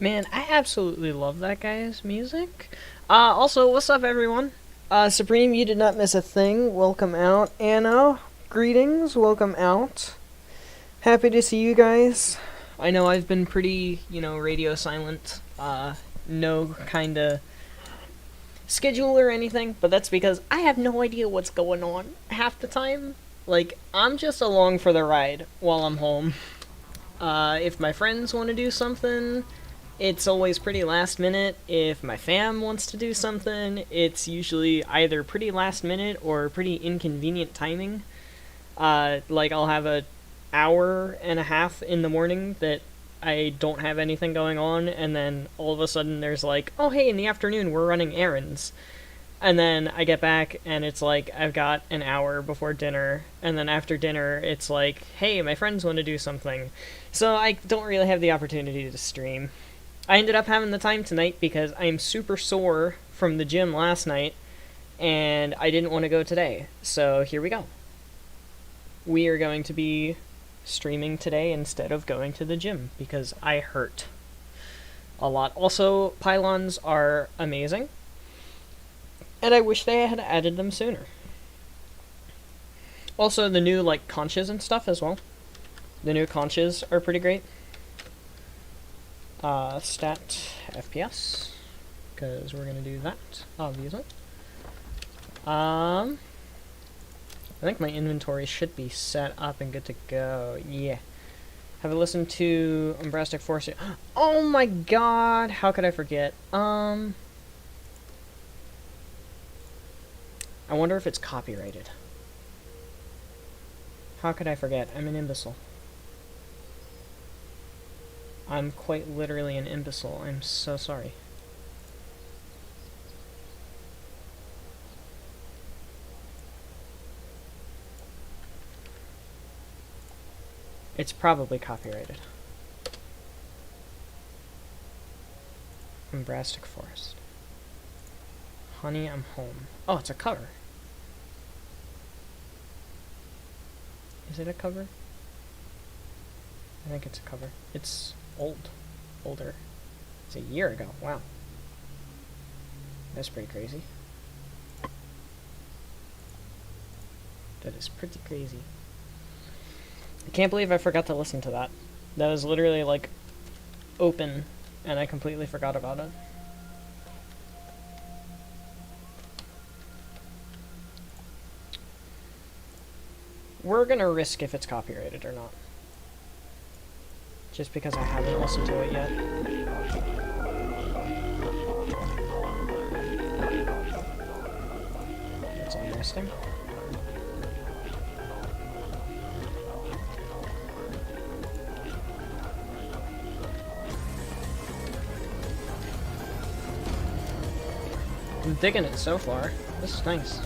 Man, I absolutely love that guy's music. Also, what's up, everyone? Supreme, you did not miss a thing. Welcome out. Anna, greetings. Welcome out. Happy to see you guys. I know I've been pretty, radio silent. No kind of schedule or anything, but that's because I have no idea what's going on half the time. Like, I'm just along for the ride while I'm home. If my friends want to do something, it's always pretty last minute. If my fam wants to do something, it's usually either pretty last minute or pretty inconvenient timing. Like I'll have a hour and a half in the morning that I don't have anything going on, and then all of a sudden there's like, oh hey, in the afternoon we're running errands. And then I get back and it's like I've got an hour before dinner, and then after dinner it's like, hey, my friends want to do something. So I don't really have the opportunity to stream. I ended up having the time tonight because I am super sore from the gym last night, and I didn't want to go today. So here we go. We are going to be streaming today instead of going to the gym because I hurt a lot. Also, pylons are amazing, and I wish they had added them sooner. Also, the new conches and stuff as well. The new conches are pretty great. Stat FPS, because we're gonna do that, obviously. I think my inventory should be set up and good to go. Yeah. Have I listened to Umbrastic Force? Oh my god, how could I forget? I wonder if it's copyrighted. How could I forget? I'm an imbecile. I'm quite literally an imbecile. I'm so sorry. It's probably copyrighted. Umbrastic Forest. Honey, I'm home. Oh, it's a cover. Is it a cover? I think it's a cover. It's older. It's a year ago. Wow. That's pretty crazy. That is pretty crazy. I can't believe I forgot to listen to that. That was literally open, and I completely forgot about it. We're gonna risk if it's copyrighted or not. Just because I haven't listened to it yet. That's interesting. I'm digging it so far. This is nice.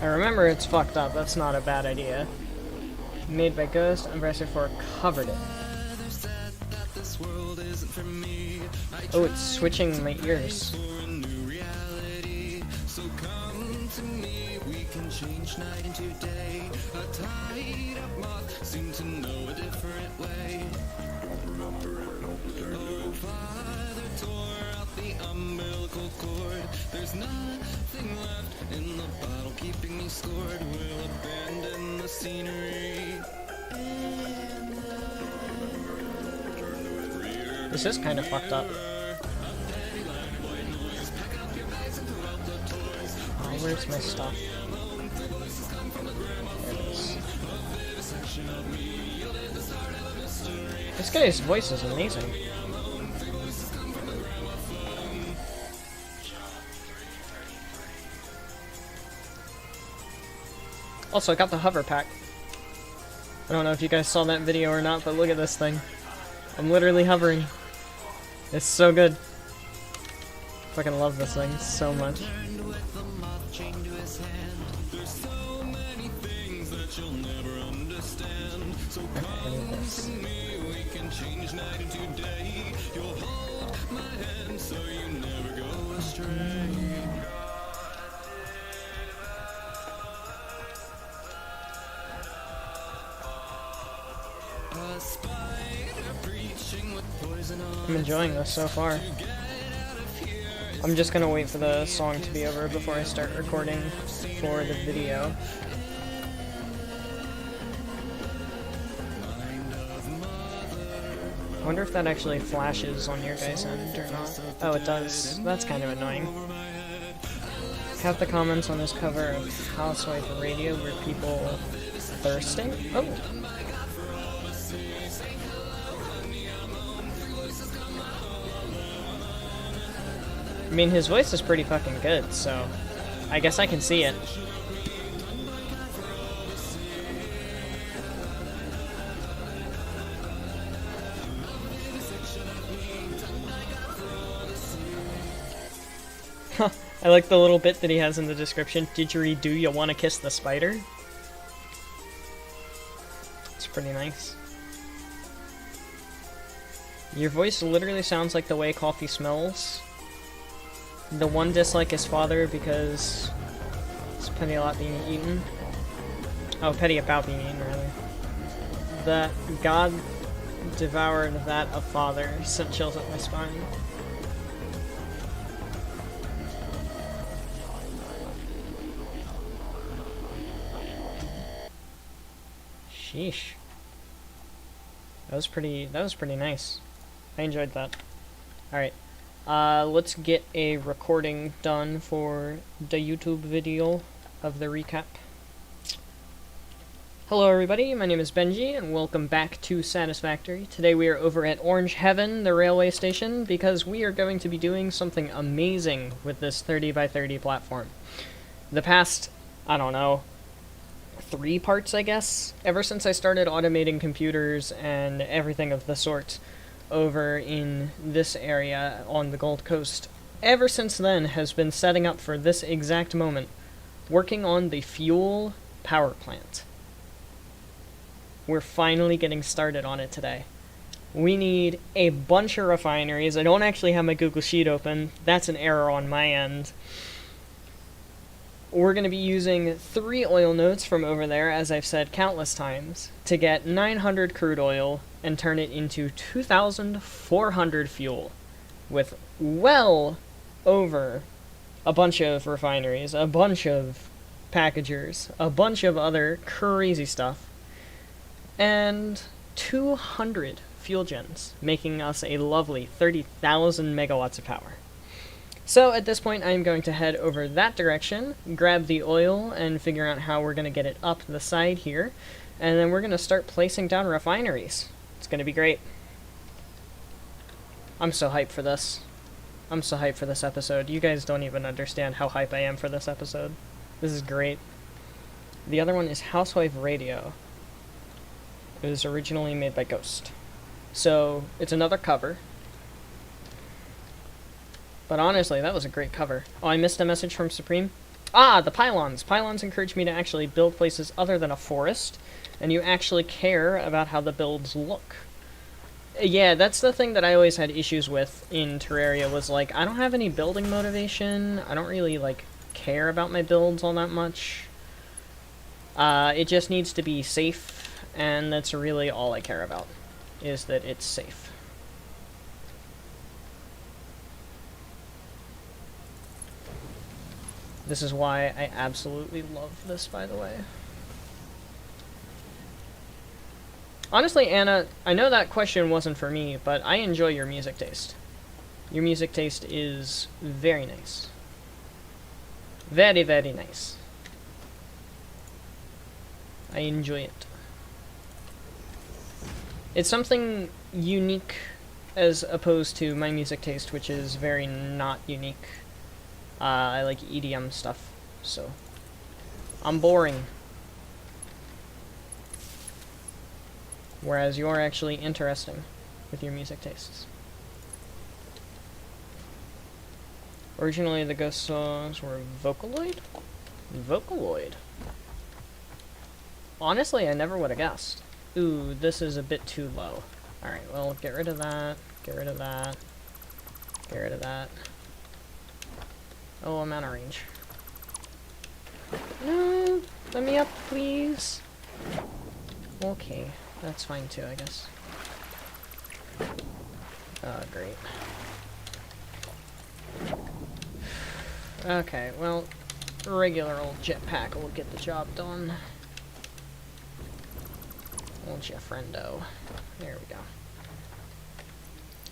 I remember it's fucked up. That's not a bad idea. Made by Ghost, Umbrastic 4 covered it. Oh, it's switching my ears. Change night into day. A tied up moth seemed to know a different way. Oh, Father tore out the umbilical cord. There's nothing left in the bottle keeping me scored. We'll abandon the scenery. This is kind of fucked up. Oh, where's my stuff? This guy's voice is amazing. Also, I got the hover pack. I don't know if you guys saw that video or not, but look at this thing. I'm literally hovering. It's so good. Fucking love this thing so much. Okay, I need this. I'm enjoying this so far. I'm just gonna wait for the song to be over before I start recording for the video. I wonder if that actually flashes on your guys' end or not. Oh, it does. That's kind of annoying. Have the comments on this cover of Housewife Radio were people thirsting? Oh! I mean, his voice is pretty fucking good, so I guess I can see it. I like the little bit that he has in the description. Didgeridoo, you wanna kiss the spider? It's pretty nice. Your voice literally sounds like the way coffee smells. The one dislike is father because it's petty about being eaten. Oh, petty about being eaten, rather. That God devoured that of father sent chills up my spine. Sheesh. That was pretty nice. I enjoyed that. Alright. Let's get a recording done for the YouTube video of the recap. Hello everybody, my name is Benji, and welcome back to Satisfactory. Today we are over at Orange Heaven, the railway station, because we are going to be doing something amazing with this 30x30 platform. The past, I don't know, 3 parts, I guess, ever since I started automating computers and everything of the sort over in this area on the Gold Coast, ever since then has been setting up for this exact moment, working on the fuel power plant. We're finally getting started on it today. We need a bunch of refineries. I don't actually have my Google Sheet open. That's an error on my end. We're going to be using 3 oil nodes from over there, as I've said countless times, to get 900 crude oil and turn it into 2,400 fuel, with well over a bunch of refineries, a bunch of packagers, a bunch of other crazy stuff, and 200 fuel gens, making us a lovely 30,000 megawatts of power. So at this point I'm going to head over that direction, grab the oil, and figure out how we're going to get it up the side here, and then we're going to start placing down refineries. It's going to be great. I'm so hyped for this. I'm so hyped for this episode. You guys don't even understand how hype I am for this episode. This is great. The other one is Housewife Radio. It was originally made by Ghost. So it's another cover. But honestly, that was a great cover. Oh, I missed a message from Supreme. Ah, the pylons. Pylons encourage me to actually build places other than a forest, and you actually care about how the builds look. Yeah, that's the thing that I always had issues with in Terraria, was like, I don't have any building motivation. I don't really, like, care about my builds all that much. It just needs to be safe, and that's really all I care about, is that it's safe. This is why I absolutely love this, by the way. Honestly, Anna, I know that question wasn't for me, but I enjoy your music taste. Your music taste is very nice. Very, very nice. I enjoy it. It's something unique as opposed to my music taste, which is very not unique. I like EDM stuff, so I'm boring. Whereas you're actually interesting with your music tastes. Originally, the Ghost songs were Vocaloid? Vocaloid. Honestly, I never would have guessed. Ooh, this is a bit too low. Alright, well, get rid of that, get rid of that, get rid of that. Oh, I'm out of range. No, let me up, please. Okay, that's fine too, I guess. Oh, great. Okay, well, regular old jetpack will get the job done. Won't you, friendo? There we go.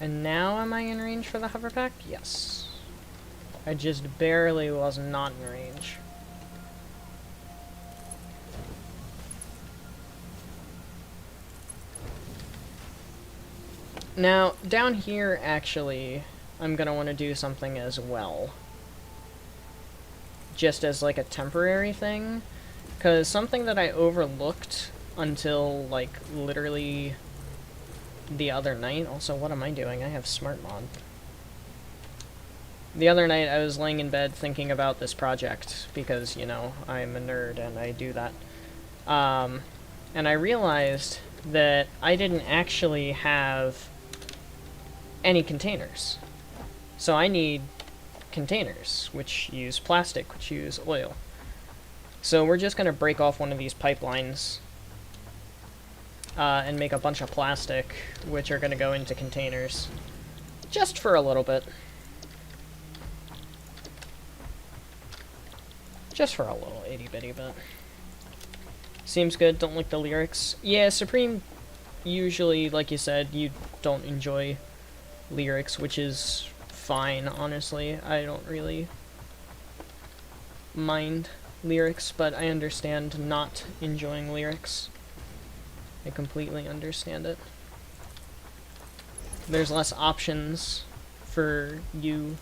And now am I in range for the hoverpack? Yes. I just barely was not in range. Now, down here, actually, I'm gonna want to do something as well. Just as, like, a temporary thing. Because something that I overlooked until, like, literally the other night... Also, what am I doing? I have smart mod. The other night, I was laying in bed thinking about this project, because, you know, I'm a nerd and I do that. And I realized that I didn't actually have any containers. So I need containers, which use plastic, which use oil. So we're just going to break off one of these pipelines and make a bunch of plastic, which are going to go into containers. Just for a little bit. Just for a little itty-bitty bit. Seems good, don't like the lyrics. Yeah, Supreme, usually, like you said, you don't enjoy lyrics, which is fine, honestly. I don't really mind lyrics, but I understand not enjoying lyrics. I completely understand it. There's less options for you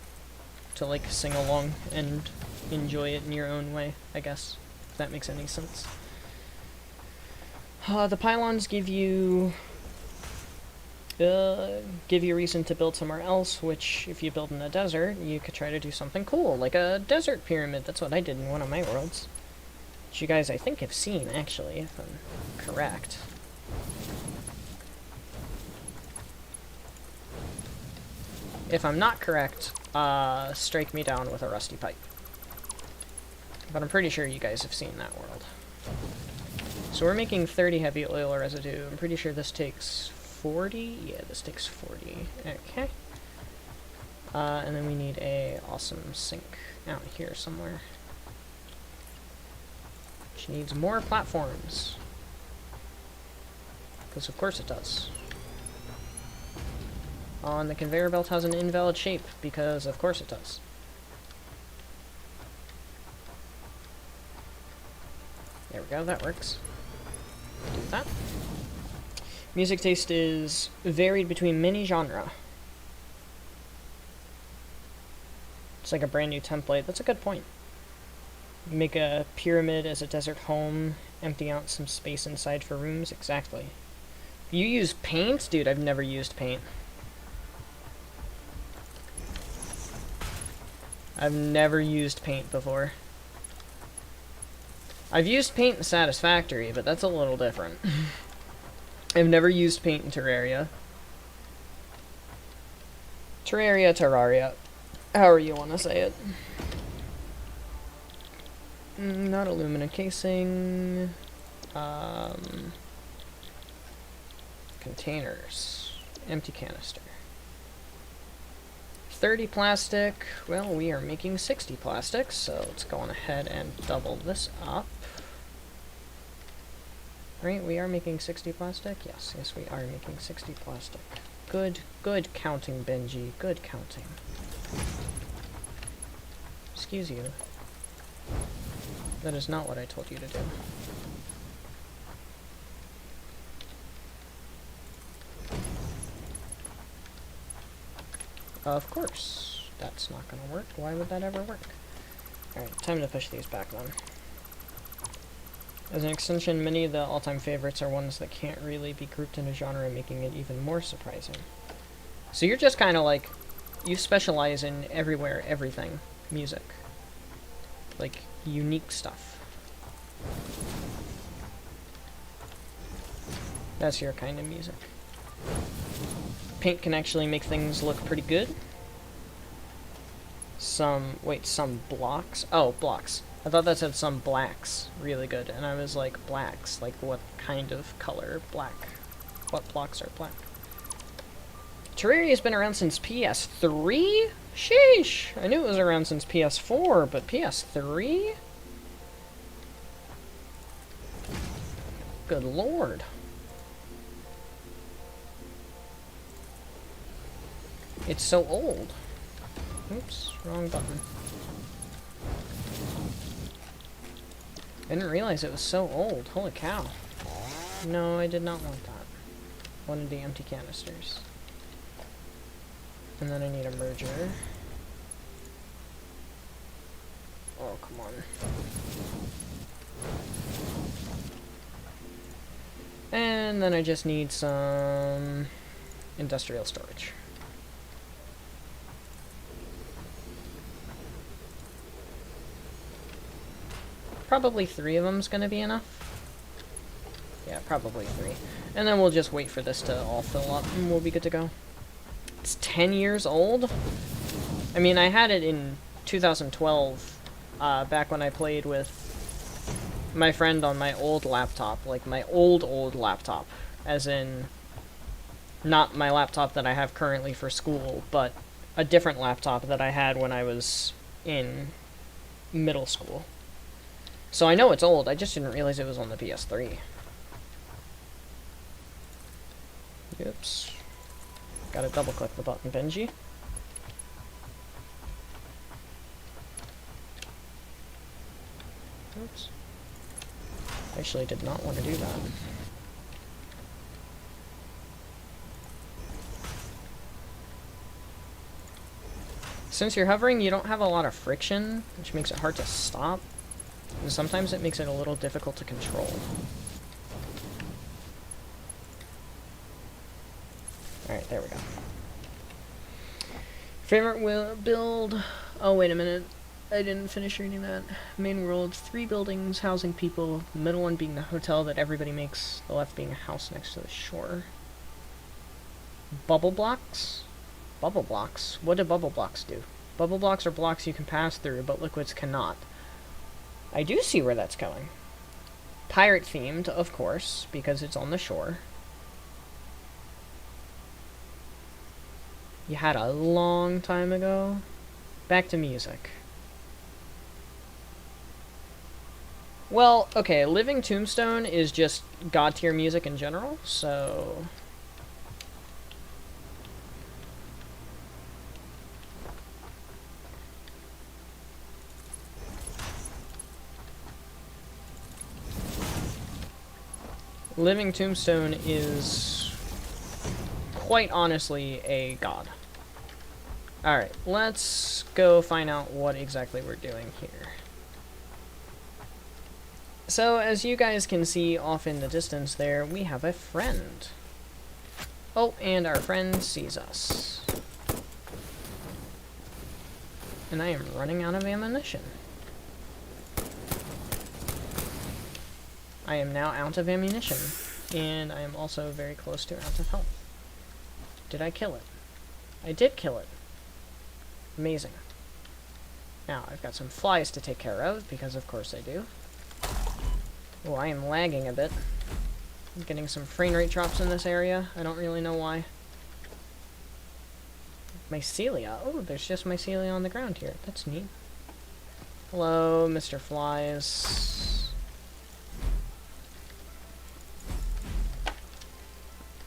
to, like, sing along and enjoy it in your own way, I guess, if that makes any sense. The pylons give you reason to build somewhere else, which, if you build in a desert, you could try to do something cool, like a desert pyramid. That's what I did in one of my worlds. Which you guys, I think, have seen, actually, if I'm correct. If I'm not correct, strike me down with a rusty pipe. But I'm pretty sure you guys have seen that world. So we're making 30 heavy oil residue. I'm pretty sure this takes 40? Yeah, this takes 40. Okay. And then we need a awesome sink out here somewhere. Which needs more platforms. Because of course it does. Oh, and the conveyor belt has an invalid shape, because of course it does. There we go, that works. Do that. Music taste is varied between many genre. It's like a brand new template. That's a good point. Make a pyramid as a desert home, empty out some space inside for rooms. Exactly. You use paint? Dude, I've never used paint. I've never used paint before. I've used paint in Satisfactory, but that's a little different. I've never used paint in Terraria. Terraria. However you want to say it. Not aluminum casing. Containers. Empty canister. 30 plastic. Well, we are making 60 plastic, so let's go on ahead and double this up. Right, we are making 60 plastic? Yes, we are making 60 plastic. Good counting, Benji. Good counting. Excuse you. That is not what I told you to do. Of course. That's not gonna work. Why would that ever work? Alright, time to push these back then. As an extension, many of the all-time favorites are ones that can't really be grouped in a genre, making it even more surprising. So you're just kind of like, you specialize in everywhere, everything. Music. Like, unique stuff. That's your kind of music. Paint can actually make things look pretty good. Some blocks? Oh, blocks. I thought that said some blacks. Really good. And I was like, blacks? Like, what kind of color? Black. What blocks are black? Terraria's been around since PS3? Sheesh! I knew it was around since PS4, but PS3? Good lord. It's so old. Oops, wrong button. I didn't realize it was so old. Holy cow. No, I did not want that. Wanted the empty canisters. And then I need a merger. Oh, come on. And then I just need some industrial storage. Probably 3 of them's gonna be enough. Yeah, probably 3. And then we'll just wait for this to all fill up and we'll be good to go. It's 10 years old? I mean, I had it in 2012, back when I played with my friend on my old laptop. Like, my old laptop. As in, not my laptop that I have currently for school, but a different laptop that I had when I was in middle school. So I know it's old, I just didn't realize it was on the PS3. Oops. Gotta double click the button, Benji. Oops. Actually did not want to do that. Since you're hovering, you don't have a lot of friction, which makes it hard to stop. And sometimes it makes it a little difficult to control. Alright, there we go. Favorite build? Oh, wait a minute. I didn't finish reading that. Main world, 3 buildings housing people, the middle one being the hotel that everybody makes, the left being a house next to the shore. Bubble blocks? Bubble blocks? What do bubble blocks do? Bubble blocks are blocks you can pass through, but liquids cannot. I do see where that's going. Pirate themed, of course, because it's on the shore. You had a long time ago. Back to music. Well, okay, Living Tombstone is just god tier music in general, so... Living Tombstone is quite honestly a god. Alright, let's go find out what exactly we're doing here. So, as you guys can see off in the distance there, we have a friend. Oh, and our friend sees us. And I am running out of ammunition. I am now out of ammunition, and I am also very close to out of health. Did I kill it? I did kill it. Amazing. Now, I've got some flies to take care of, because of course I do. Oh, I am lagging a bit. I'm getting some frame rate drops in this area. I don't really know why. Mycelia. Oh, there's just mycelia on the ground here. That's neat. Hello, Mr. Flies.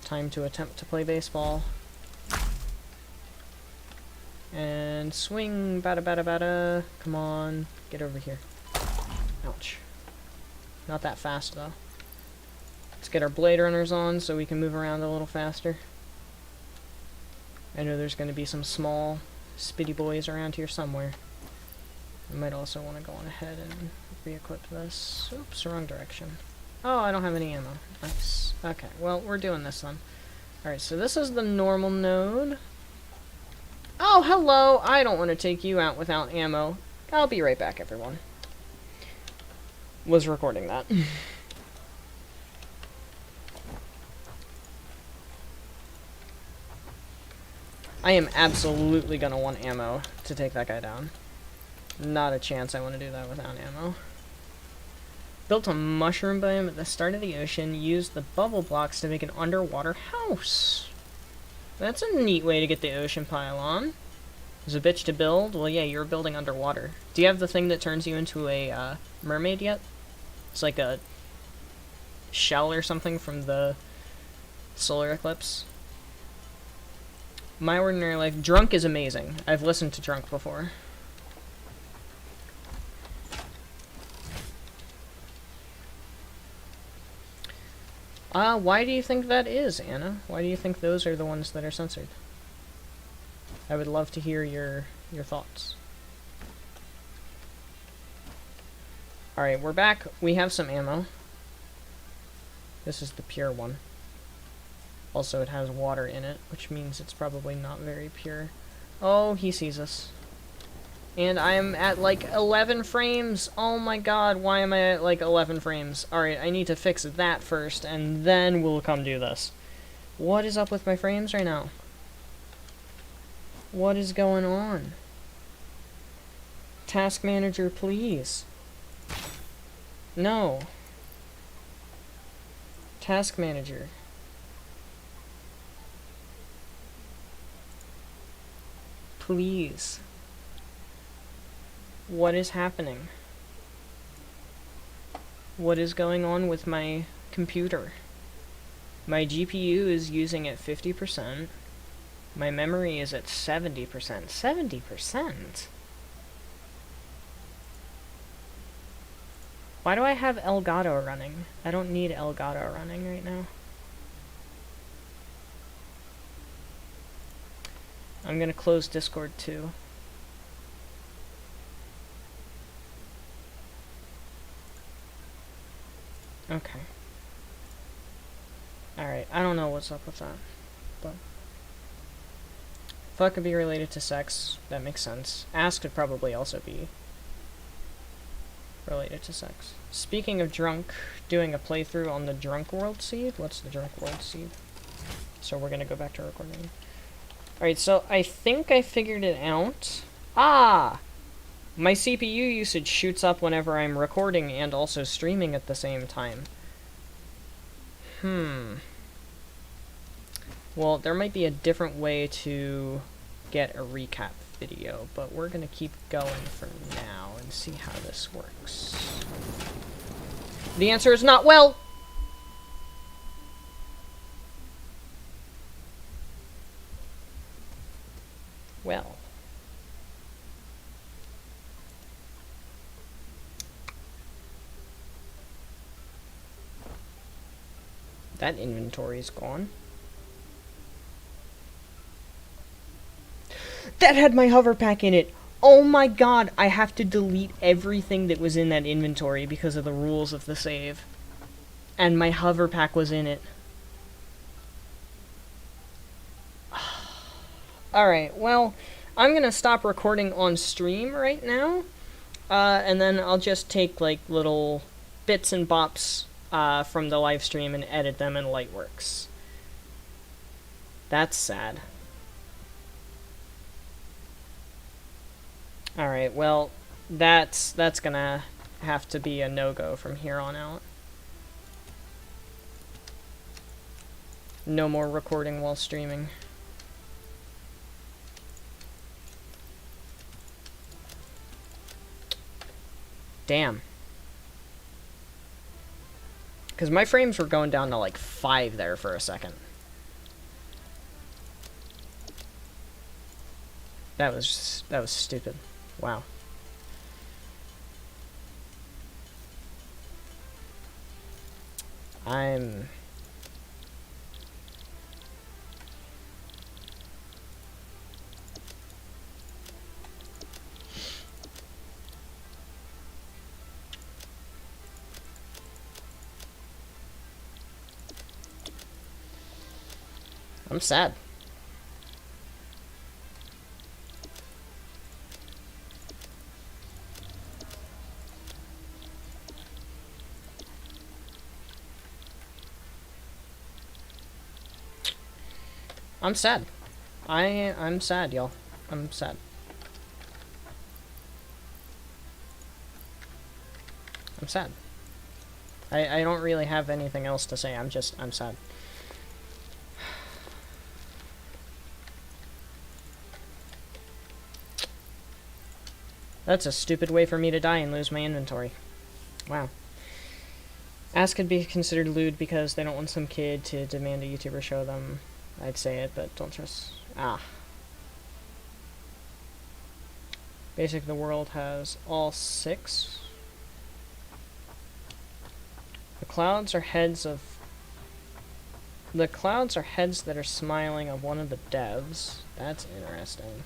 Time to attempt to play baseball. And swing, bada bada bada. Come on, get over here. Ouch. Not that fast though. Let's get our blade runners on so we can move around a little faster. I know there's going to be some small spitty boys around here somewhere. I might also want to go on ahead and re-equip this. Oops, wrong direction. Oh, I don't have any ammo. Nice. Okay, well, we're doing this then. Alright, so this is the normal node. Oh, hello! I don't want to take you out without ammo. I'll be right back, everyone. Was recording that. I am absolutely gonna want ammo to take that guy down. Not a chance I want to do that without ammo. Built a mushroom biome at the start of the ocean, used the bubble blocks to make an underwater house. That's a neat way to get the ocean pylon. There's a bitch to build. Well, yeah, you're building underwater. Do you have the thing that turns you into a mermaid yet? It's like a shell or something from the solar eclipse. My Ordinary Life. Drunk is amazing. I've listened to Drunk before. Why do you think that is, Anna? Why do you think those are the ones that are censored? I would love to hear your thoughts. Alright, we're back. We have some ammo. This is the pure one. Also, it has water in it, which means it's probably not very pure. Oh, he sees us. And I am at, like, 11 frames. Oh my god, why am I at, like, 11 frames? Alright, I need to fix that first, and then we'll come do this. What is up with my frames right now? What is going on? Task Manager, please. No. Task Manager. Please. What is happening? What is going on with my computer? My GPU is using at 50%. My memory is at 70%. 70%? Why do I have Elgato running? I don't need Elgato running right now. I'm gonna close Discord too. Okay. Alright, I don't know what's up with that. But fuck could be related to sex. That makes sense. Ask could probably also be related to sex. Speaking of drunk, doing a playthrough on the Drunk World Seed. What's the Drunk World Seed? So we're gonna go back to recording. Alright, so I think I figured it out. Ah! My CPU usage shoots up whenever I'm recording and also streaming at the same time. Well, there might be a different way to get a recap video, but we're gonna keep going for now and see how this works. The answer is not well! Well. That inventory is gone. That had my hover pack in it! Oh my god, I have to delete everything that was in that inventory because of the rules of the save. And my hover pack was in it. Alright, well, I'm gonna stop recording on stream right now. And then I'll just take, like, little bits and bops from the live stream and edit them in Lightworks. That's sad. Alright, well, that's gonna have to be a no-go from here on out. No more recording while streaming. Damn. Because my frames were going down to like 5 there for a second. That was stupid. Wow. I'm sad. I'm sad. I'm sad, y'all. I'm sad. I'm sad. I don't really have anything else to say. I'm sad. That's a stupid way for me to die and lose my inventory. Wow. Ask could be considered lewd because they don't want some kid to demand a YouTuber show them. I'd say it, but don't trust... Ah. Basically, the world has all 6. The clouds are heads of... The clouds are heads that are smiling of one of the devs. That's interesting.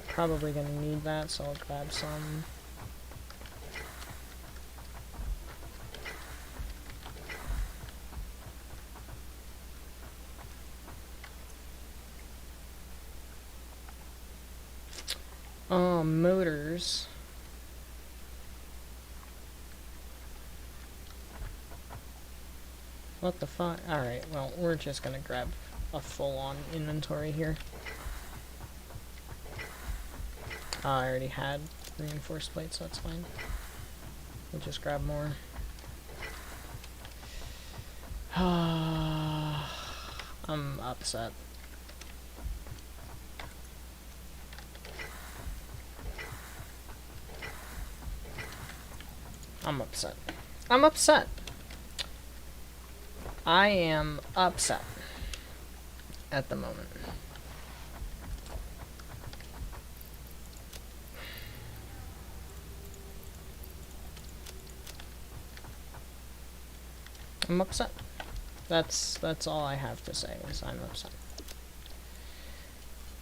Probably gonna need that, so I'll grab some. Motors. What the fuck? Alright, well, we're just gonna grab a full-on inventory here. I already had reinforced plates, so that's fine. We'll just grab more. I'm upset. I'm upset. I'm upset. I am upset at the moment. I'm upset. That's all I have to say is I'm upset.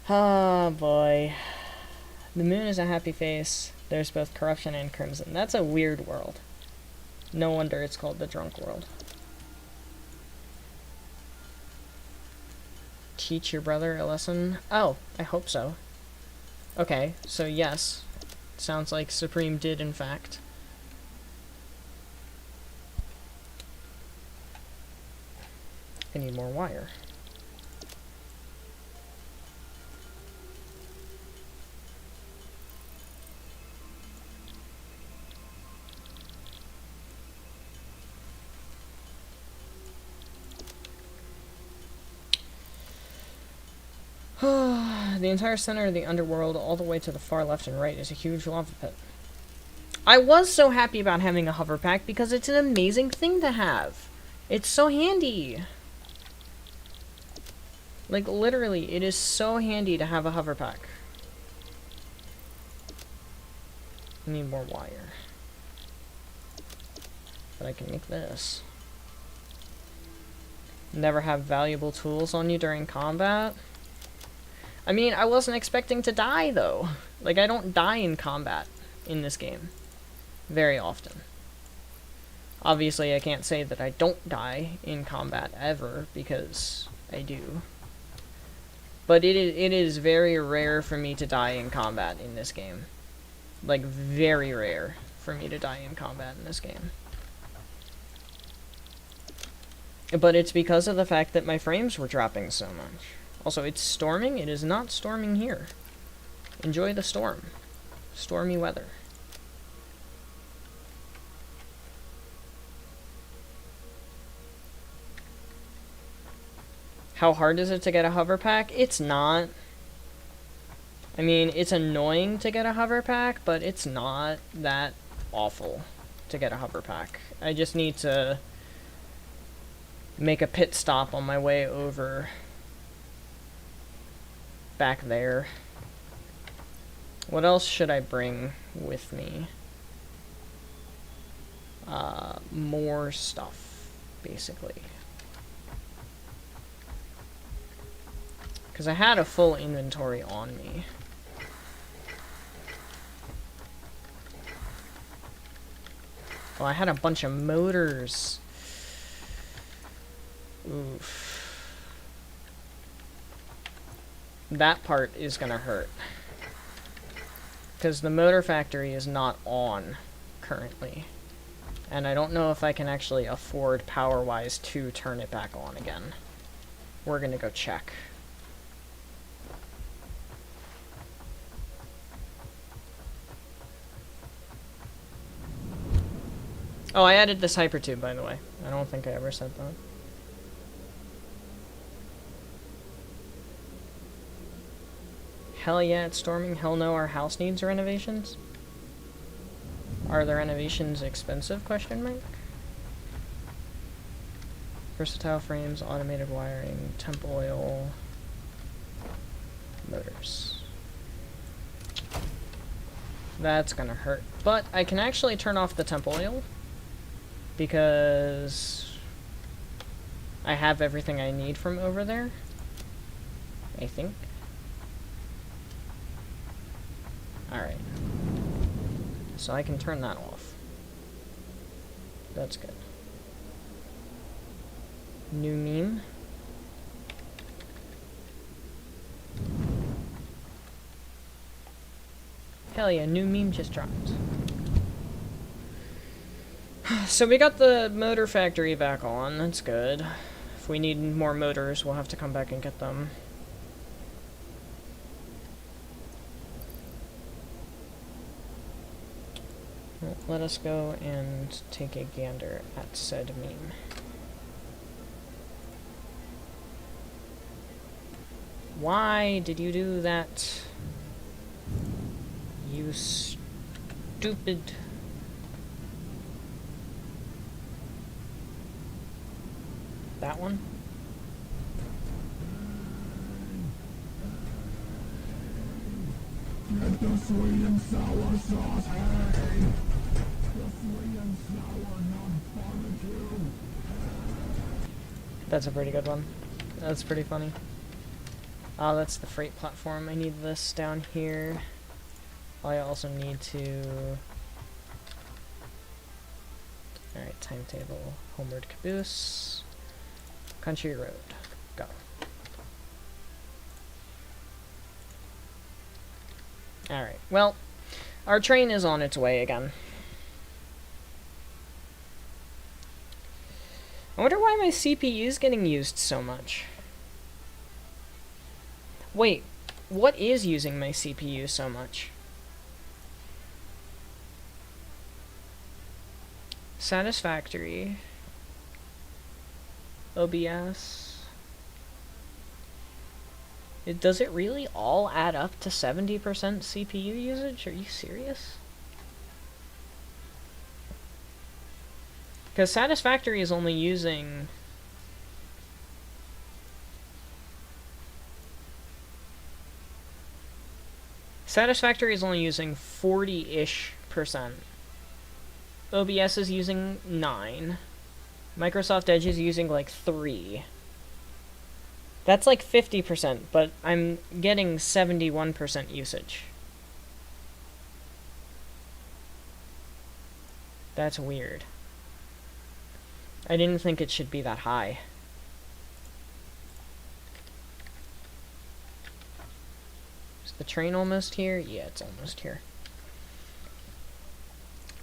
Oh boy. The moon is a happy face. There's both corruption and crimson. That's a weird world. No wonder it's called the drunk world. Teach your brother a lesson? Oh, I hope so. Okay, so yes. Sounds like Supreme did in fact. I need more wire. The entire center of the underworld, all the way to the far left and right, is a huge lava pit. I was so happy about having a hover pack because it's an amazing thing to have. It's so handy. Like, literally, it is so handy to have a hover pack. I need more wire. But I can make this. Never have valuable tools on you during combat. I mean, I wasn't expecting to die, though. Like, I don't die in combat in this game. Very often. Obviously, I can't say that I don't die in combat ever, because I do. But it is very rare for me to die in combat in this game. Like, very rare for me to die in combat in this game. But it's because of the fact that my frames were dropping so much. Also, it's storming. It is not storming here. Enjoy the storm. Stormy weather. How hard is it to get a hover pack? It's not. I mean, it's annoying to get a hover pack, but it's not that awful to get a hover pack. I just need to make a pit stop on my way over back there. What else should I bring with me? More stuff, basically. Because I had a full inventory on me. Oh, I had a bunch of motors. Oof. That part is gonna hurt. Because the motor factory is not on currently. And I don't know if I can actually afford power-wise to turn it back on again. We're gonna go check. Oh, I added this hypertube, by the way. I don't think I ever said that. Hell yeah, it's storming. Hell no, our house needs renovations. Are the renovations expensive? Question mark. Versatile frames, automated wiring, temp oil, motors. That's gonna hurt. But I can actually turn off the temp oil because I have everything I need from over there. I think. Alright. So I can turn that off. That's good. New meme. Hell yeah, new meme just dropped. So we got the motor factory back on, that's good. If we need more motors, we'll have to come back and get them. Well, let us go and take a gander at said meme. Why did you do that? You stupid... That one? Get the sweet and sour sauce, hey! The sweet and sour, not barbecue! That's a pretty good one. That's pretty funny. Oh, that's the freight platform. I need this down here. I also need to... Alright, timetable. Homeward caboose. Country road. Go. Alright, well, our train is on its way again. I wonder why my CPU is getting used so much. Wait, what is using my CPU so much? Satisfactory. OBS. Does it really all add up to 70% CPU usage? Are you serious? Because Satisfactory is only using... Satisfactory is only using 40-ish%. OBS is using 9. Microsoft Edge is using like 3. That's like 50%, but I'm getting 71% usage. That's weird. I didn't think it should be that high. Is the train almost here? Yeah, it's almost here.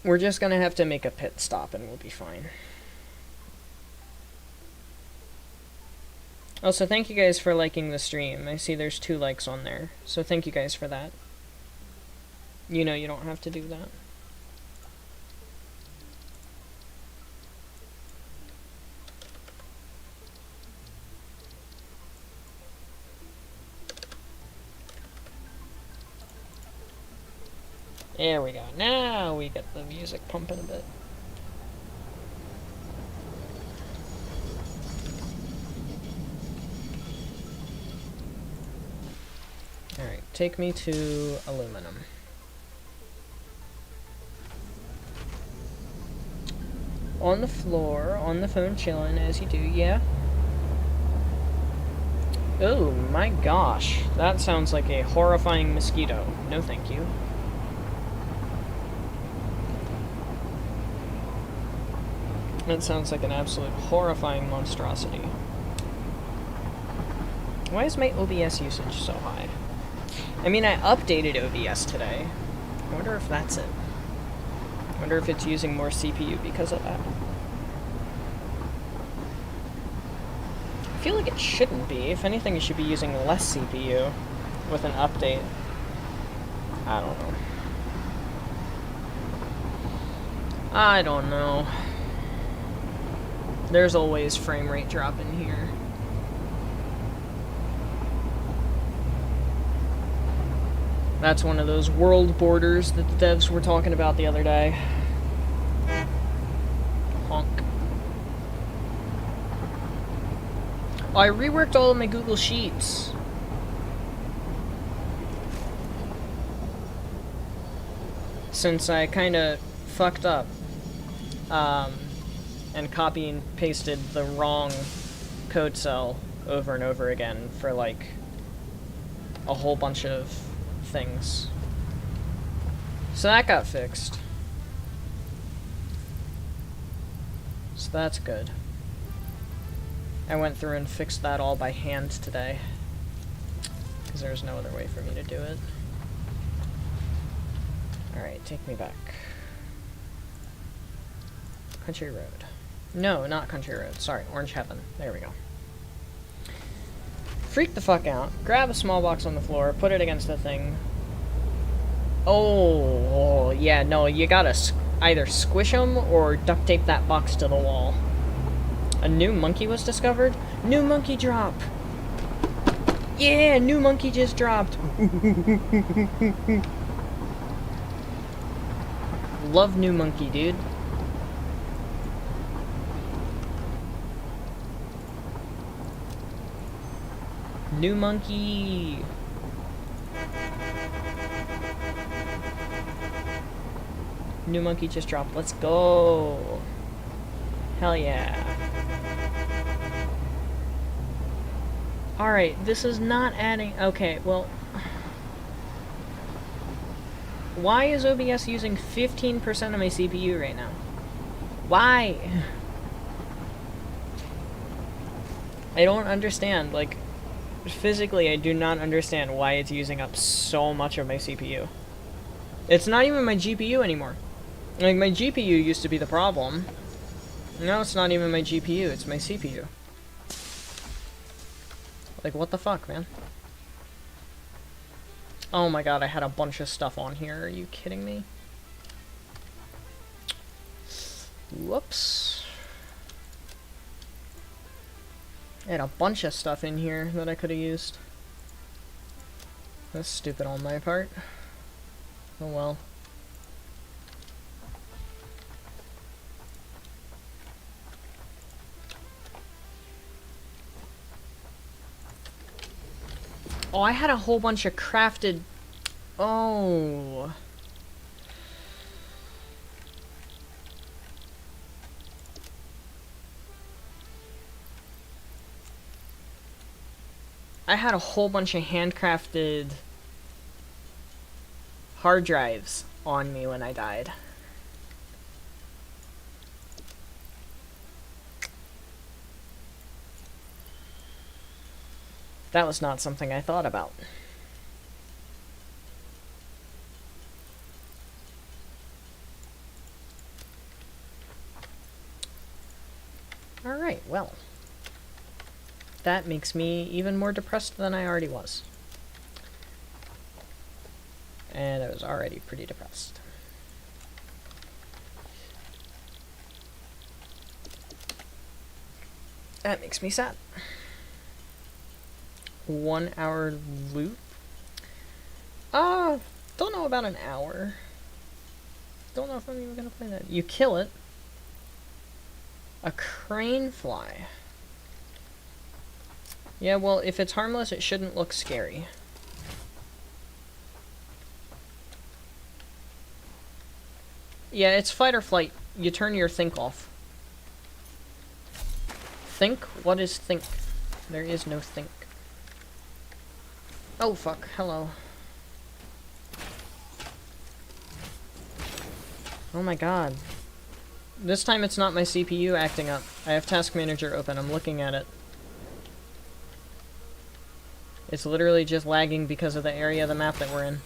We're just gonna have to make a pit stop and we'll be fine. Also, thank you guys for liking the stream. I see there's 2 likes on there, so thank you guys for that. You know you don't have to do that. There we go. Now we get the music pumping a bit. Alright, take me to aluminum. On the floor, on the phone chilling as you do, yeah? Oh my gosh, that sounds like a horrifying mosquito. No thank you. That sounds like an absolute horrifying monstrosity. Why is my OBS usage so high? I mean, I updated OBS today. I wonder if that's it. I wonder if it's using more CPU because of that. I feel like it shouldn't be. If anything, it should be using less CPU with an update. I don't know. I don't know. There's always frame rate drop in here. That's one of those world borders that the devs were talking about the other day. Honk. Oh, I reworked all of my Google Sheets. Since I kinda fucked up. And copy and pasted the wrong code cell over and over again for like a whole bunch of things. So that got fixed. So that's good. I went through and fixed that all by hand today, because there's no other way for me to do it. Alright, take me back. Country Road. No, not Country Road. Sorry, Orange Heaven. There we go. Freak the fuck out. Grab a small box on the floor, put it against the thing. Oh, yeah, no, you gotta either squish them or duct tape that box to the wall. A new monkey was discovered? New monkey drop! Yeah, new monkey just dropped! Love new monkey, dude. New monkey! New monkey just dropped. Let's go! Hell yeah. Alright, this is not adding... Okay, well... Why is OBS using 15% of my CPU right now? Why? I don't understand, like... Physically, I do not understand why it's using up so much of my CPU. It's not even my GPU anymore. Like, my GPU used to be the problem. Now it's not even my GPU, it's my CPU. Like, what the fuck, man? Oh my god, I had a bunch of stuff on here. Are you kidding me? Whoops. I had a bunch of stuff in here that I could have used. That's stupid on my part. Oh well. Oh, I had a whole bunch of crafted... Oh... I had a whole bunch of handcrafted hard drives on me when I died. That was not something I thought about. Alright, well. That makes me even more depressed than I already was. And I was already pretty depressed. That makes me sad. 1 hour loop? Don't know about an hour. Don't know if I'm even gonna play that. You kill it. A crane fly. Yeah, well, if it's harmless, it shouldn't look scary. Yeah, it's fight or flight. You turn your think off. Think? What is think? There is no think. Oh, fuck. Hello. Oh my god. This time it's not my CPU acting up. I have Task Manager open. I'm looking at it. It's literally just lagging because of the area of the map that we're in.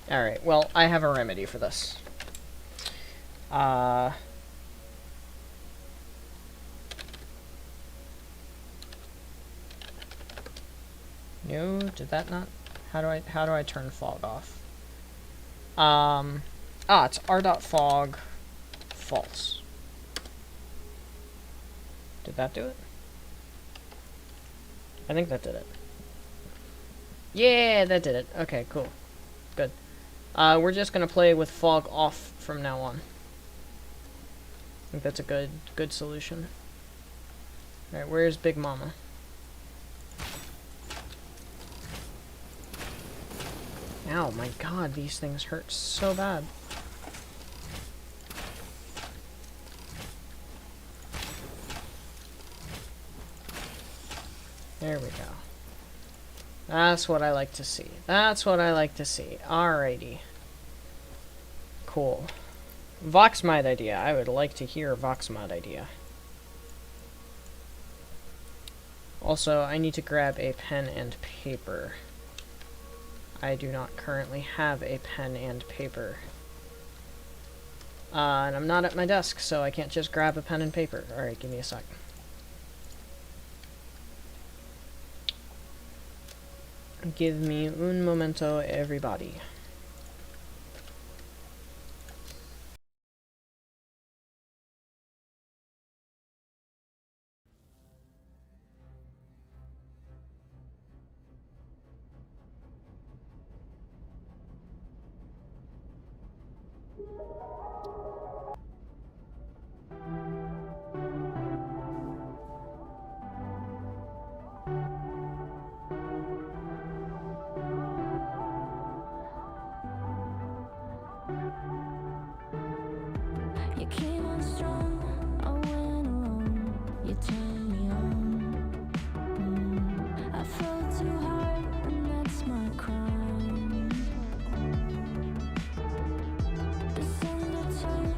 Alright, well, I have a remedy for this. No, did that not? How do I turn fog off? It's r.fog false. Did that do it? I think that did it. Yeah, that did it. Okay, cool. Good. We're just gonna play with fog off from now on. I think that's a good solution. Alright, where's Big Mama? Ow, my god, these things hurt so bad. There we go. That's what I like to see. That's what I like to see. Alrighty. Cool. Voxmod idea. I would like to hear a Voxmod idea. Also, I need to grab a pen and paper. I do not currently have a pen and paper. And I'm not at my desk, so I can't just grab a pen and paper. Alright, give me a sec. Give me un momento, everybody. You came on strong, I went alone. You turned me on. I fell too hard, and that's my crime. This undertone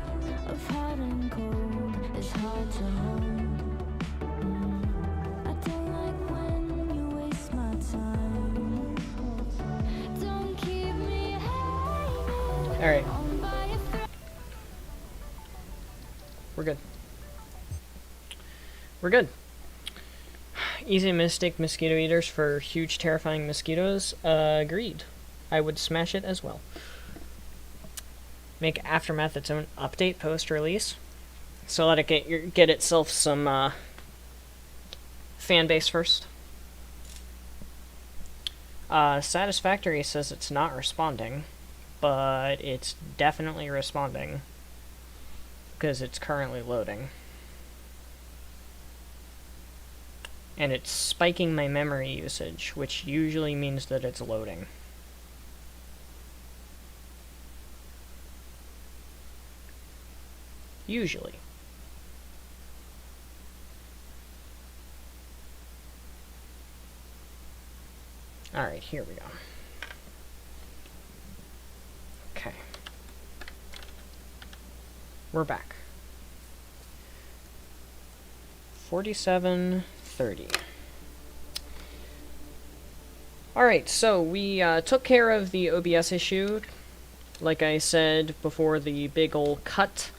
of hot and cold is hard to hold. I don't like when you waste my time. Don't keep me hanging. Alright. We're good. We're good. Easy mistake mosquito eaters for huge terrifying mosquitoes. Agreed. I would smash it as well. Make Aftermath its own update post-release. So let it get itself some fan base first. Satisfactory says it's not responding, but it's definitely responding. Because it's currently loading. And it's spiking my memory usage, which usually means that it's loading. Usually. Alright, here we go. Okay. We're back. 47:30. Alright, so we took care of the OBS issue. Like I said before the big ol' cut.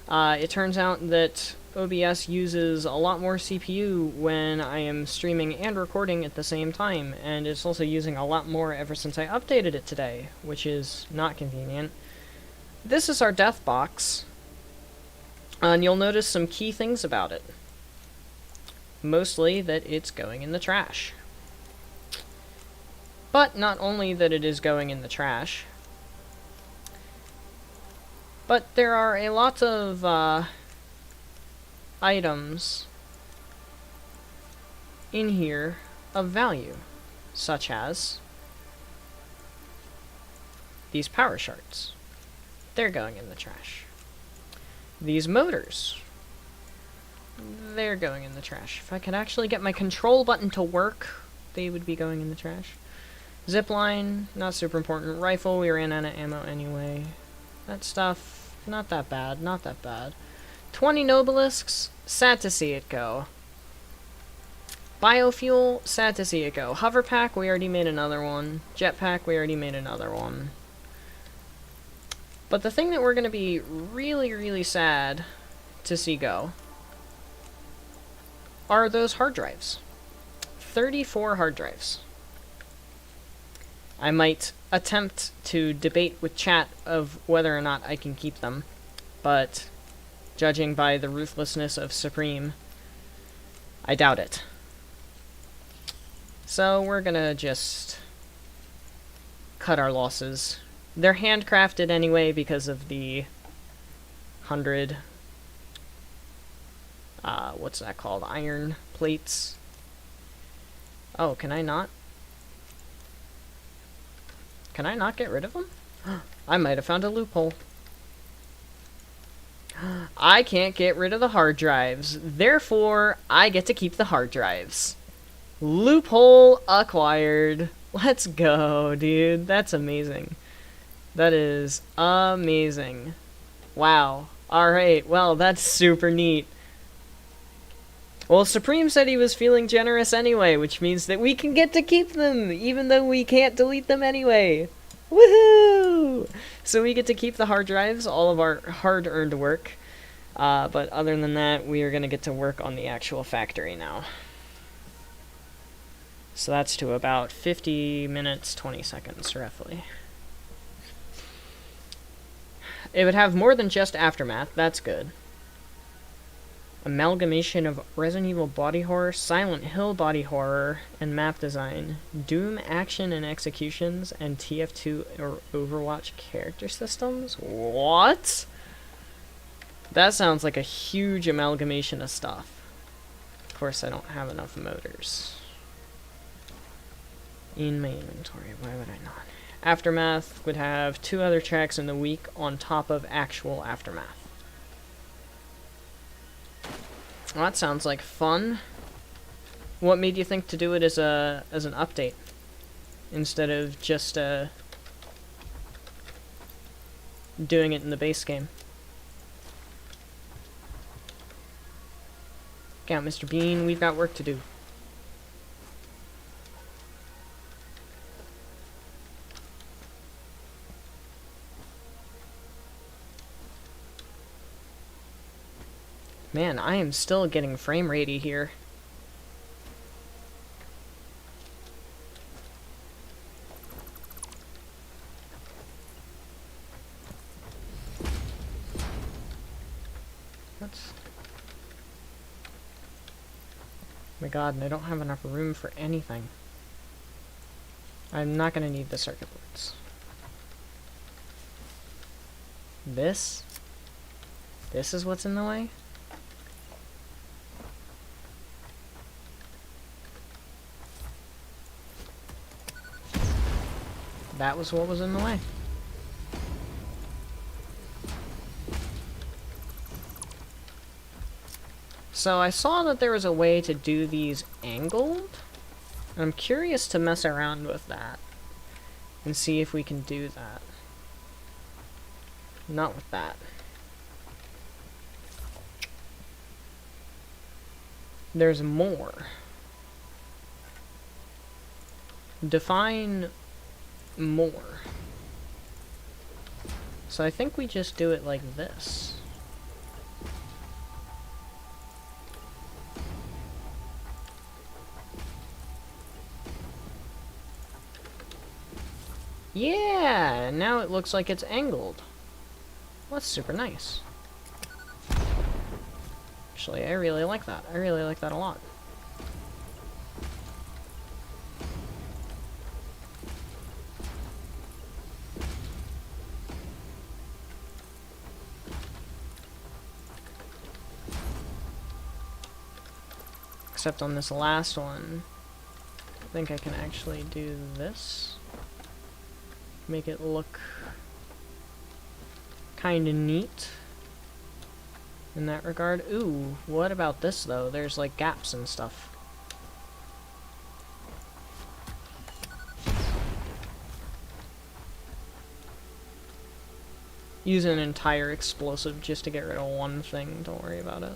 It turns out that OBS uses a lot more CPU when I am streaming and recording at the same time, and it's also using a lot more ever since I updated it today, which is not convenient. This is our death box. And you'll notice some key things about it. Mostly that it's going in the trash. But not only that it is going in the trash, but there are a lot of items in here of value, such as these power shards. They're going in the trash. These motors, they're going in the trash. If I could actually get my control button to work, they would be going in the trash. Zipline, not super important. Rifle, we ran out of ammo anyway. That stuff, not that bad, not that bad. 20 Nobelisks, sad to see it go. Biofuel, sad to see it go. Hoverpack, we already made another one. Jetpack, we already made another one. But the thing that we're going to be really, really sad to see go are those hard drives. 34 hard drives. I might attempt to debate with chat of whether or not I can keep them, but judging by the ruthlessness of Supreme, I doubt it. So we're gonna just cut our losses. They're handcrafted anyway because of the 100, what's that called? Iron plates. Oh, can I not? Can I not get rid of them? I might have found a loophole. I can't get rid of the hard drives. Therefore, I get to keep the hard drives. Loophole acquired. Let's go, dude. That's amazing. That is amazing. Wow. Alright, well, that's super neat. Well, Supreme said he was feeling generous anyway, which means that we can get to keep them, even though we can't delete them anyway. Woohoo! So we get to keep the hard drives, all of our hard-earned work. But other than that, we are going to get to work on the actual factory now. So that's to about 50 minutes, 20 seconds, roughly. It would have more than just Aftermath, that's good. Amalgamation of Resident Evil body horror, Silent Hill body horror, and map design. Doom action and executions, and TF2 or Overwatch character systems? What? That sounds like a huge amalgamation of stuff. Of course, I don't have enough motors in my inventory. Why would I not? Aftermath would have 2 other tracks in the week on top of actual Aftermath. Well, that sounds like fun. What made you think to do it as an update instead of just doing it in the base game? Get out, Mr. Bean. We've got work to do. Man, I am still getting frame ratey here. That's... Oh my god, and I don't have enough room for anything. I'm not gonna need the circuit boards. This is what's in the way? That was what was in the way. So I saw that there was a way to do these angled. I'm curious to mess around with that and see if we can do that. Not with that. There's more. Define more. So I think we just do it like this. Yeah, now it looks like it's angled. Well, that's super nice. Actually, I really like that. I really like that a lot. Except on this last one, I think I can actually do this. Make it look kind of neat in that regard. Ooh, what about this though? There's like gaps and stuff. Use an entire explosive just to get rid of one thing, don't worry about it.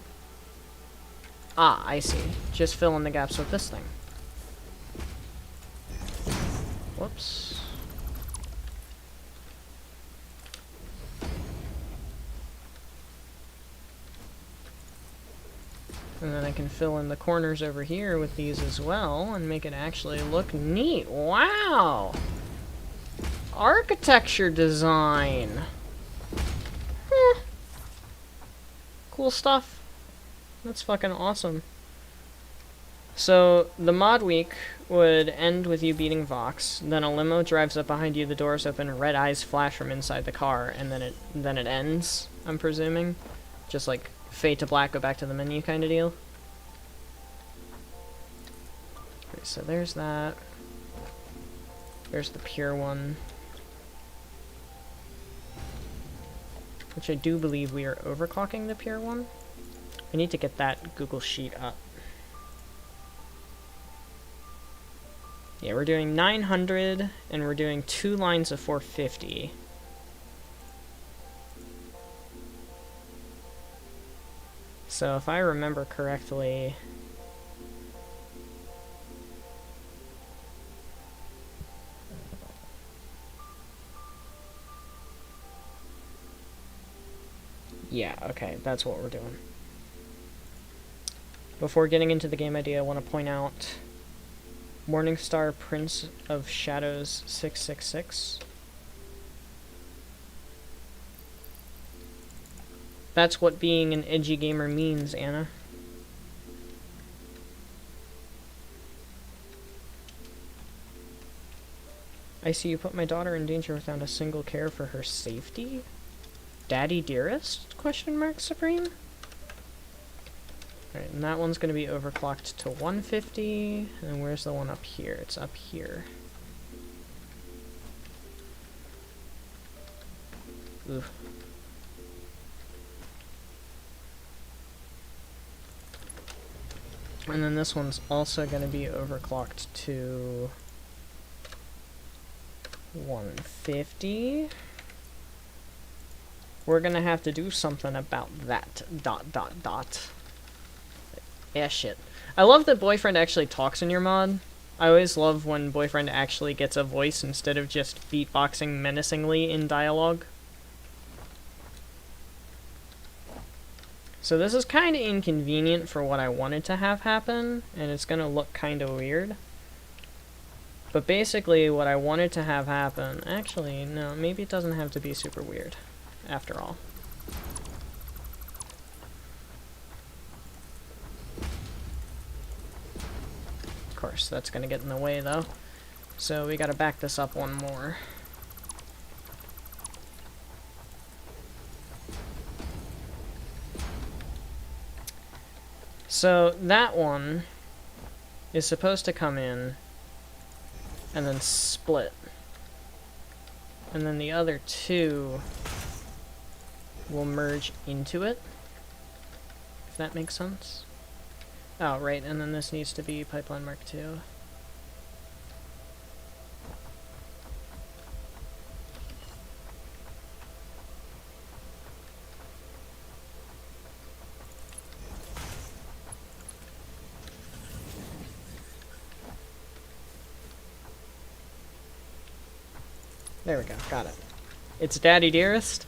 Ah, I see. Just fill in the gaps with this thing. Whoops. And then I can fill in the corners over here with these as well and make it actually look neat. Wow! architecture design. Heh. Cool stuff. That's fucking awesome. So, the mod week would end with you beating Vox, then a limo drives up behind you, the doors open, red eyes flash from inside the car, and then it ends, I'm presuming. Just like fade to black, go back to the menu kind of deal. Okay, so there's that. There's the pure one. Which I do believe we are overclocking the pure one. I need to get that Google Sheet up. Yeah, we're doing 900, and we're doing 2 lines of 450. So if I remember correctly... Yeah, okay, that's what we're doing. Before getting into the game idea, I want to point out Morningstar Prince of Shadows 666. That's what being an edgy gamer means, Anna. I see you put my daughter in danger without a single care for her safety? Daddy dearest? Question mark, Supreme? Alright, and that one's going to be overclocked to 150. And where's the one up here? It's up here. Ooh. And then this one's also going to be overclocked to 150. We're going to have to do something about that. ... Yeah, shit. I love that Boyfriend actually talks in your mod. I always love when Boyfriend actually gets a voice instead of just beatboxing menacingly in dialogue. So this is kind of inconvenient for what I wanted to have happen, and it's going to look kind of weird. But basically what I wanted to have happen... Actually, no, maybe it doesn't have to be super weird, after all. Of course, that's going to get in the way, though. So we got to back this up one more. So that one is supposed to come in and then split. And then the other two will merge into it, if that makes sense. Oh, right, and then this needs to be Pipeline Mark II. There we go, got it. It's Daddy Dearest.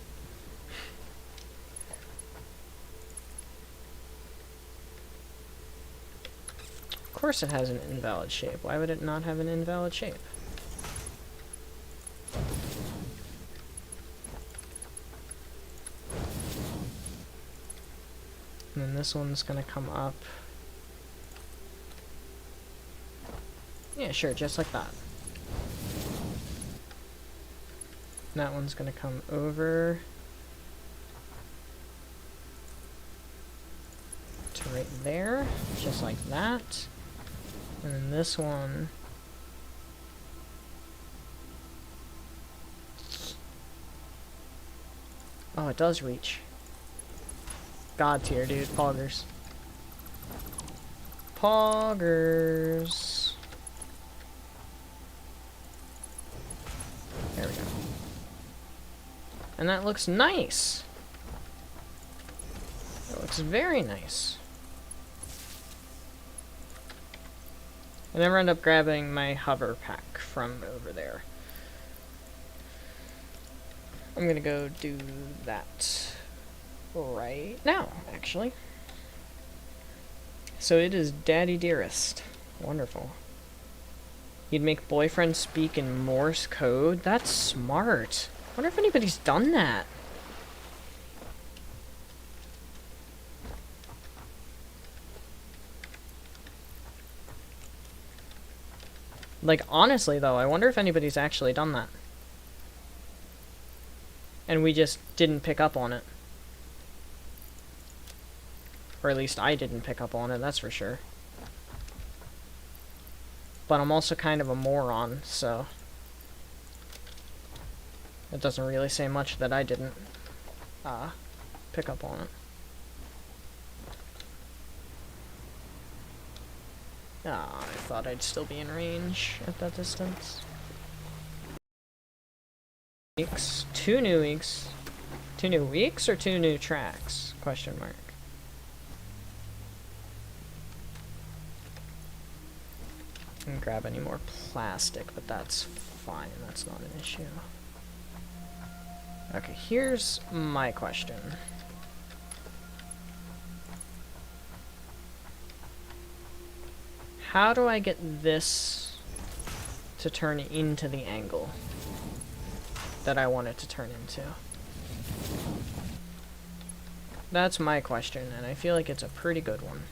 Of course it has an invalid shape. Why would it not have an invalid shape? And then this one's gonna come up. Yeah, sure, just like that. That one's gonna come over to right there, just like that. And then this one oh, it does reach. God tier, dude. Poggers. Poggers. There we go. And that looks nice. It looks very nice. I never end up grabbing my hover pack from over there. I'm gonna go do that right now, actually. So it is Daddy Dearest. Wonderful. You'd make boyfriend speak in Morse code? That's smart. I wonder if anybody's done that. Like, honestly, though, I wonder if anybody's actually done that. And we just didn't pick up on it. Or at least I didn't pick up on it, that's for sure. But I'm also kind of a moron, so... it doesn't really say much that I didn't pick up on it. Ah, I thought I'd still be in range at that distance. Weeks. 2 new weeks. 2 new weeks or 2 new tracks? Question mark. And grab any more plastic, but that's fine. That's not an issue. Okay, here's my question. How do I get this to turn into the angle that I want it to turn into? That's my question, and I feel like it's a pretty good one.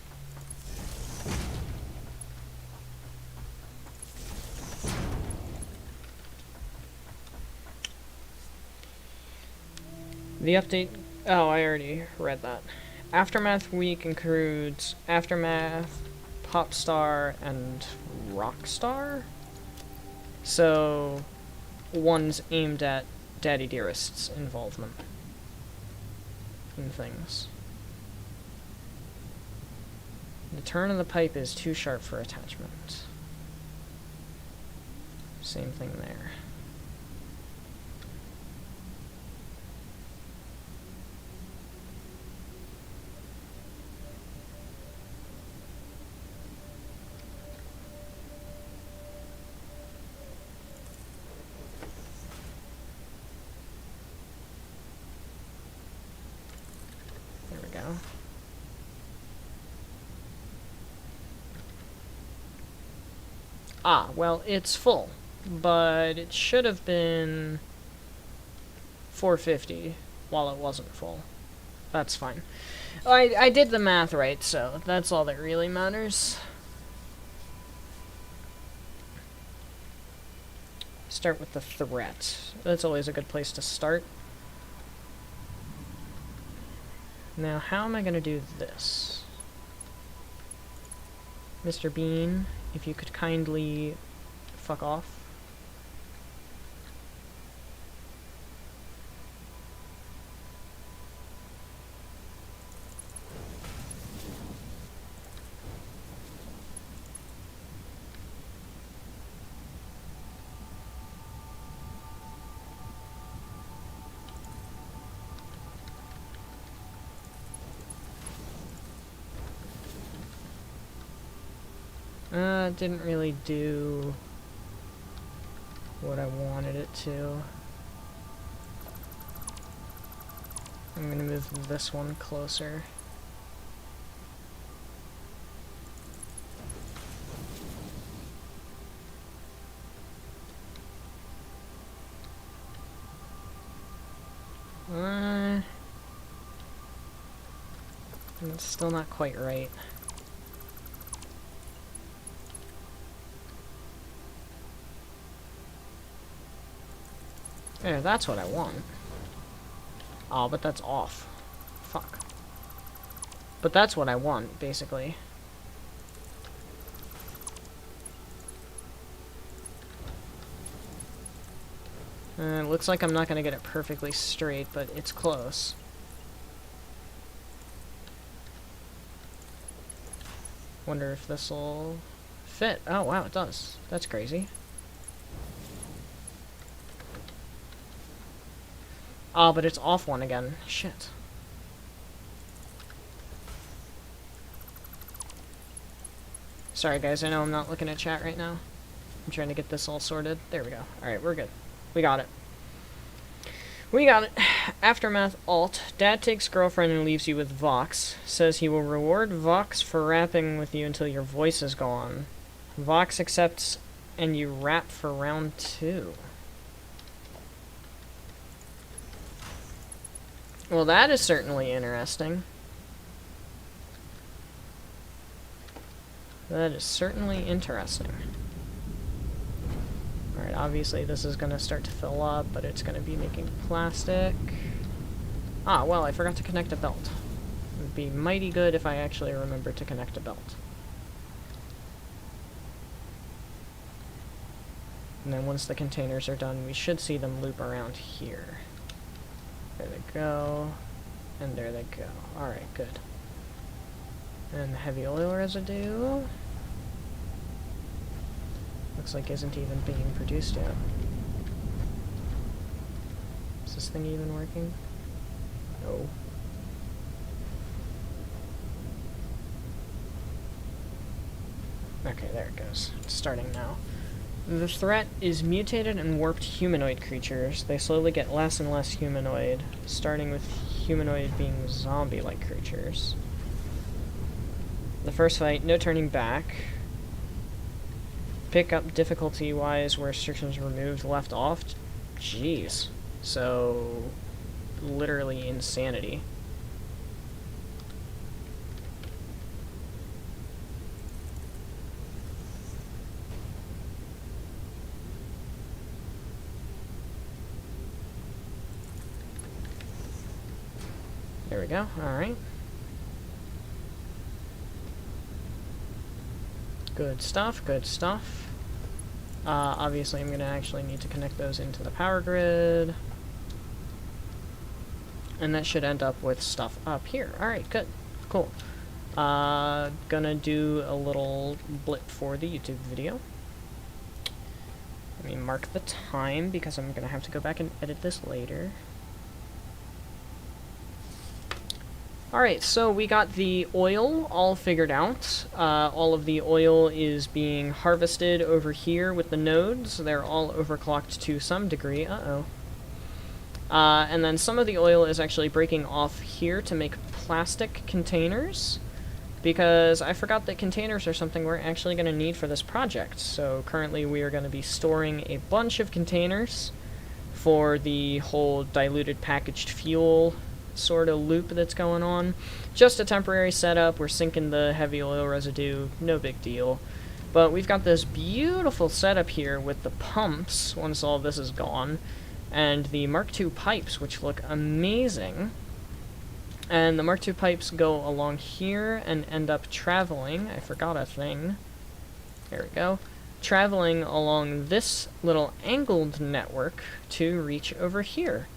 The update... oh, I already read that. Aftermath Week includes Aftermath, Popstar, and Rockstar? So, one's aimed at Daddy Dearest's involvement in things. The turn of the pipe is too sharp for attachment. Same thing there. Ah, well, it's full, but it should have been 450 while it wasn't full. That's fine. I did the math right, so that's all that really matters. Start with the threat. That's always a good place to start. Now, how am I going to do this? Mr. Bean, if you could kindly fuck off. Didn't really do what I wanted it to. I'm gonna move this one closer. It's still not quite right. There, that's what I want. Oh, but that's off. Fuck. But that's what I want, basically. It looks like I'm not gonna get it perfectly straight, but it's close. Wonder if this'll fit. Oh, wow, it does. That's crazy. Oh, but it's off one again. Shit. Sorry, guys. I know I'm not looking at chat right now. I'm trying to get this all sorted. There we go. Alright, we're good. We got it. We got it. Aftermath alt. Dad takes girlfriend and leaves you with Vox. Says he will reward Vox for rapping with you until your voice is gone. Vox accepts and you wrap for round 2. Well, that is certainly interesting. That is certainly interesting. Alright, obviously this is going to start to fill up, but it's going to be making plastic. Ah, well, I forgot to connect a belt. It would be mighty good if I actually remembered to connect a belt. And then once the containers are done, we should see them loop around here. There they go. And there they go. Alright, good. And the heavy oil residue looks like isn't even being produced yet. Is this thing even working? No. Okay, there it goes. It's starting now. The threat is mutated and warped humanoid creatures. They slowly get less and less humanoid, starting with humanoid being zombie-like creatures. The first fight, no turning back. Pick up difficulty-wise where restrictions removed, left off. Jeez. So, literally insanity. There we go, alright. Good stuff, good stuff. Obviously I'm going to actually need to connect those into the power grid. And that should end up with stuff up here. Alright, good. Cool. Gonna do a little blip for the YouTube video. Let me mark the time because I'm going to have to go back and edit this later. Alright, so we got the oil all figured out. All of the oil is being harvested over here with the nodes. They're all overclocked to some degree. And then some of the oil is actually breaking off here to make plastic containers, because I forgot that containers are something we're actually going to need for this project. So currently we are going to be storing a bunch of containers for the whole diluted packaged fuel sort of loop that's going on. Just a temporary setup. We're sinking the heavy oil residue, no big deal. But we've got this beautiful setup here with the pumps once all this is gone, and the Mark II pipes, which look amazing. And the Mark II pipes go along here and end up traveling. I forgot a thing. There we go. Traveling along this little angled network to reach over here.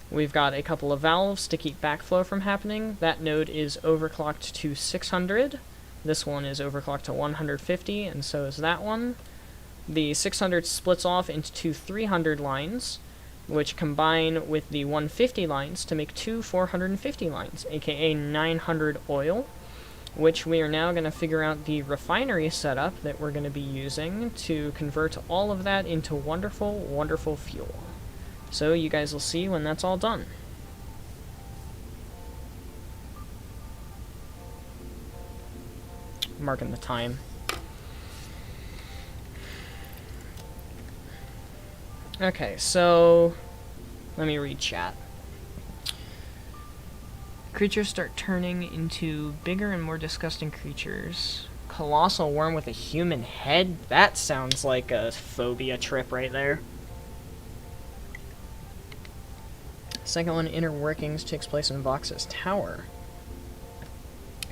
We've got a couple of valves to keep backflow from happening. That node is overclocked to 600. This one is overclocked to 150, and so is that one. The 600 splits off into two 300 lines, which combine with the 150 lines to make two 450 lines, aka 900 oil, which we are now going to figure out the refinery setup that we're going to be using to convert all of that into wonderful, wonderful fuel. So you guys will see when that's all done. Marking the time. Okay, so let me read chat. Creatures start turning into bigger and more disgusting creatures. Colossal worm with a human head? That sounds like a phobia trip right there. Second one, Inner Workings, takes place in Vox's Tower.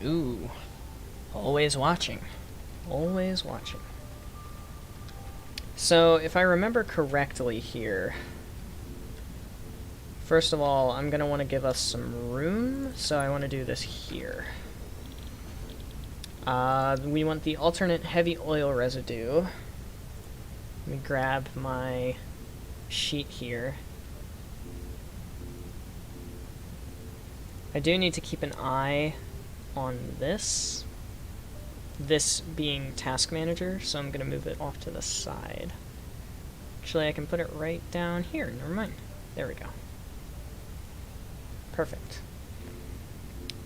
Ooh. Always watching. Always watching. So, if I remember correctly here, first of all, I'm going to want to give us some room, so I want to do this here. We want the alternate heavy oil residue. Let me grab my sheet here. I do need to keep an eye on this. This being Task Manager, so I'm going to move it off to the side. Actually, I can put it right down here. Never mind. There we go. Perfect.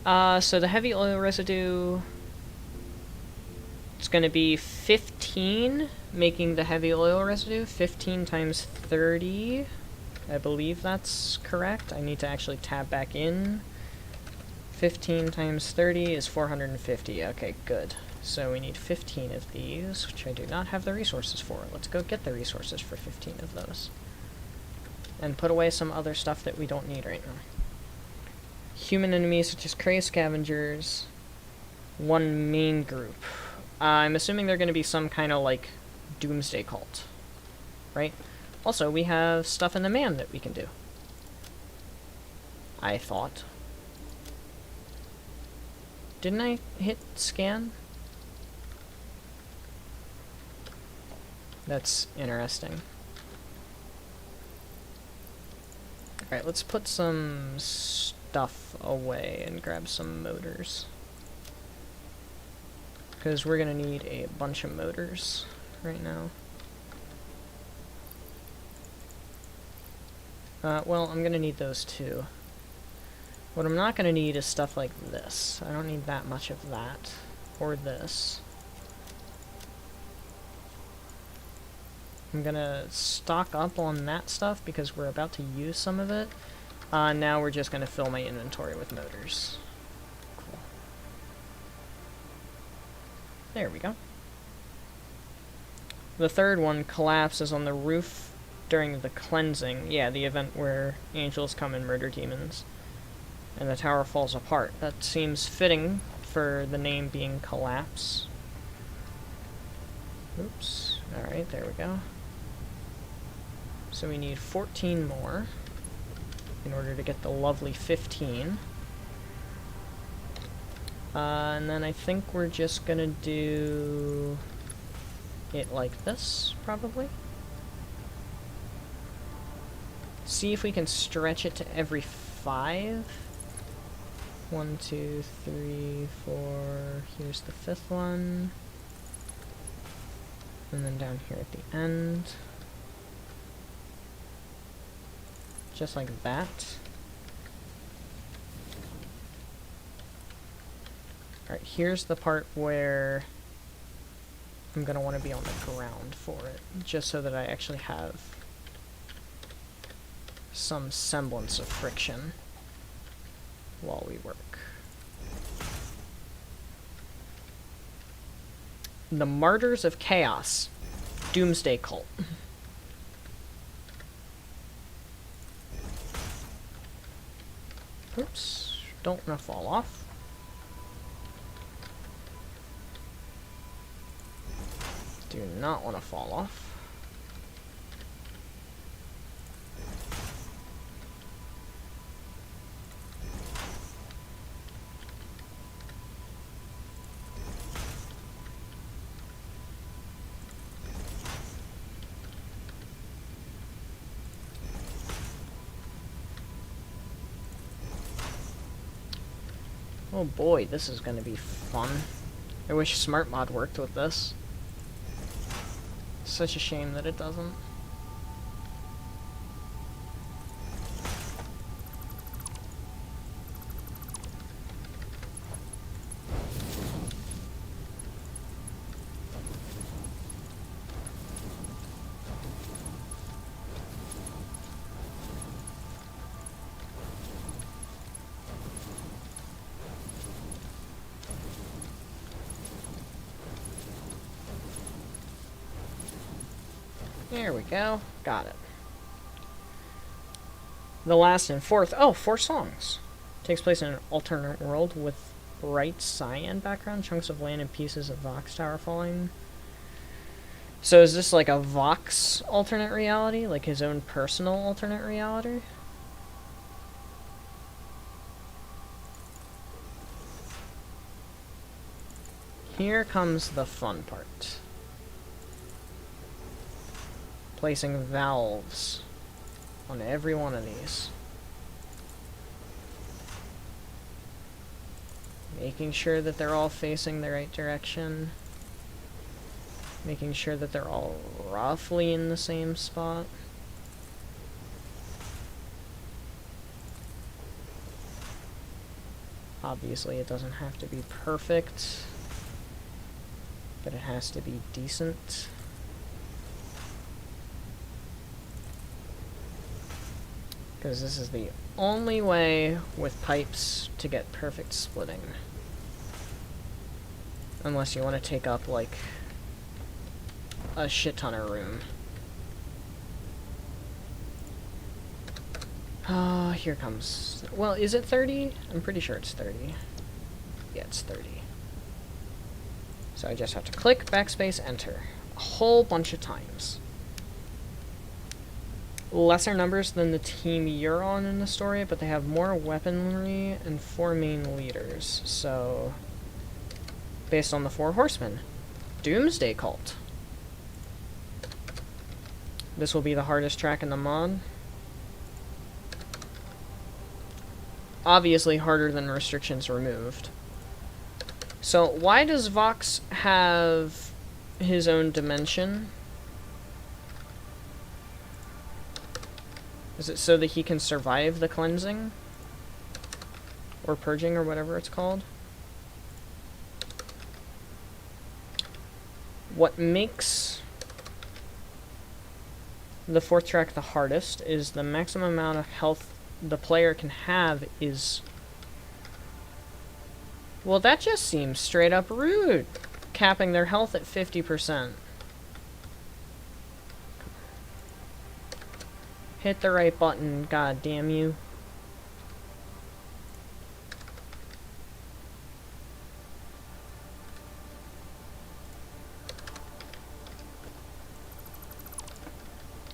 So the heavy oil residue... It's going to be 15, making the heavy oil residue. 15 times 30. I believe that's correct. I need to actually tab back in. 15 times 30 is 450. Okay, good. So we need 15 of these, which I do not have the resources for. Let's go get the resources for 15 of those. And put away some other stuff that we don't need right now. Human enemies such as crazed scavengers. One main group. I'm assuming they're going to be some kind of, like, doomsday cult. Right? Also, we have stuff in the man that we can do. I thought. Didn't I hit scan? That's interesting. Alright, let's put some stuff away and grab some motors. Because we're going to need a bunch of motors right now. Well, I'm going to need those too. What I'm not going to need is stuff like this. I don't need that much of that. Or this. I'm going to stock up on that stuff because we're about to use some of it. Now we're just going to fill my inventory with motors. Cool. There we go. The third one collapses on the roof during the cleansing. Yeah, the event where angels come and murder demons. And the tower falls apart. That seems fitting for the name being Collapse. Oops. Alright, there we go. So we need 14 more in order to get the lovely 15. And then I think we're just gonna do it like this, probably. See if we can stretch it to every 5. 1, 2, 3, 4. Here's the 5th one. And then down here at the end. Just like that. Alright, here's the part where I'm going to want to be on the ground for it, just so that I actually have some semblance of friction while we work. The Martyrs of Chaos. Doomsday Cult. Oops. Don't want to fall off. Do not want to fall off. Oh boy, this is gonna be fun. I wish Smart Mod worked with this. Such a shame that it doesn't. There we go. Got it. The last and fourth. Oh, 4 songs. Takes place in an alternate world with bright cyan background, chunks of land and pieces of Vox Tower falling. So is this like a Vox alternate reality? Like his own personal alternate reality? Here comes the fun part. Placing valves on every one of these. Making sure that they're all facing the right direction. Making sure that they're all roughly in the same spot. Obviously, it doesn't have to be perfect. but it has to be decent. Because this is the only way with pipes to get perfect splitting. Unless you want to take up, like, a shit ton of room. Here comes... Well, is it 30? I'm pretty sure it's 30. Yeah, it's 30. So I just have to click, backspace, enter. A whole bunch of times. Lesser numbers than the team you're on in the story, but they have more weaponry and 4 main leaders. So, based on the 4 horsemen. Doomsday Cult. This will be the hardest track in the mod. Obviously harder than restrictions removed. So, why does Vox have his own dimension? Is it so that he can survive the cleansing? Or purging, or whatever it's called? What makes the 4th track the hardest is the maximum amount of health the player can have is... Well, that just seems straight up rude. Capping their health at 50%. Hit the right button, god damn you.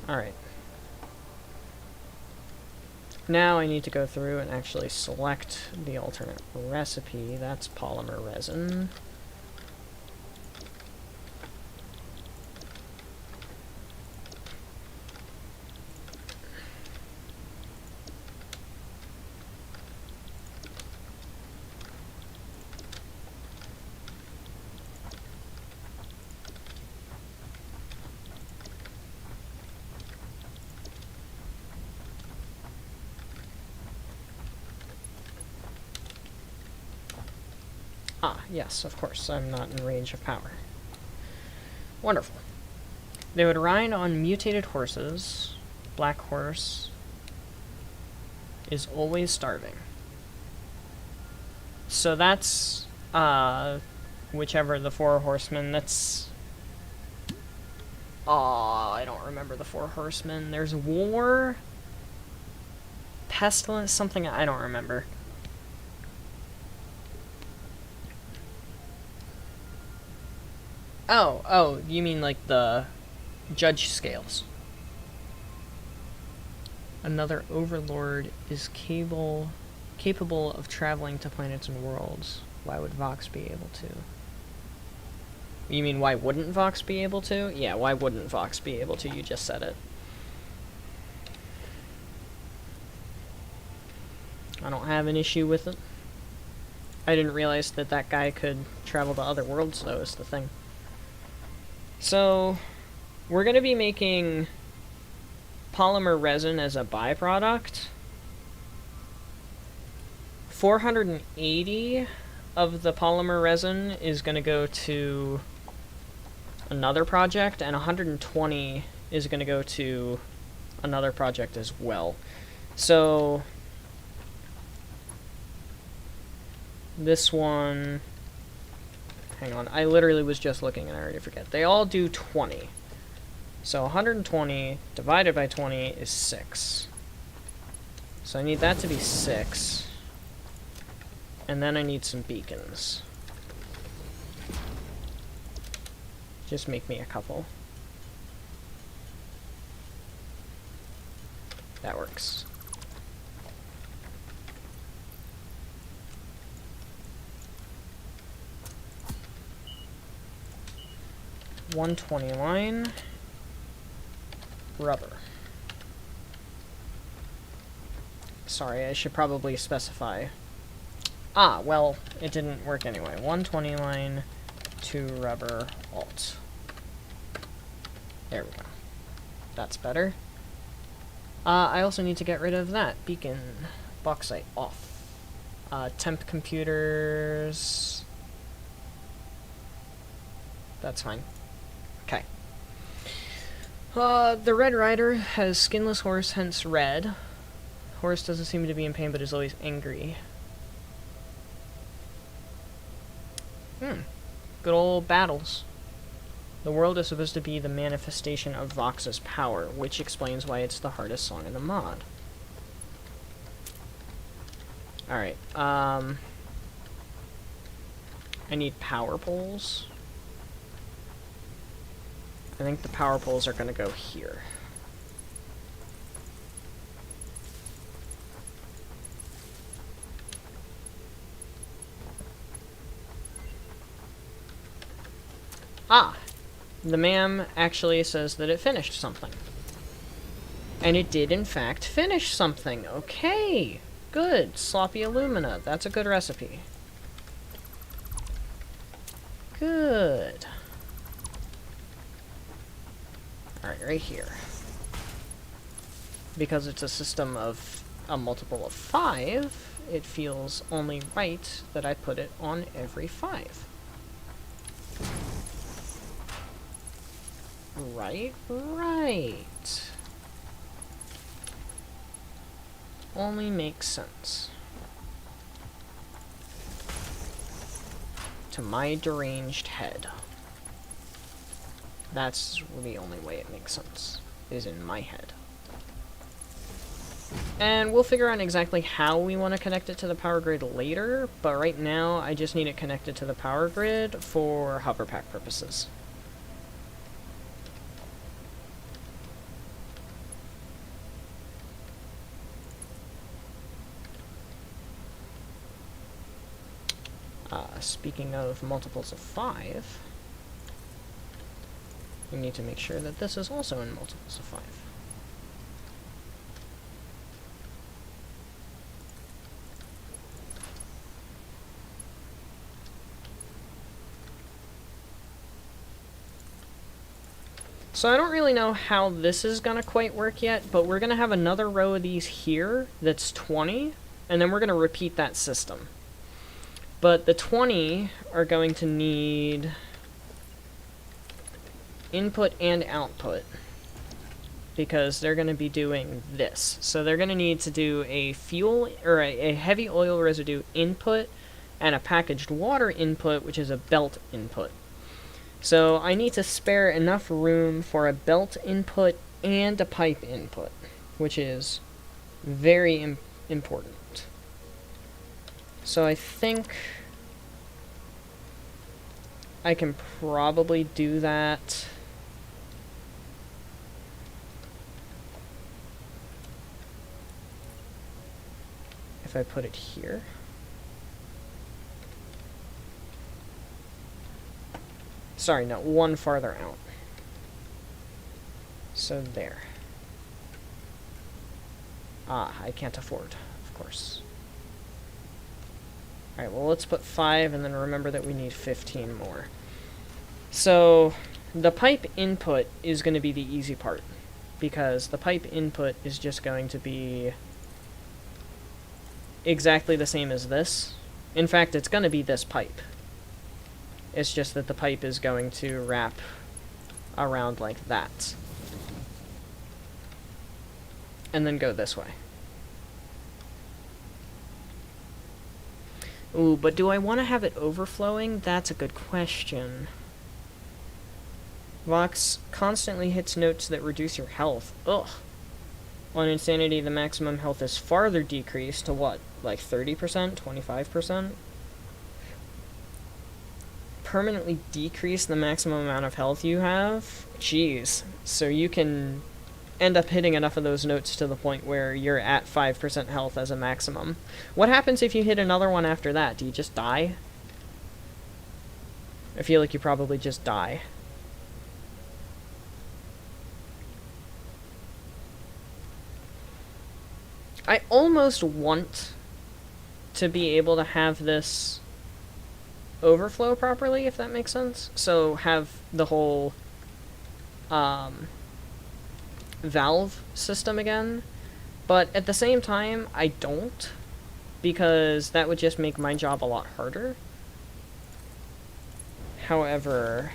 Alright. Now I need to go through and actually select the alternate recipe. That's polymer resin. Ah, yes, of course, I'm not in range of power. Wonderful. They would ride on mutated horses. Black horse is always starving. So that's, whichever the 4 horsemen, that's... I don't remember the 4 horsemen. There's war, pestilence, something I don't remember. Oh, you mean like the judge scales. Another overlord is capable of traveling to planets and worlds. Why would Vox be able to? You mean why wouldn't Vox be able to? Yeah, why wouldn't Vox be able to? You just said it. I don't have an issue with it. I didn't realize that that guy could travel to other worlds, though, is the thing. So, we're going to be making polymer resin as a byproduct. 480 of the polymer resin is going to go to another project, and 120 is going to go to another project as well. So, this one... Hang on, I literally was just looking and I already forget. They all do 20. So 120 divided by 20 is 6. So I need that to be 6. And then I need some beacons. Just make me a couple. That works. $120 line. Rubber. Sorry, I should probably specify. Ah, well, it didn't work anyway. 120 line, 2 rubber, alt. There we go. That's better. I also need to get rid of that. Beacon. Bauxite off. Temp computers. That's fine. Okay. The Red Rider has skinless horse, hence red. Horse doesn't seem to be in pain, but is always angry. Good old battles. The world is supposed to be the manifestation of Vox's power, which explains why it's the hardest song in the mod. Alright, I need power poles. I think the power poles are going to go here. Ah! The ma'am actually says that it finished something. And it did, in fact, finish something. Okay! Good. Sloppy alumina. That's a good recipe. Good. Alright, right here. Because it's a system of a multiple of 5, it feels only right that I put it on every 5. Right. Only makes sense. To my deranged head. That's the only way it makes sense, is in my head. And we'll figure out exactly how we want to connect it to the power grid later, but right now I just need it connected to the power grid for hover pack purposes. Speaking of multiples of 5, we need to make sure that this is also in multiples of 5. So I don't really know how this is going to quite work yet, but we're going to have another row of these here that's 20, and then we're going to repeat that system. But the 20 are going to need input and output because they're going to be doing this. So they're going to need to do a fuel or a heavy oil residue input and a packaged water input, which is a belt input. So I need to spare enough room for a belt input and a pipe input, which is very important. So I think I can probably do that. If I put it here. Sorry, no, one farther out. So there. Ah, I can't afford, of course. Alright, well let's put 5 and then remember that we need 15 more. So, the pipe input is going to be the easy part. Because the pipe input is just going to be exactly the same as this. In fact, it's going to be this pipe. It's just that the pipe is going to wrap around like that. And then go this way. Ooh, but do I want to have it overflowing? That's a good question. Vox constantly hits notes that reduce your health. Ugh. On Insanity, the maximum health is farther decreased to what? Like 30%? 25%? Permanently decrease the maximum amount of health you have? Jeez. So you can end up hitting enough of those notes to the point where you're at 5% health as a maximum. What happens if you hit another one after that? Do you just die? I feel like you probably just die. I almost want to be able to have this overflow properly, if that makes sense. So have the whole valve system again, but at the same time I don't, because that would just make my job a lot harder. However,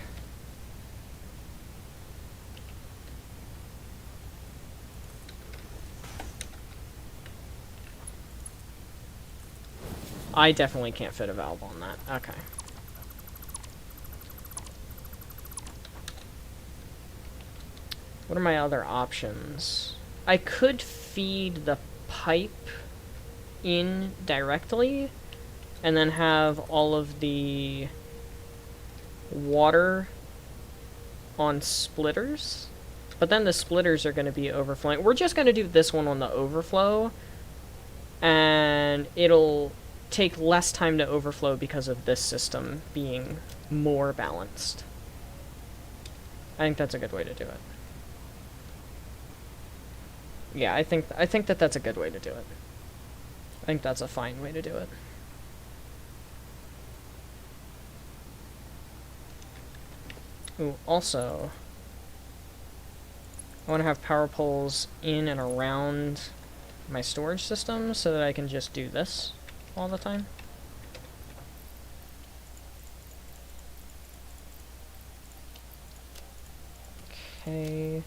I definitely can't fit a valve on that. Okay. What are my other options? I could feed the pipe in directly and then have all of the water on splitters. But then the splitters are going to be overflowing. We're just going to do this one on the overflow. And it'll take less time to overflow because of this system being more balanced. I think that's a good way to do it. Yeah, I think that that's a good way to do it. I think that's a fine way to do it. Ooh, also, I want to have power poles in and around my storage system so that I can just do this all the time. Okay.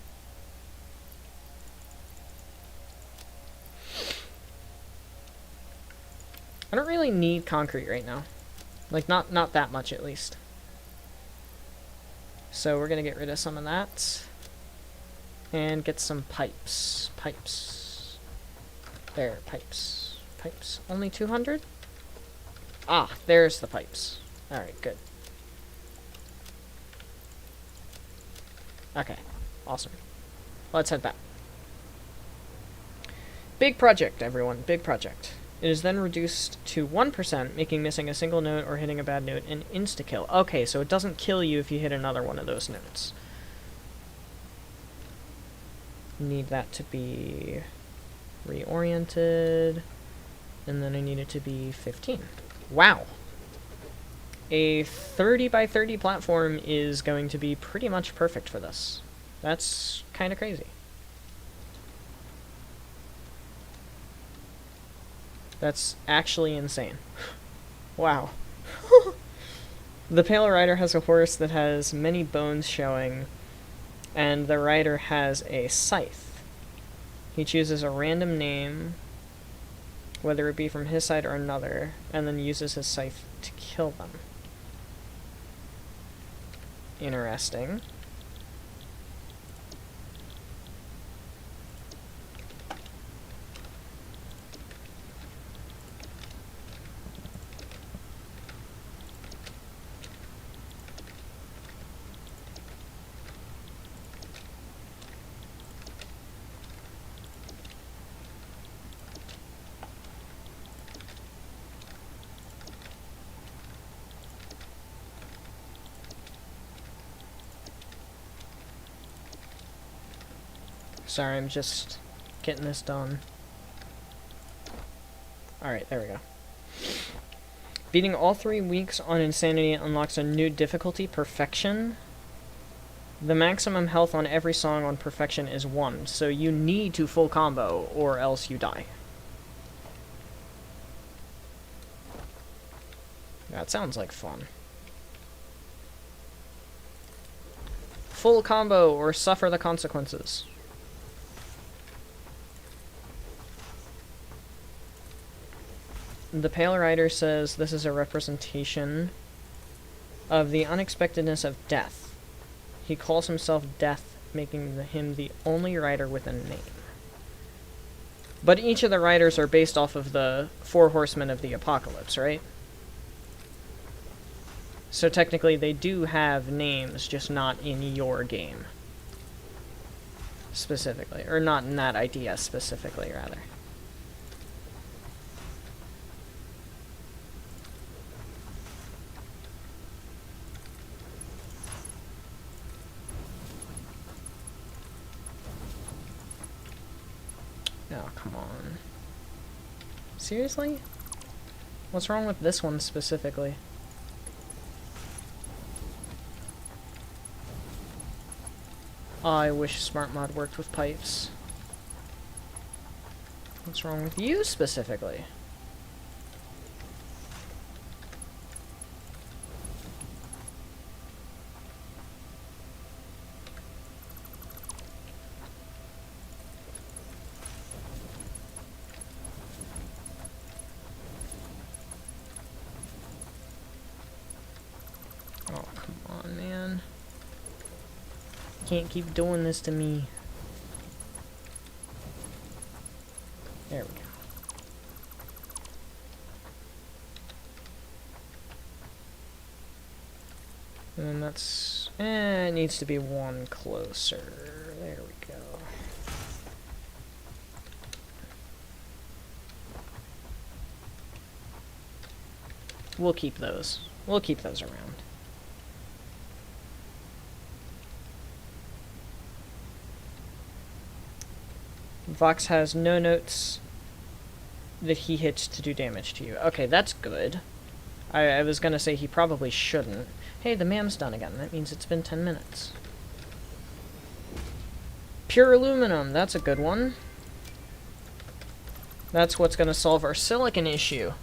I don't really need concrete right now. Like, not that much at least. So we're gonna get rid of some of that. And get some pipes. Pipes. There, pipes. Pipes. Only 200? Ah, there's the pipes. Alright, good. Okay, awesome. Let's head back. Big project, everyone. Big project. It is then reduced to 1%, making missing a single note or hitting a bad note an insta-kill. Okay, so it doesn't kill you if you hit another one of those notes. Need that to be reoriented. And then I need it to be 15. Wow. A 30 by 30 platform is going to be pretty much perfect for this. That's kind of crazy. That's actually insane. Wow. The Pale Rider has a horse that has many bones showing, and the rider has a scythe. He chooses a random name, whether it be from his side or another, and then uses his scythe to kill them. Interesting. Sorry, I'm just getting this done. Alright, there we go. Beating all 3 weeks on Insanity unlocks a new difficulty, Perfection. The maximum health on every song on Perfection is 1, so you need to full combo or else you die. That sounds like fun. Full combo or suffer the consequences. The Pale Rider says this is a representation of the unexpectedness of death. He calls himself Death, making him the only rider with a name. But each of the riders are based off of the 4 horsemen of the apocalypse, right? So technically they do have names, just not in your game. Specifically. Or not in that idea specifically, rather. Oh, come on. Seriously? What's wrong with this one specifically? Oh, I wish Smart Mod worked with pipes. What's wrong with you specifically? can't keep doing this to me. There we go. And then that's... it needs to be one closer. There we go. We'll keep those. We'll keep those around. Vox has no notes that he hits to do damage to you. Okay, that's good. I was gonna say he probably shouldn't. Hey, the mam's done again. That means it's been 10 minutes. Pure aluminum, that's a good one. That's what's gonna solve our silicon issue.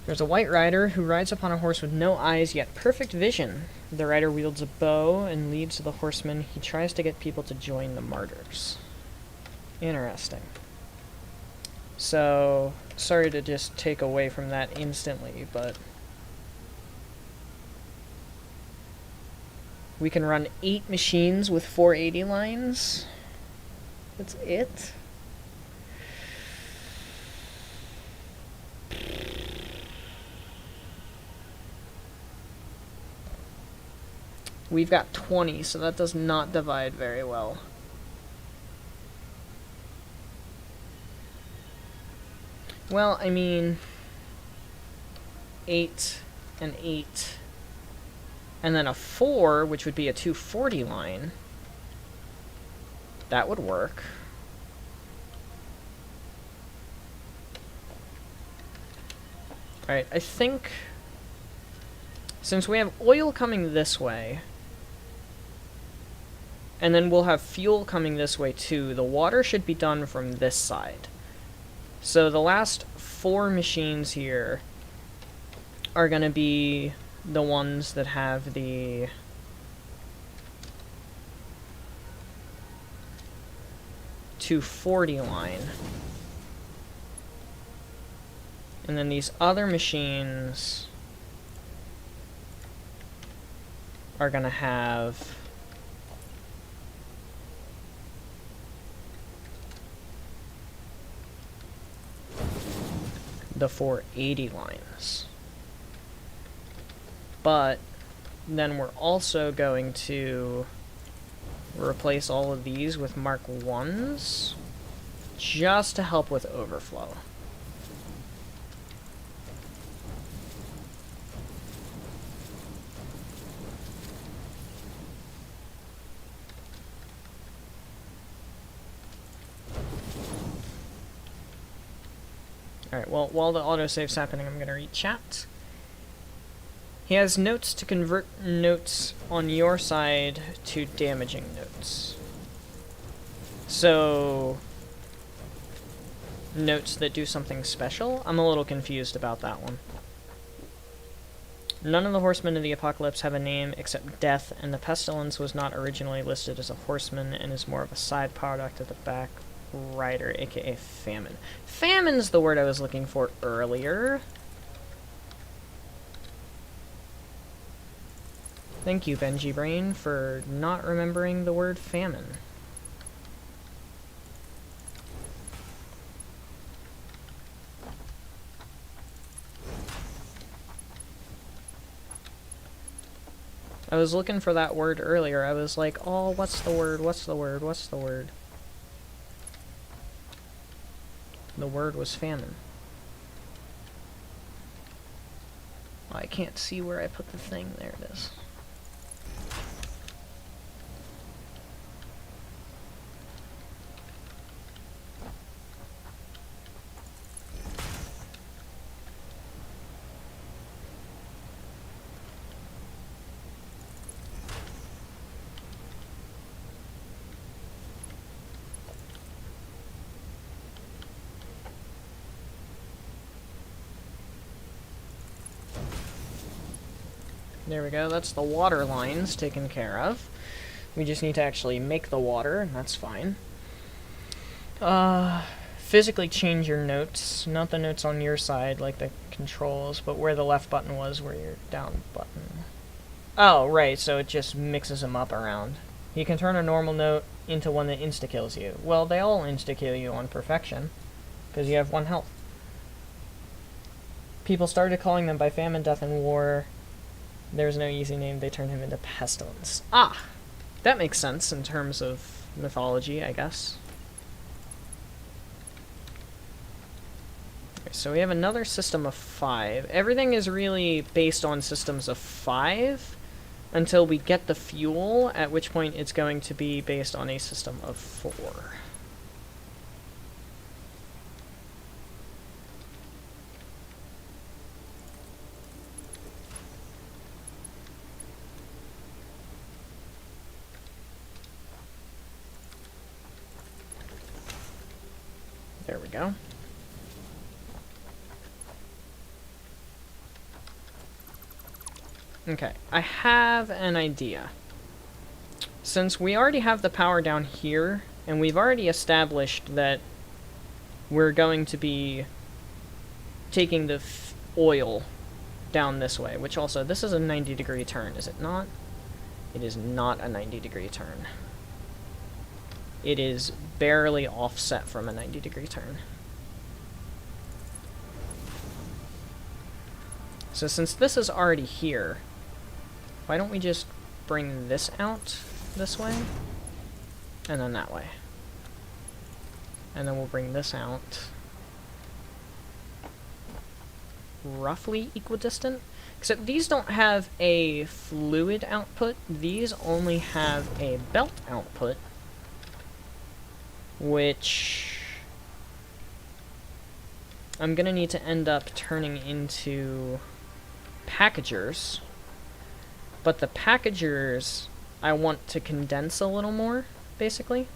There's a white rider who rides upon a horse with no eyes yet perfect vision. The rider wields a bow and leads the horseman. He tries to get people to join the martyrs. Interesting. So, sorry to just take away from that instantly, but... we can run 8 machines with 480 lines? That's it? We've got 20, so that does not divide very well. Well, I mean... 8 and 8. And then a 4, which would be a 240 line. That would work. Alright, I think... since we have oil coming this way... and then we'll have fuel coming this way too, the water should be done from this side. So the last 4 machines here are going to be the ones that have the .240 line. And then these other machines are going to have the 480 lines. But then we're also going to replace all of these with Mark 1s just to help with overflow. Alright, well, while the autosave's happening, I'm going to read chat. He has notes to convert notes on your side to damaging notes. So, notes that do something special? I'm a little confused about that one. None of the horsemen of the apocalypse have a name except Death, and the pestilence was not originally listed as a horseman and is more of a side product of the back rider, aka famine. Famine's the word I was looking for earlier. Thank you, Benji Brain, for not remembering the word famine. I was looking for that word earlier. I was like, oh, what's the word? What's the word? What's the word? The word was famine. Oh, I can't see where I put the thing. There it is. There we go, that's the water lines taken care of. We just need to actually make the water, and that's fine. Physically change your notes, not the notes on your side, like the controls, but where the left button was, where your down button. Oh, right, so it just mixes them up around. He can turn a normal note into one that insta-kills you. Well, they all insta-kill you on perfection, because you have 1 health. People started calling them by famine, death, and war. There's no easy name, they turned him into pestilence. Ah! That makes sense in terms of mythology, I guess. Okay, so we have another system of 5. Everything is really based on systems of 5 until we get the fuel, at which point it's going to be based on a system of 4. There we go. Okay, I have an idea. Since we already have the power down here, and we've already established that we're going to be taking the oil down this way, which also, this is a 90-degree turn, is it not? It is not a 90-degree turn. It is barely offset from a 90-degree turn. So since this is already here, why don't we just bring this out this way? And then that way. And then we'll bring this out roughly equidistant. Except these don't have a fluid output, these only have a belt output, which I'm gonna need to end up turning into packagers. But the packagers I want to condense a little more, basically.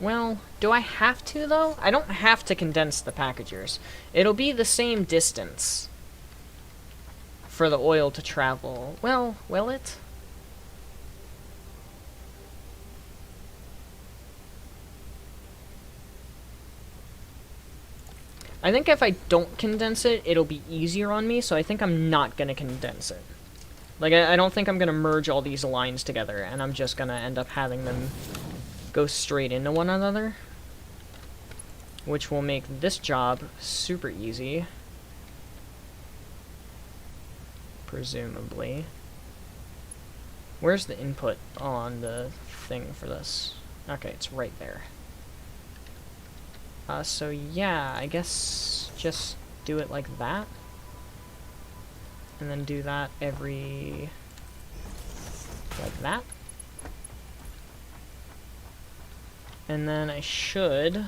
Well, do I have to, though? I don't have to condense the packagers. It'll be the same distance for the oil to travel. Well, will it? I think if I don't condense it, it'll be easier on me, so I think I'm not gonna condense it. Like, I don't think I'm gonna merge all these lines together, and I'm just gonna end up having them go straight into one another, which will make this job super easy, presumably. Where's the input on the thing for this? Okay, it's right there. So yeah, I guess just do it like that, and then do that every, like that. And then I should,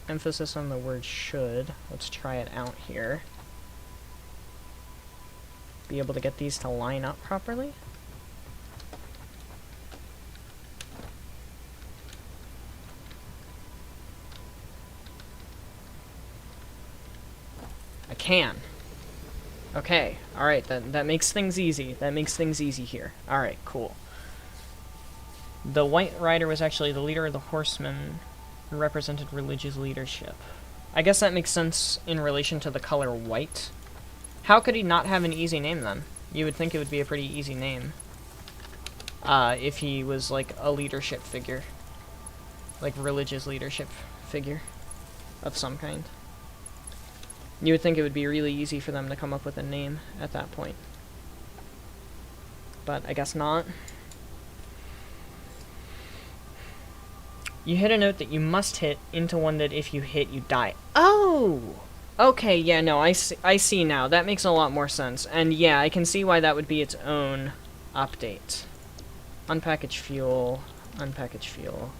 emphasis on the word should, let's try it out here, be able to get these to line up properly. I can. Okay, alright, that makes things easy. That makes things easy here. Alright, cool. The White Rider was actually the leader of the horsemen and represented religious leadership. I guess that makes sense in relation to the color white. How could he not have an easy name then? You would think it would be a pretty easy name. If he was like a leadership figure. Like religious leadership figure of some kind. You would think it would be really easy for them to come up with a name at that point. But I guess not. You hit a note that you must hit into one that if you hit, you die. Oh! Okay, yeah, no, I see now. That makes a lot more sense. And yeah, I can see why that would be its own update. Unpackage fuel. Unpackage fuel.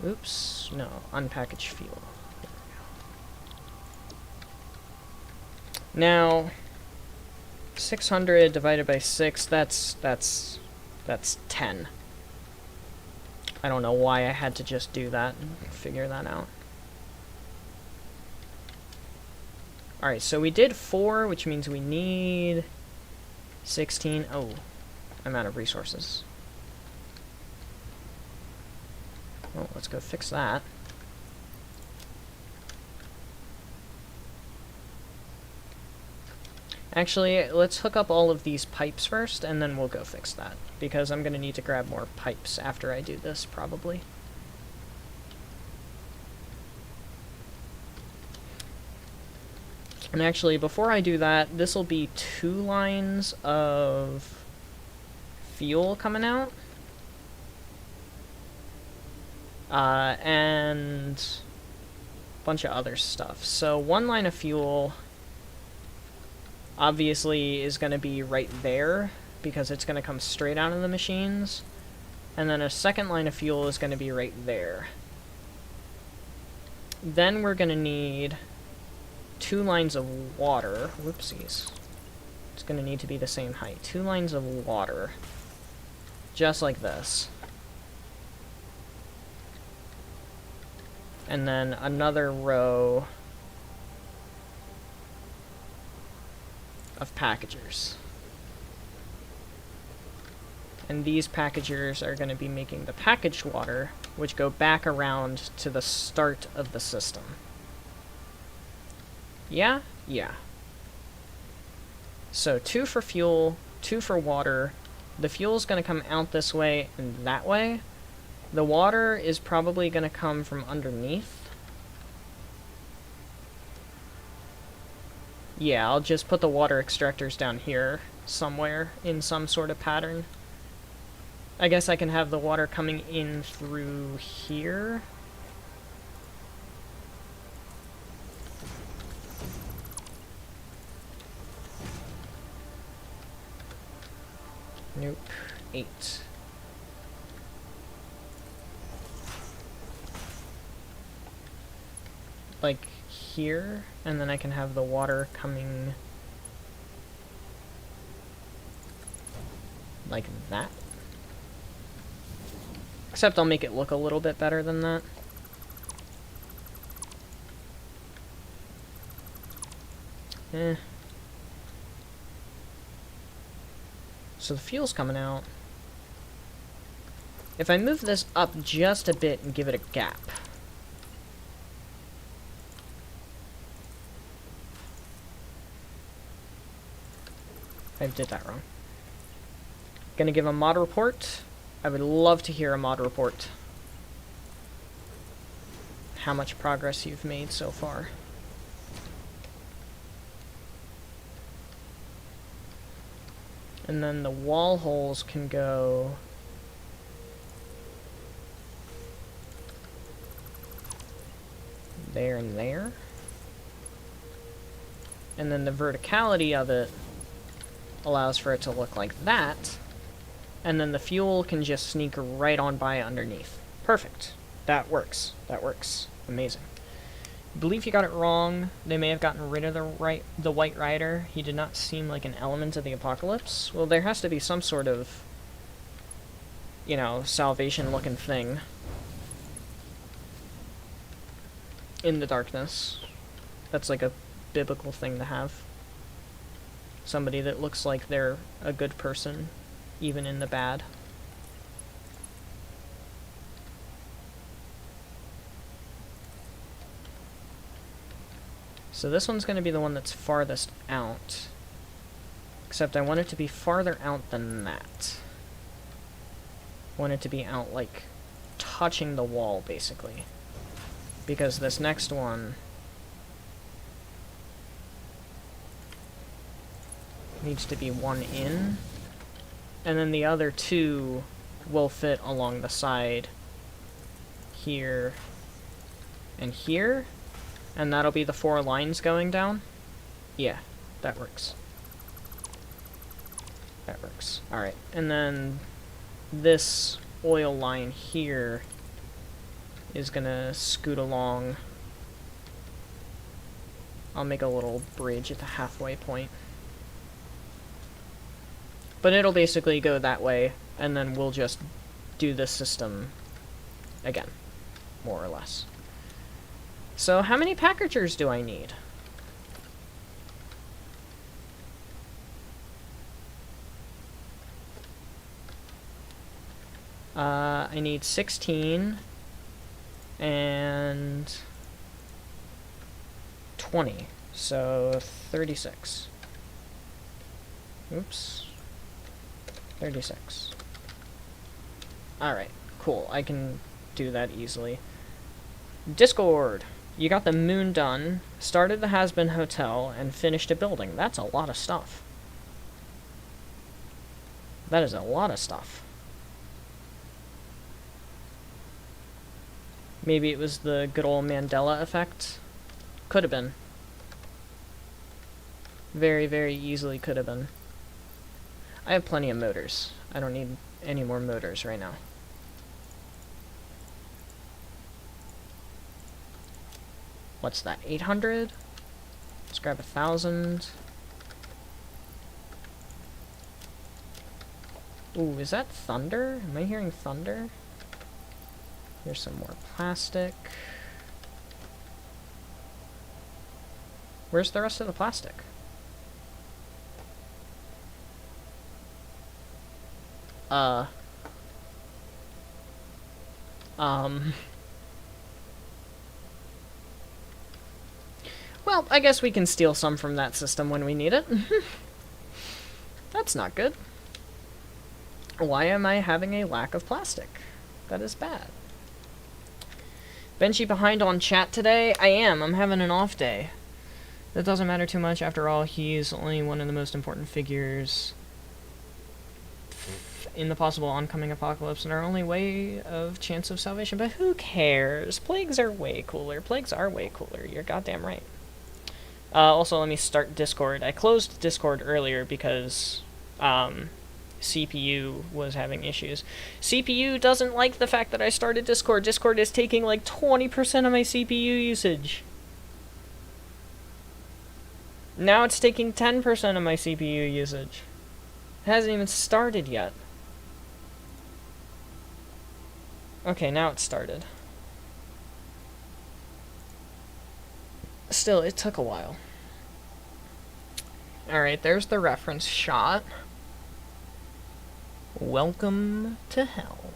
Oops. No, unpackage fuel. There we go. Now, 600 divided by 6, that's 10. I don't know why I had to just do that and figure that out. Alright, so we did 4, which means we need 16. Oh, I'm out of resources. Well, let's go fix that. Actually, let's hook up all of these pipes first, and then we'll go fix that. Because I'm going to need to grab more pipes after I do this, probably. And actually, before I do that, this will be 2 lines of fuel coming out. And a bunch of other stuff. So 1 line of fuel obviously is going to be right there, because it's going to come straight out of the machines. And then a 2nd line of fuel is going to be right there. Then we're going to need 2 lines of water. Whoopsies. It's going to need to be the same height. 2 lines of water. Just like this. And then another row of packagers. And these packagers are going to be making the packaged water, which go back around to the start of the system. Yeah? Yeah. So 2 for fuel, 2 for water. The fuel's going to come out this way and that way. The water is probably going to come from underneath. Yeah, I'll just put the water extractors down here somewhere in some sort of pattern. I guess I can have the water coming in through here. Nope. 8. Like here, and then I can have the water coming like that. Except I'll make it look a little bit better than that. So the fuel's coming out. If I move this up just a bit and give it a gap. I did that wrong. Gonna give a mod report. I would love to hear a mod report. How much progress you've made so far. And then the wall holes can go there and there. And then the verticality of it allows for it to look like that. And then the fuel can just sneak right on by underneath. Perfect. That works. That works. Amazing. I believe you got it wrong. They may have gotten rid of the White Rider. He did not seem like an element of the apocalypse. Well, there has to be some sort of, you know, salvation-looking thing in the darkness. That's like a biblical thing to have. Somebody that looks like they're a good person, even in the bad. So this one's going to be the one that's farthest out. Except I want it to be farther out than that. I want it to be out, like, touching the wall, basically. Because this next one needs to be one in. And then the other 2 will fit along the side here and here. And that'll be the 4 lines going down? Yeah, that works. That works. Alright, and then this oil line here is gonna scoot along. I'll make a little bridge at the halfway point. But it'll basically go that way, and then we'll just do this system again, more or less. So how many packagers do I need? I need 16 and 20, so 36. Oops. 36. Alright, cool. I can do that easily. Discord! You got the moon done, started the Has-Been Hotel, and finished a building. That's a lot of stuff. That is a lot of stuff. Maybe it was the good old Mandela effect? Could have been. Very, very easily could have been. I have plenty of motors. I don't need any more motors right now. What's that, 800? Let's grab 1,000. Ooh, is that thunder? Am I hearing thunder? Here's some more plastic. Where's the rest of the plastic? Well, I guess we can steal some from that system when we need it. That's not good. Why am I having a lack of plastic? That is bad. Benchy behind on chat today? I am. I'm having an off day. That doesn't matter too much. After all, he's only one of the most important figures in the possible oncoming apocalypse and our only way of chance of salvation. But who cares? Plagues are way cooler. Plagues are way cooler. You're goddamn right. Also, let me start Discord. I closed Discord earlier because CPU was having issues. CPU doesn't like the fact that I started Discord. Discord is taking like 20% of my CPU usage. Now it's taking 10% of my CPU usage. It hasn't even started yet. Okay, now it started. Still, it took a while. Alright, there's the reference shot. Welcome to hell.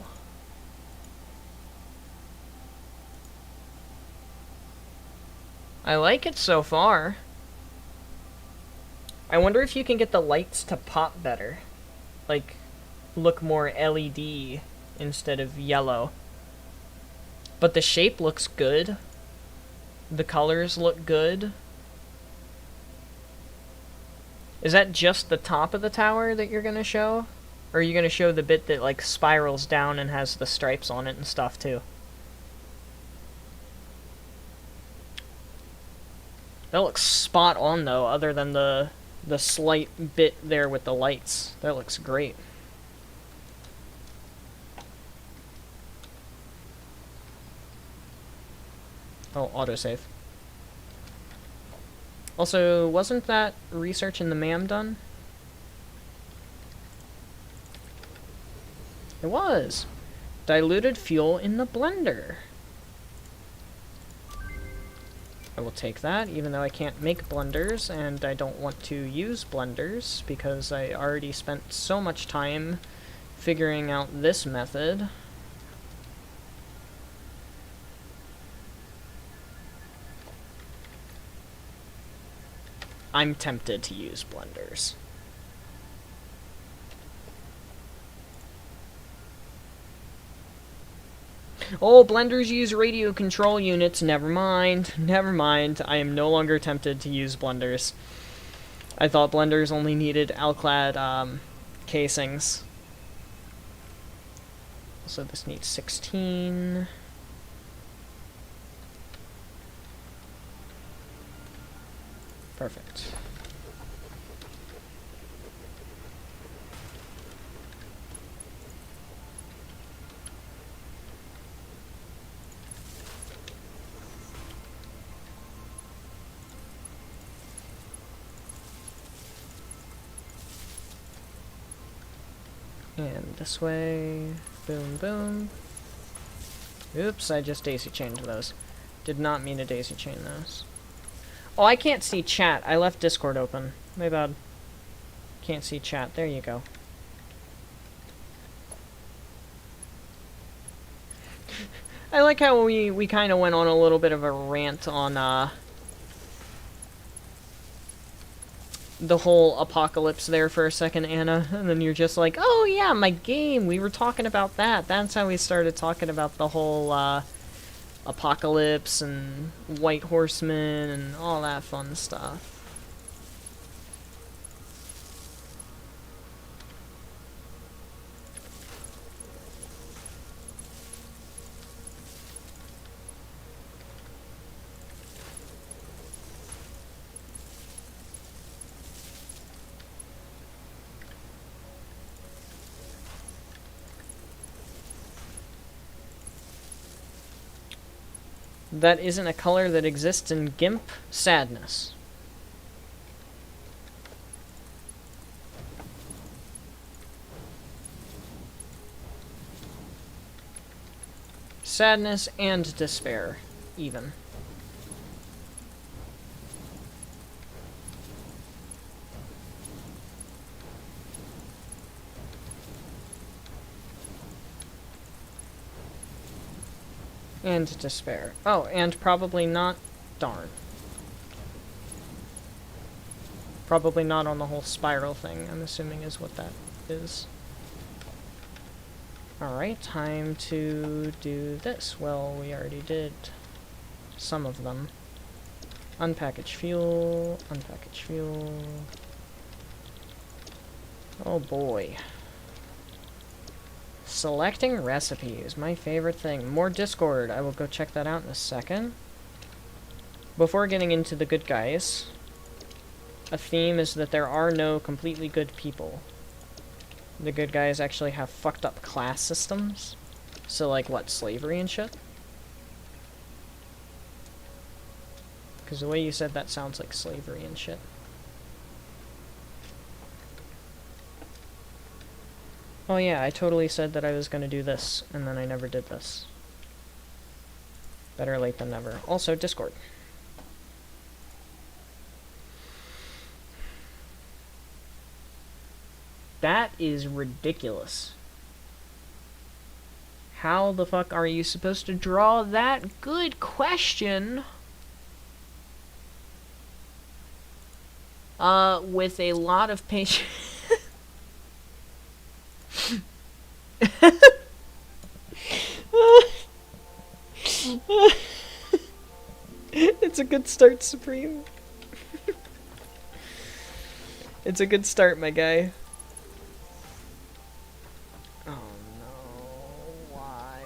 I like it so far. I wonder if you can get the lights to pop better. Like, look more LED instead of yellow. But the shape looks good. The colors look good. Is that just the top of the tower that you're gonna show? Or are you gonna show the bit that, like, spirals down and has the stripes on it and stuff, too? That looks spot on, though, other than the slight bit there with the lights. That looks great. Oh, autosave. Also, wasn't that research in the MAM done? It was! Diluted fuel in the blender. I will take that, even though I can't make blenders, and I don't want to use blenders, because I already spent so much time figuring out this method. I'm tempted to use blenders. Oh, blenders use radio control units. Never mind. Never mind. I am no longer tempted to use blenders. I thought blenders only needed alclad casings. So this needs 16. Perfect. And this way. Boom, boom. Oops, I just daisy chained those. Did not mean to daisy chain those. Oh, I can't see chat. I left Discord open. My bad. Can't see chat. There you go. I like how we kind of went on a little bit of a rant on, the whole apocalypse there for a second, Anna, and then you're just like, oh yeah, my game, we were talking about that. That's how we started talking about the whole, apocalypse and white horsemen and all that fun stuff. That isn't a color that exists in GIMP. Sadness. Sadness and despair, even. And despair. Oh, and probably not... Darn. Probably not on the whole spiral thing, I'm assuming is what that is. Alright, time to do this. Well, we already did some of them. Unpackaged fuel, unpackaged fuel. Oh boy. Selecting recipes, my favorite thing. More Discord, I will go check that out in a second. Before getting into the good guys, a theme is that there are no completely good people. The good guys actually have fucked up class systems. So like, what, slavery and shit? Because the way you said that sounds like slavery and shit. Oh yeah, I totally said that I was gonna do this, and then I never did this. Better late than never. Also, Discord. That is ridiculous. How the fuck are you supposed to draw that? Good question. With a lot of patience. It's a good start, Supreme. It's a good start, my guy. Oh no, why?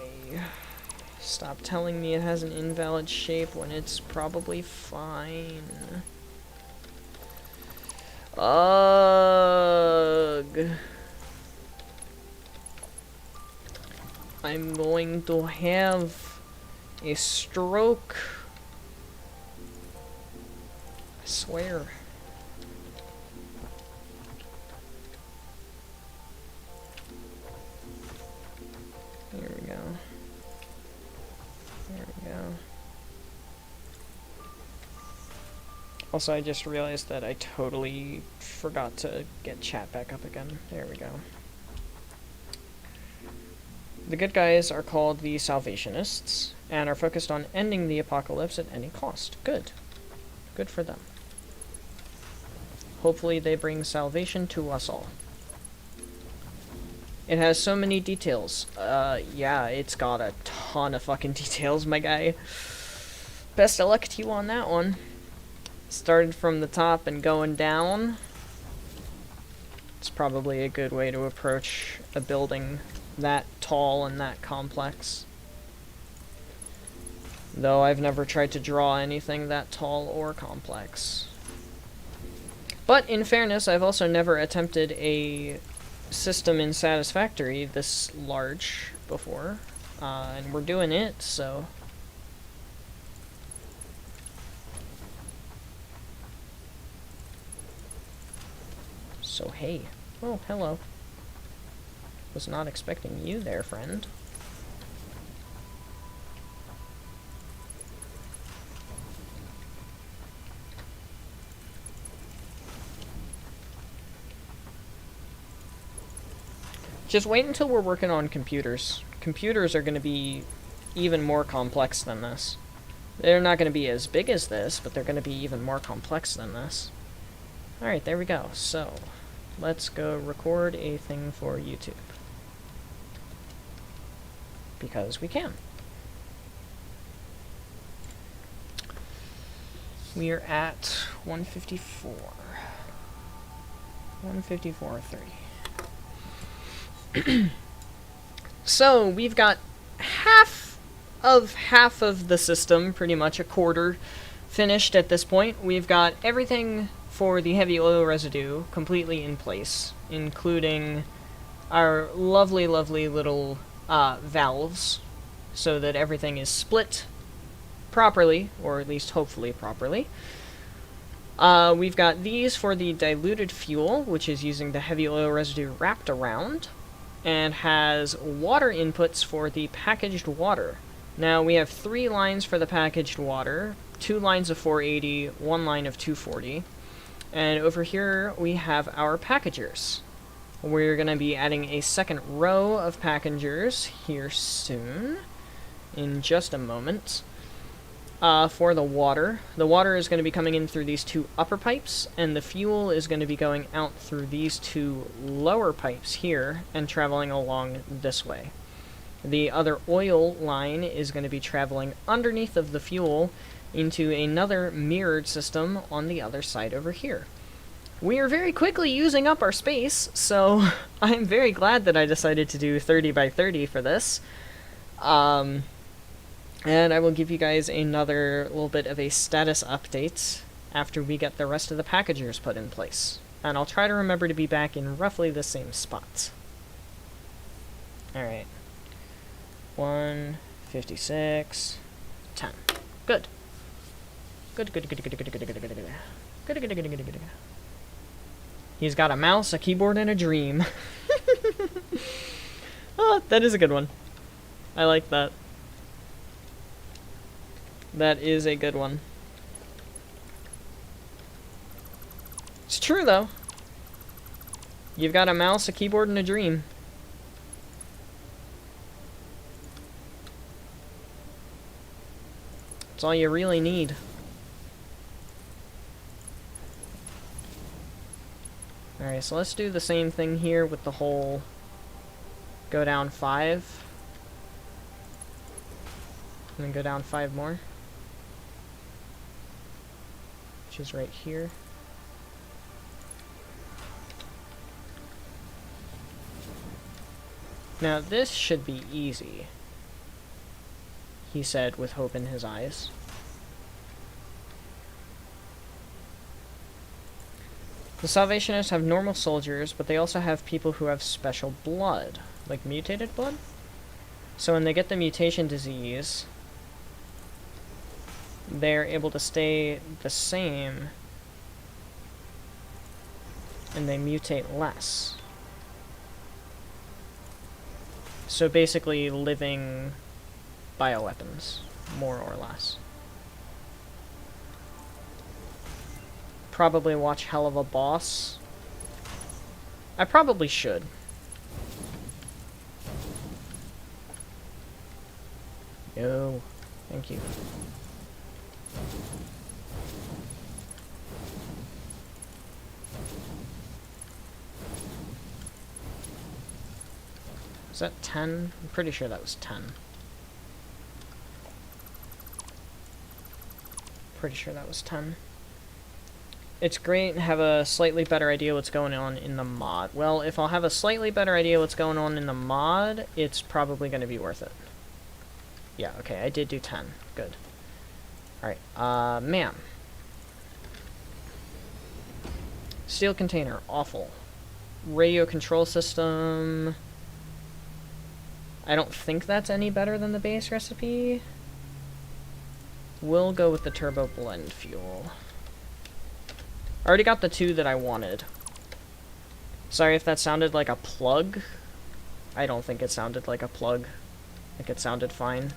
Stop telling me it has an invalid shape when it's probably fine. Ugh. I'm going to have a stroke. I swear. Here we go. There we go. Also, I just realized that I totally forgot to get chat back up again. There we go. The good guys are called the Salvationists, and are focused on ending the apocalypse at any cost. Good. Good for them. Hopefully they bring salvation to us all. It has so many details. Yeah, it's got a ton of fucking details, my guy. Best of luck to you on that one. Started from the top and going down. It's probably a good way to approach a building that tall and that complex. Though I've never tried to draw anything that tall or complex. But in fairness, I've also never attempted a system in Satisfactory this large before. And we're doing it, so... So hey. Oh, hello. Was not expecting you there, friend. Just wait until we're working on computers. Computers are going to be even more complex than this. They're not going to be as big as this, but they're going to be even more complex than this. Alright, there we go. So, let's go record a thing for YouTube. Because we can. We are at 154. 154.3. So, we've got half of the system, pretty much a quarter, finished at this point. We've got everything for the heavy oil residue completely in place, including our lovely, lovely little valves, so that everything is split properly, or at least hopefully properly. We've got these for the diluted fuel, which is using the heavy oil residue wrapped around, and has water inputs for the packaged water. Now, we have 3 lines for the packaged water, 2 lines of 480, 1 line of 240, and over here we have our packagers. We're going to be adding a second row of packagers here soon, in just a moment. For the water is going to be coming in through these 2 upper pipes, and the fuel is going to be going out through these 2 lower pipes here, and traveling along this way. The other oil line is going to be traveling underneath of the fuel into another mirrored system on the other side over here. We are very quickly using up our space, so I'm very glad that I decided to do 30 by 30 for this. And I will give you guys another little bit of a status update after we get the rest of the packagers put in place. And I'll try to remember to be back in roughly the same spot. Alright. 156, 10. Good. Good. He's got a mouse, a keyboard, and a dream. Oh, that is a good one. I like that. That is a good one. It's true, though. You've got a mouse, a keyboard, and a dream. That's all you really need. Alright, so let's do the same thing here with the whole go down 5. And then go down 5 more. Which is right here. Now this should be easy, he said with hope in his eyes. The Salvationists have normal soldiers, but they also have people who have special blood, like mutated blood. So when they get the mutation disease, they're able to stay the same, and they mutate less. So basically living bioweapons, more or less. Probably watch Hell of a Boss. I probably should. No, thank you. Is that 10? I'm pretty sure that was 10. Pretty sure that was 10. It's great to have a slightly better idea what's going on in the mod. Well, if I'll have a slightly better idea what's going on in the mod, it's probably going to be worth it. Yeah, okay, I did do 10. Good. Alright, ma'am. Steel container, awful. Radio control system. I don't think that's any better than the base recipe. We'll go with the turbo blend fuel. I already got the 2 that I wanted. Sorry if that sounded like a plug. I don't think it sounded like a plug. I think it sounded fine.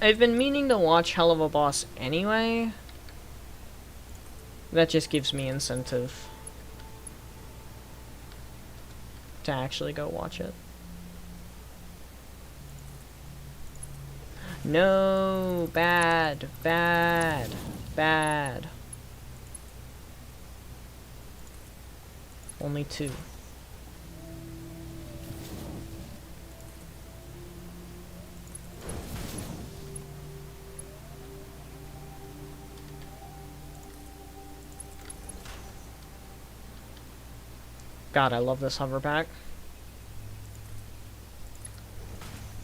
I've been meaning to watch Hell of a Boss anyway. That just gives me incentive to actually go watch it. No, bad, bad, bad. Only 2. God, I love this hover pack.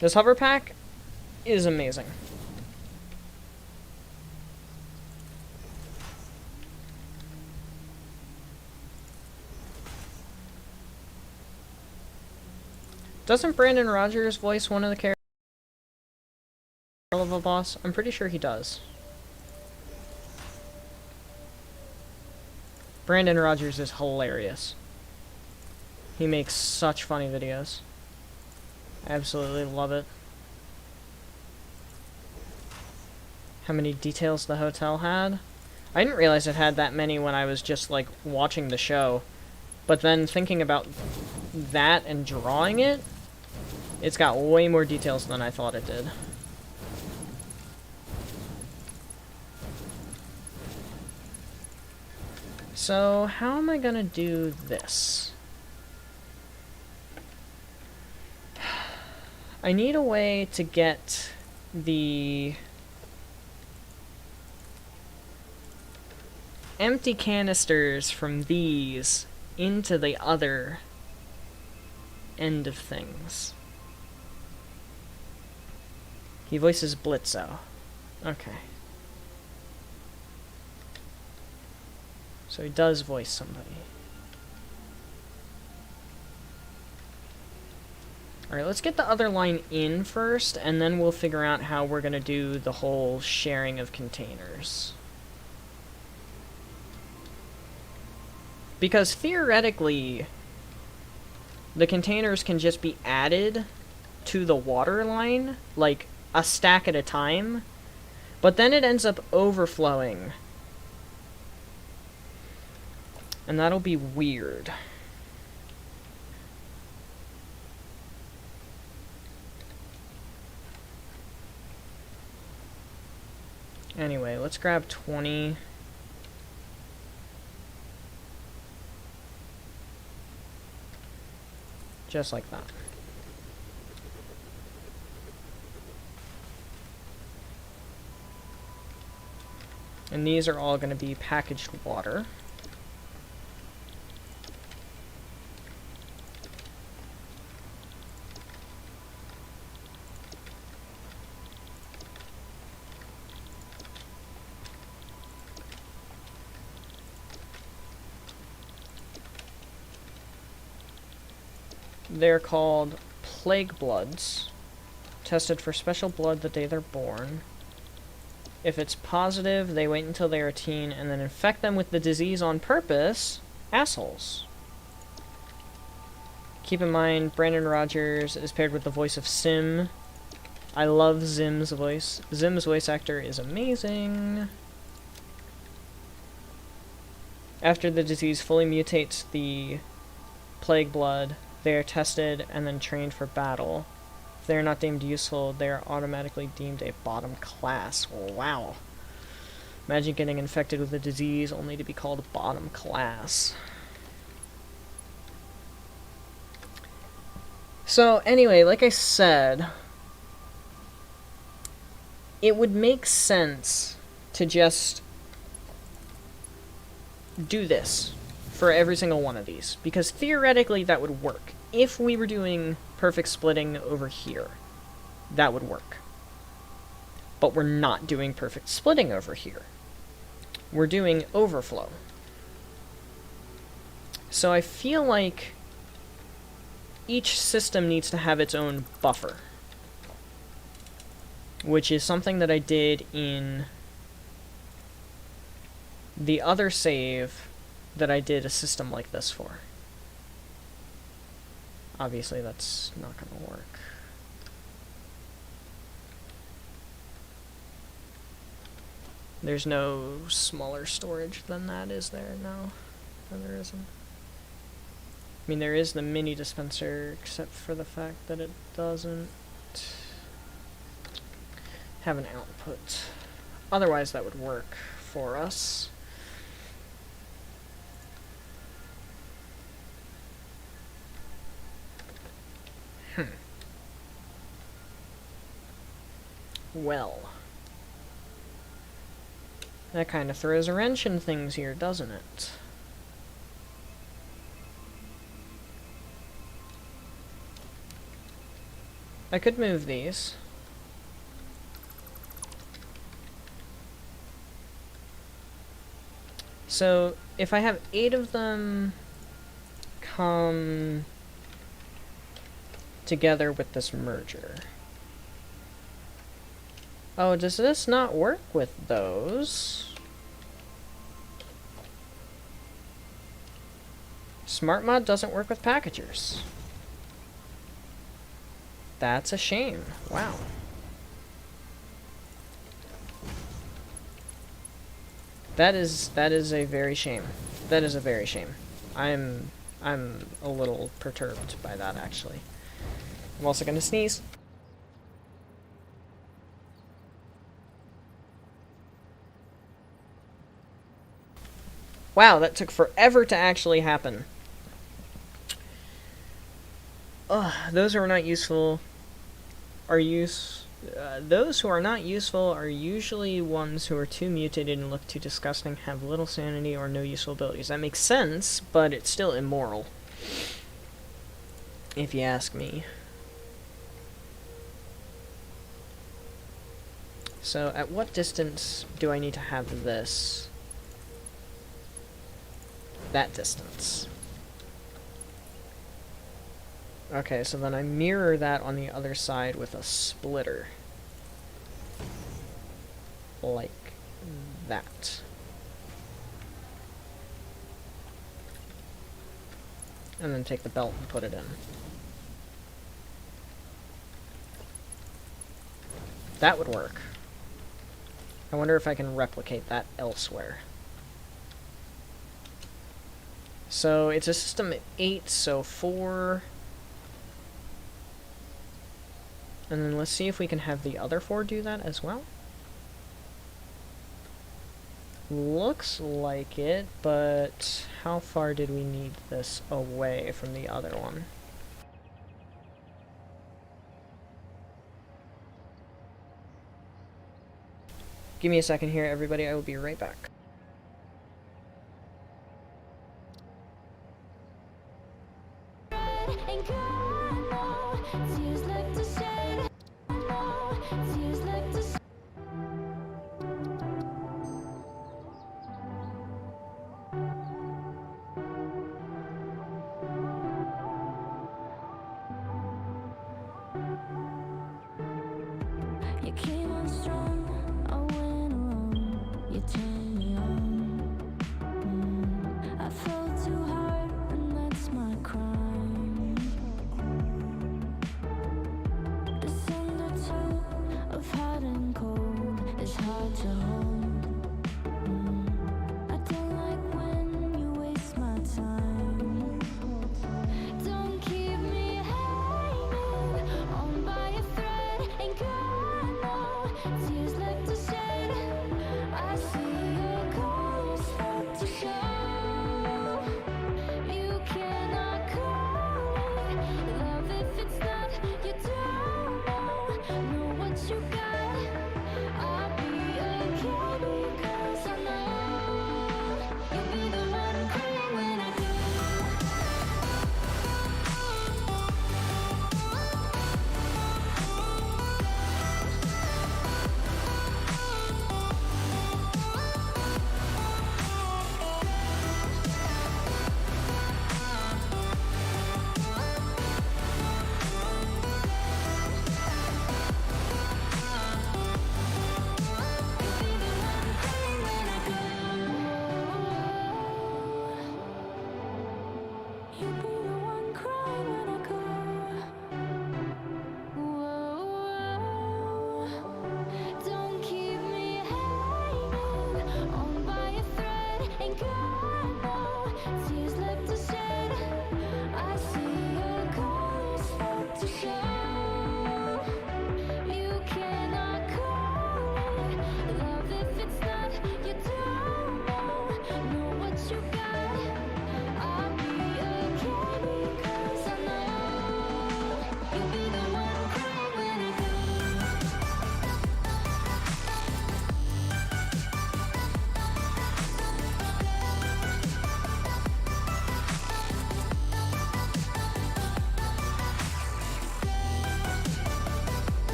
This hover pack is amazing. Doesn't Brandon Rogers voice one of the characters of a boss? I'm pretty sure he does. Brandon Rogers is hilarious. He makes such funny videos. I absolutely love it. How many details the hotel had? I didn't realize it had that many when I was just, like, watching the show. But then thinking about that and drawing it, it's got way more details than I thought it did. So, how am I gonna do this? I need a way to get the empty canisters from these into the other end of things. He voices Blitzo. Okay. So he does voice somebody. Alright, let's get the other line in first, and then we'll figure out how we're gonna do the whole sharing of containers. Because theoretically, the containers can just be added to the water line, like a stack at a time, but then it ends up overflowing. And that'll be weird. Anyway, let's grab 20. Just like that. And these are all going to be packaged water. They're called plague bloods, tested for special blood the day they're born. If it's positive, they wait until they are a teen and then infect them with the disease on purpose. Assholes. Keep in mind, Brandon Rogers is paired with the voice of Sim. I love Zim's voice. Zim's voice actor is amazing. After the disease fully mutates the plague blood, they are tested and then trained for battle. If they are not deemed useful, they are automatically deemed a bottom class. Wow. Imagine getting infected with a disease only to be called bottom class. So anyway, like I said, it would make sense to just do this for every single one of these, because theoretically that would work. If we were doing perfect splitting over here, that would work. But we're not doing perfect splitting over here. We're doing overflow. So I feel like each system needs to have its own buffer, which is something that I did in the other save that I did a system like this for. Obviously, that's not going to work. There's no smaller storage than that, is there? No, there isn't. I mean, there is the mini dispenser, except for the fact that it doesn't... have an output. Otherwise, that would work for us. Well. That kind of throws a wrench in things here, doesn't it? I could move these. So, if I have 8 of them come together with this merger. Oh, does this not work with those? Smart mod doesn't work with packagers. That's a shame. Wow. That is a very shame. That is a very shame. I'm a little perturbed by that, actually. I'm also gonna sneeze. Wow, that took forever to actually happen. Ugh, those who are not useful those who are not useful are usually ones who are too mutated and look too disgusting, have little sanity, or no useful abilities. That makes sense, but it's still immoral. If you ask me. So, at what distance do I need to have this? That distance. Okay, so then I mirror that on the other side with a splitter. Like that. And then take the belt and put it in. That would work. I wonder if I can replicate that elsewhere. So it's a system of 8, so 4. And then let's see if we can have the other 4 do that as well. Looks like it, but how far did we need this away from the other one? Give me a second here, everybody. I will be right back. You came on strong, I went alone. You turned me on. I fell too hard, and that's my crime. This undertow of hot and cold.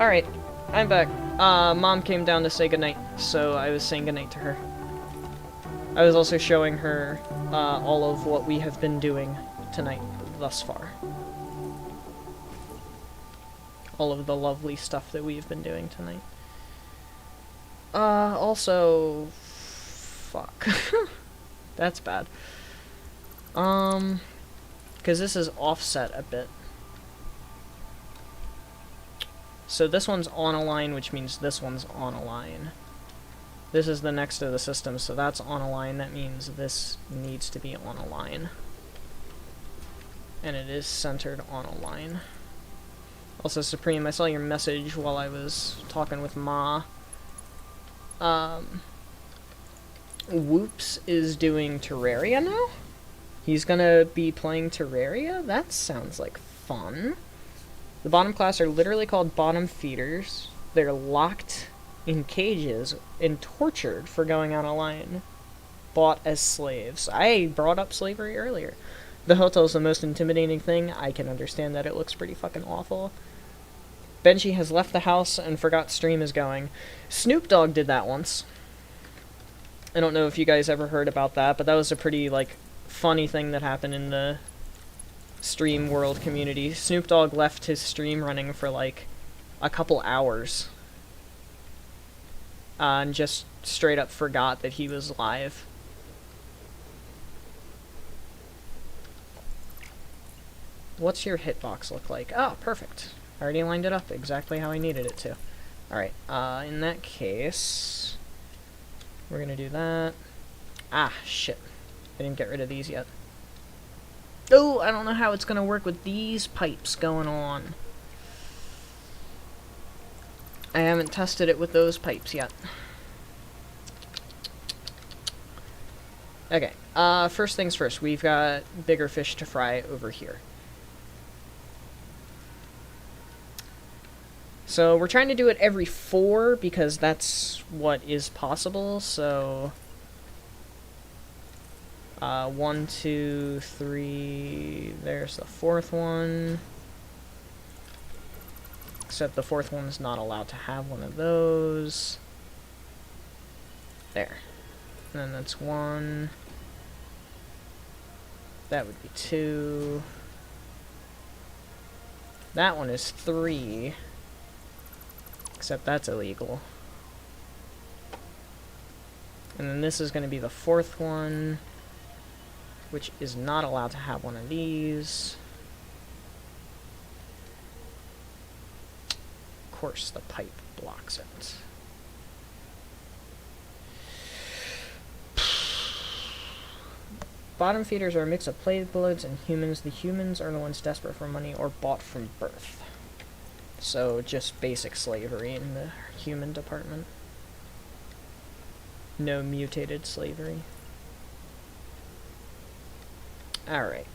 Alright, I'm back. Mom came down to say goodnight, so I was saying goodnight to her. I was also showing her, all of what we have been doing tonight thus far. All of the lovely stuff that we've been doing tonight. Also... Fuck. That's bad. Because this is offset a bit. So this one's on a line, which means this one's on a line. This is the next to the system, so that's on a line. That means this needs to be on a line. And it is centered on a line. Also, Supreme, I saw your message while I was talking with Ma. Whoops is doing Terraria now? He's gonna be playing Terraria? That sounds like fun. The bottom class are literally called bottom feeders. They're locked in cages and tortured for going on a line. Bought as slaves. I brought up slavery earlier. The hotel's the most intimidating thing. I can understand that it looks pretty fucking awful. Benji has left the house and forgot stream is going. Snoop Dogg did that once. I don't know if you guys ever heard about that, but that was a pretty, like, funny thing that happened in the stream world community. Snoop Dogg left his stream running for, like, a couple hours. And just straight up forgot that he was live. What's your hitbox look like? Oh, perfect. I already lined it up exactly how I needed it to. Alright, in that case... we're gonna do that. Ah, shit. I didn't get rid of these yet. Oh, I don't know how it's gonna work with these pipes going on. I haven't tested it with those pipes yet. Okay, first things first. We've got bigger fish to fry over here. So we're trying to do it every 4 because that's what is possible, so... 1, 2, 3... there's the 4th one. Except the 4th one's not allowed to have one of those. There. And then that's 1. That would be 2. That one is 3. Except that's illegal. And then this is going to be the 4th one, which is not allowed to have one of these. Of course, the pipe blocks it. Bottom feeders are a mix of plague bloods and humans. The humans are the ones desperate for money or bought from birth. So, just basic slavery in the human department. No mutated slavery. Alright.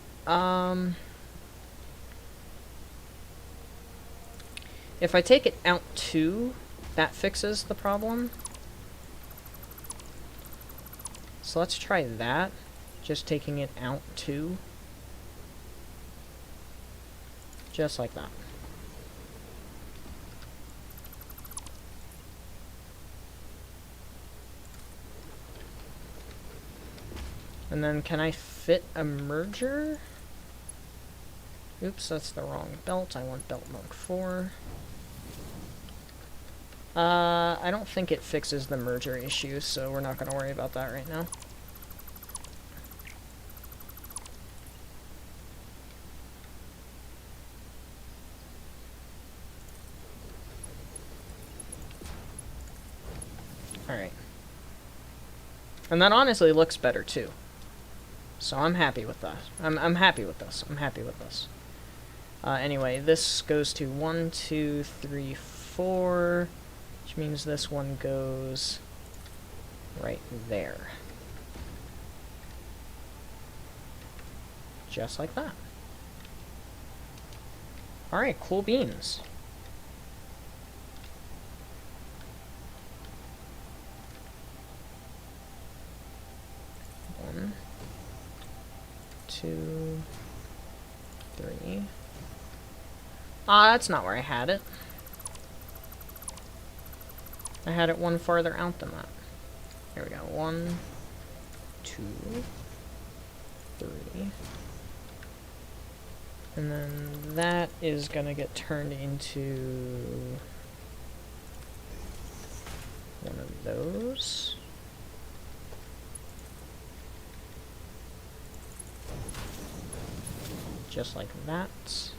If I take it out 2, that fixes the problem. So let's try that. Just taking it out 2. Just like that. And then can I fit a merger? Oops, that's the wrong belt. I want belt mode 4. I don't think it fixes the merger issue, so we're not going to worry about that right now. Alright. And that honestly looks better too. So I'm happy with that. I'm happy with this. I'm happy with this. Anyway, this goes to 1, 2, 3, 4, which means this one goes right there. Just like that. Alright, cool beans. One, 2, 3. Ah, that's not where I had it. I had it one farther out than that. Here we go. 1, 2, 3. And then that is gonna get turned into one of those. Just like that.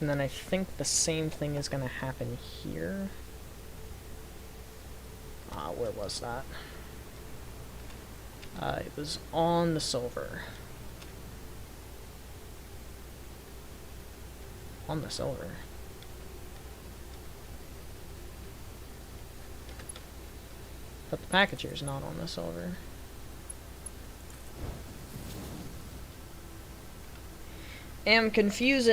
And then I think the same thing is gonna happen here. Where was that? It was on the silver. On the silver. But the packager is not on the silver. Am confused.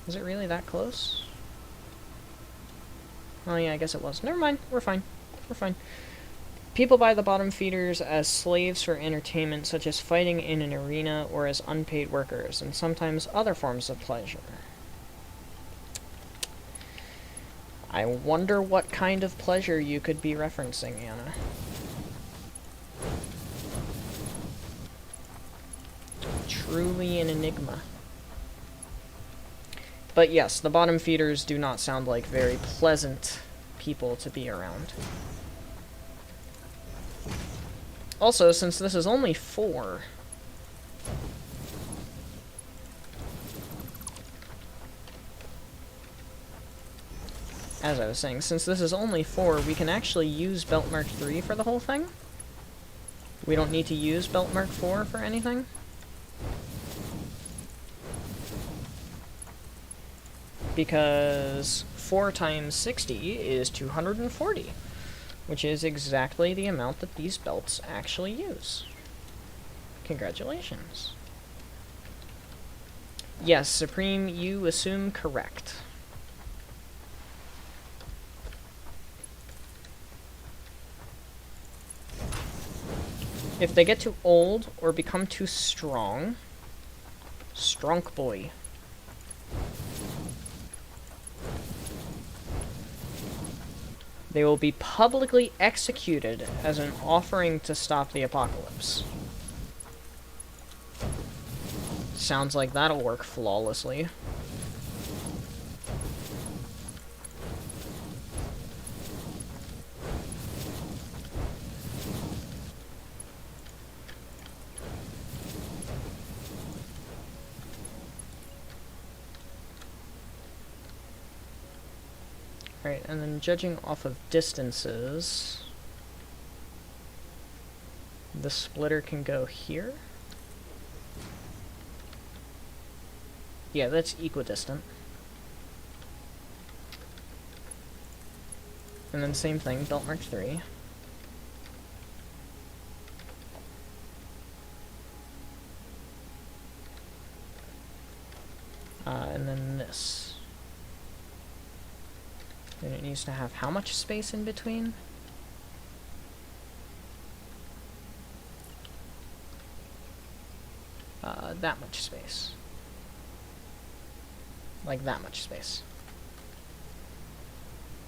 Is it really that close? Oh yeah, I guess it was. Never mind. We're fine. We're fine. People buy the bottom feeders as slaves for entertainment, such as fighting in an arena or as unpaid workers, and sometimes other forms of pleasure. I wonder what kind of pleasure you could be referencing, Anna. Truly an enigma. But yes, the bottom feeders do not sound like very pleasant people to be around. Also, since this is only 4... As I was saying, since this is only 4, we can actually use Belt Mark 3 for the whole thing. We don't need to use Belt Mark 4 for anything. Because 4 times 60 is 240. Which is exactly the amount that these belts actually use. Congratulations. Yes, Supreme, you assume correct. If they get too old or become too strong, strong boy. They will be publicly executed as an offering to stop the apocalypse. Sounds like that'll work flawlessly. Alright, and then judging off of distances, the splitter can go here. Yeah, that's equidistant. And then same thing, Belt Mark 3. And then this. And it needs to have how much space in between? That much space. Like that much space.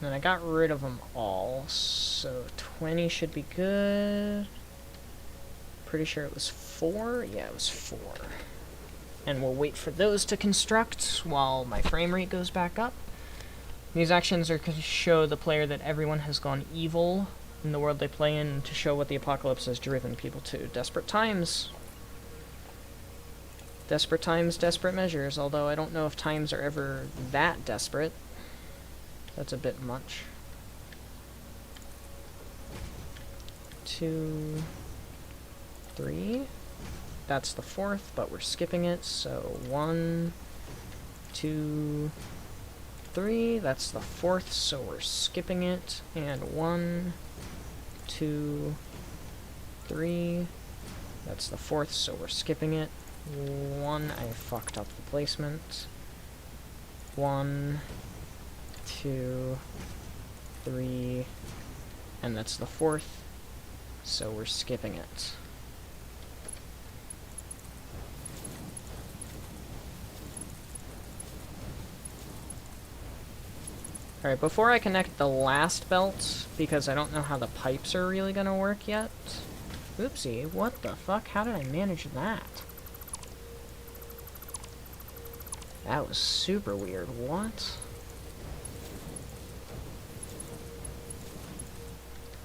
And I got rid of them all, so 20 should be good. Pretty sure it was 4? Yeah, it was 4. And we'll wait for those to construct while my frame rate goes back up. These actions are to show the player that everyone has gone evil in the world they play in, and to show what the apocalypse has driven people to. Desperate times. Desperate times, desperate measures, although I don't know if times are ever that desperate. That's a bit much. 2, 3. That's the 4th, but we're skipping it, so 1, 2, 3. That's the 4th, so we're skipping it. And 1, 2, 3. That's the 4th, so we're skipping it. 1, I fucked up the placement. 1, 2, 3, and that's the 4th, so we're skipping it. Alright, before I connect the last belt, because I don't know how the pipes are really gonna work yet. Oopsie, what the fuck? How did I manage that? That was super weird. What?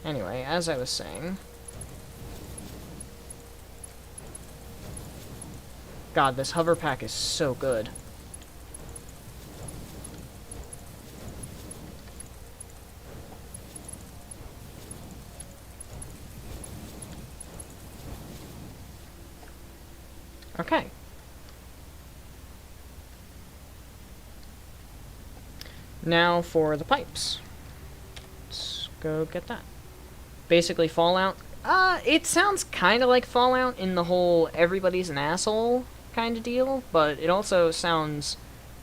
Anyway, as I was saying... God, this hover pack is so good. Okay. Now for the pipes. Let's go get that. Basically Fallout. It sounds kind of like Fallout in the whole everybody's an asshole kind of deal, but it also sounds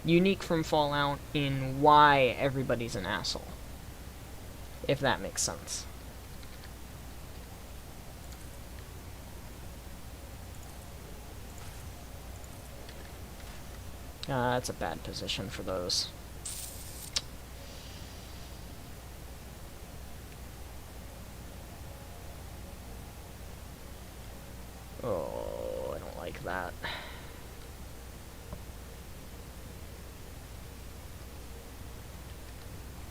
unique from Fallout in why everybody's an asshole. If that makes sense. That's a bad position for those. Oh, I don't like that.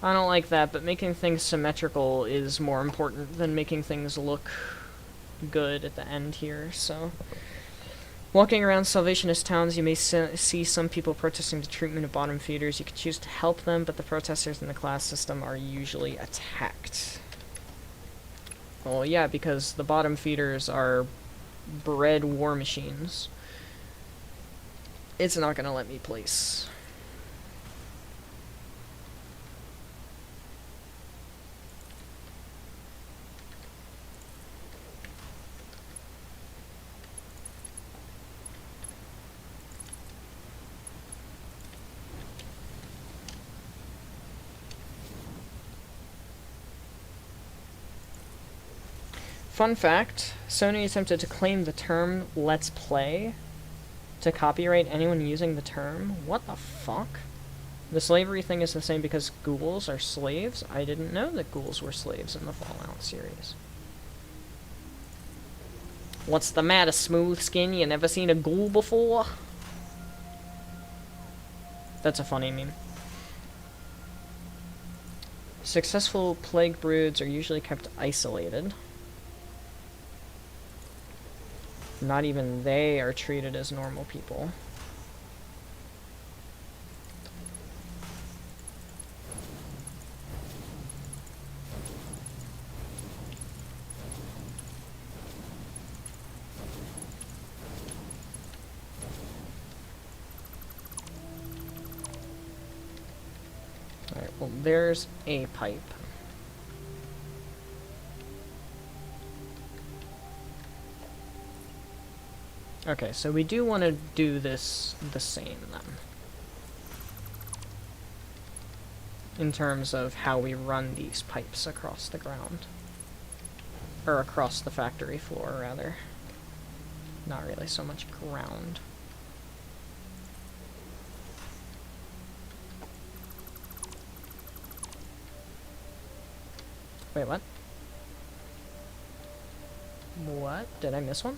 I don't like that, but making things symmetrical is more important than making things look good at the end here, so... Walking around Salvationist towns, you may see some people protesting the treatment of bottom feeders. You can choose to help them, but the protesters in the class system are usually attacked. Well, yeah, because the bottom feeders are bred war machines. It's not gonna let me place. Fun fact, Sony attempted to claim the term Let's Play to copyright anyone using the term. What the fuck? The slavery thing is the same because ghouls are slaves? I didn't know that ghouls were slaves in the Fallout series. What's the matter, smooth skin? You never seen a ghoul before? That's a funny meme. Successful plague broods are usually kept isolated. Not even they are treated as normal people. Alright, well, there's a pipe. Okay, so we do want to do this the same, then. In terms of how we run these pipes across the ground. Or across the factory floor, rather. Not really so much ground. Wait, what? What? Did I miss one?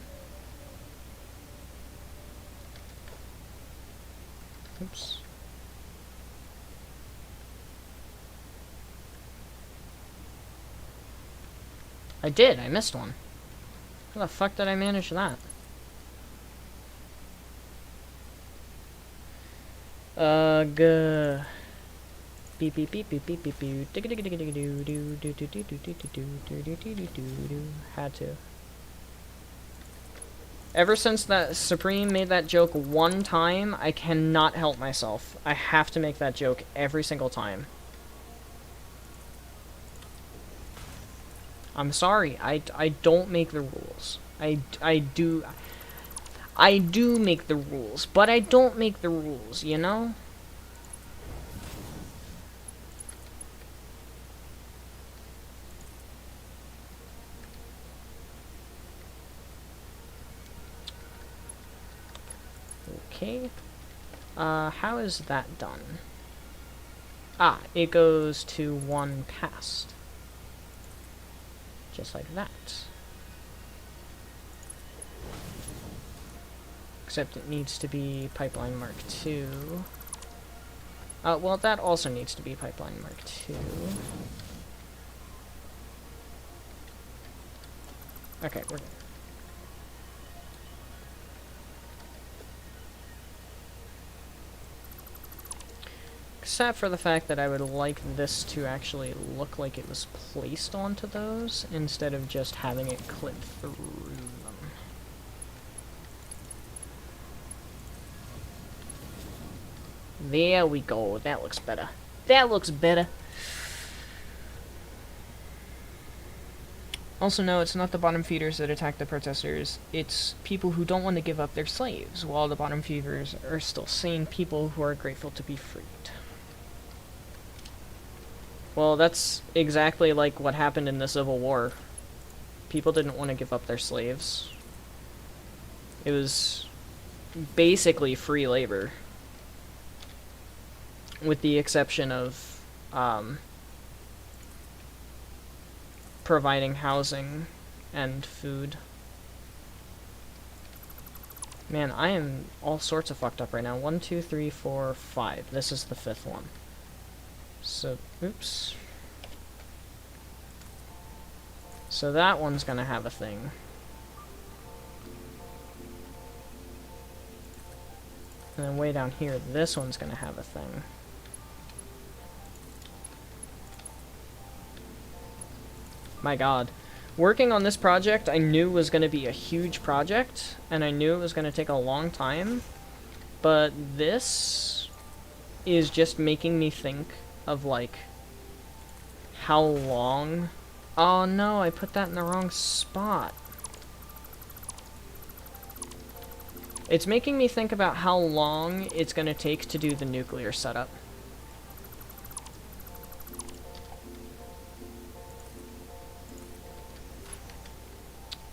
Oops. I did, I missed one. How the fuck did I manage that? Beep beep beep beep beep beep beep. Digga digga digga digga doo doo doo doo doo doo doo doo doo doo doo doo. Had to. Ever since that Supreme made that joke one time, I cannot help myself. I have to make that joke every single time. I'm sorry, I don't make the rules. I do make the rules, but I don't make the rules, you know? Okay. How is that done? Ah, it goes to one past. Just like that. Except it needs to be Pipeline Mark II. Well, that also needs to be Pipeline Mark II. Okay, we're good. Except for the fact that I would like this to actually look like it was placed onto those, instead of just having it clip through them. There we go. That looks better. That looks better. Also, no, it's not the bottom feeders that attack the protesters. It's people who don't want to give up their slaves, while the bottom feeders are still sane people who are grateful to be freed. Well, that's exactly like what happened in the Civil War. People didn't want to give up their slaves. It was basically free labor. With the exception of providing housing and food. Man, I am all sorts of fucked up right now. 1, 2, 3, 4, 5. This is the 5th one. So, oops. So that one's gonna have a thing. And then way down here, this one's gonna have a thing. My god. Working on this project, I knew was gonna be a huge project, and I knew it was gonna take a long time, but this is just making me think of, like, how long... Oh no, I put that in the wrong spot. It's making me think about how long it's gonna take to do the nuclear setup.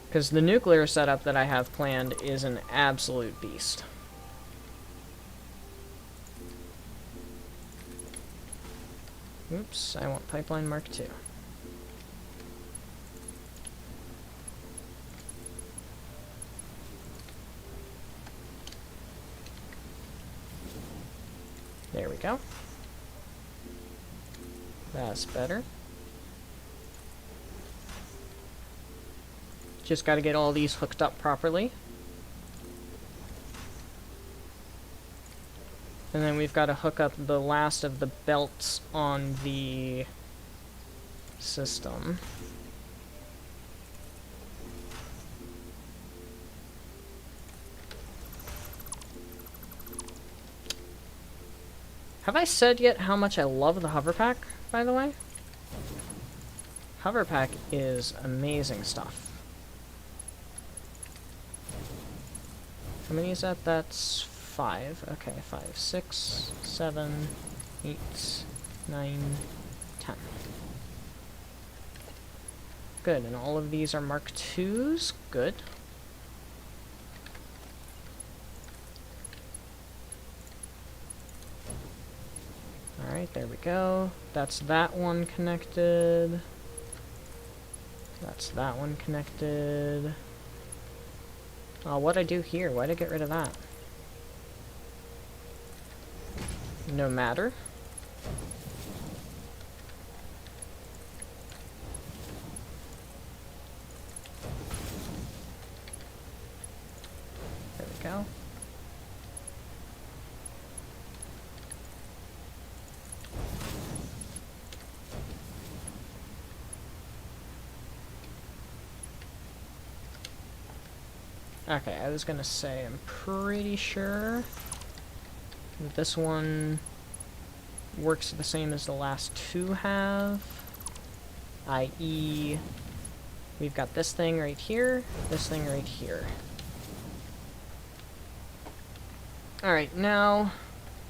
Because the nuclear setup that I have planned is an absolute beast. Oops, I want Pipeline Mark II. There we go. That's better. Just gotta get all these hooked up properly. And then we've got to hook up the last of the belts on the system. Have I said yet how much I love the hover pack, by the way? Hover pack is amazing stuff. How many is that? That's 5. Okay, 5, 6, 7, 8, 9, 10. Good, and all of these are Mark IIs. Good. Alright, there we go. That's that one connected. That's that one connected. Oh, what'd I do here? Why'd I get rid of that? No matter. There we go. Okay, I was gonna say, I'm pretty sure that this one works the same as the last two have, i.e. we've got this thing right here, this thing right here. Alright, now,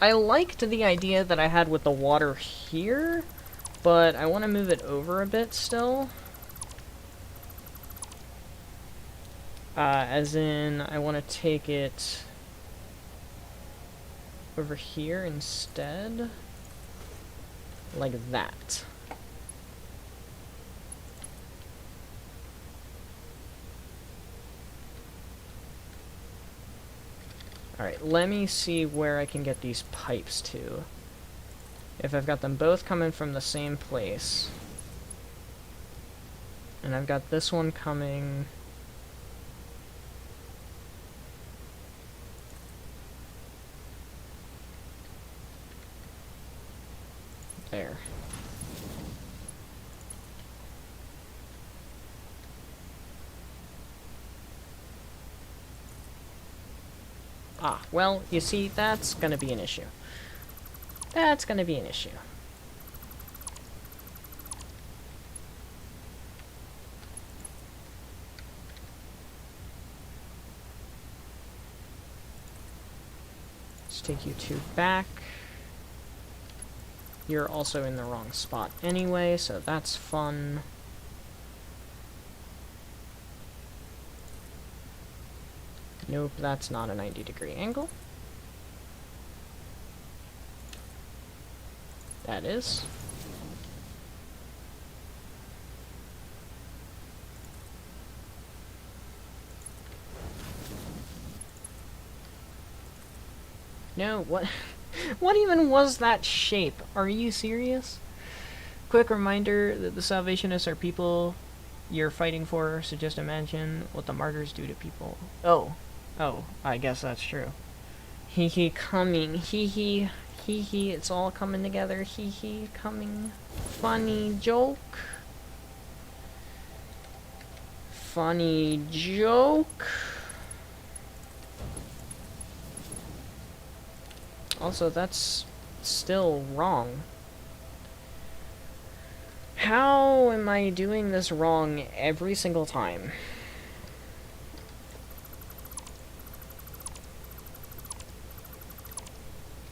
I liked the idea that I had with the water here, but I want to move it over a bit still. As in, I want to take it over here instead. Like that. Alright, let me see where I can get these pipes to. If I've got them both coming from the same place. And I've got this one coming... there. Ah, well, you see, that's gonna be an issue. That's gonna be an issue. Let's take you two back. You're also in the wrong spot anyway, so that's fun. Nope, that's not a 90-degree angle. That is. No, what? What even was that shape? Are you serious? Quick reminder that the Salvationists are people you're fighting for, so just imagine what the martyrs do to people. Oh. Oh, I guess that's true. Hee hee coming. Hee hee. Hee hee. It's all coming together. Hee hee coming. Funny joke. Funny joke. Also, that's still wrong. How am I doing this wrong every single time?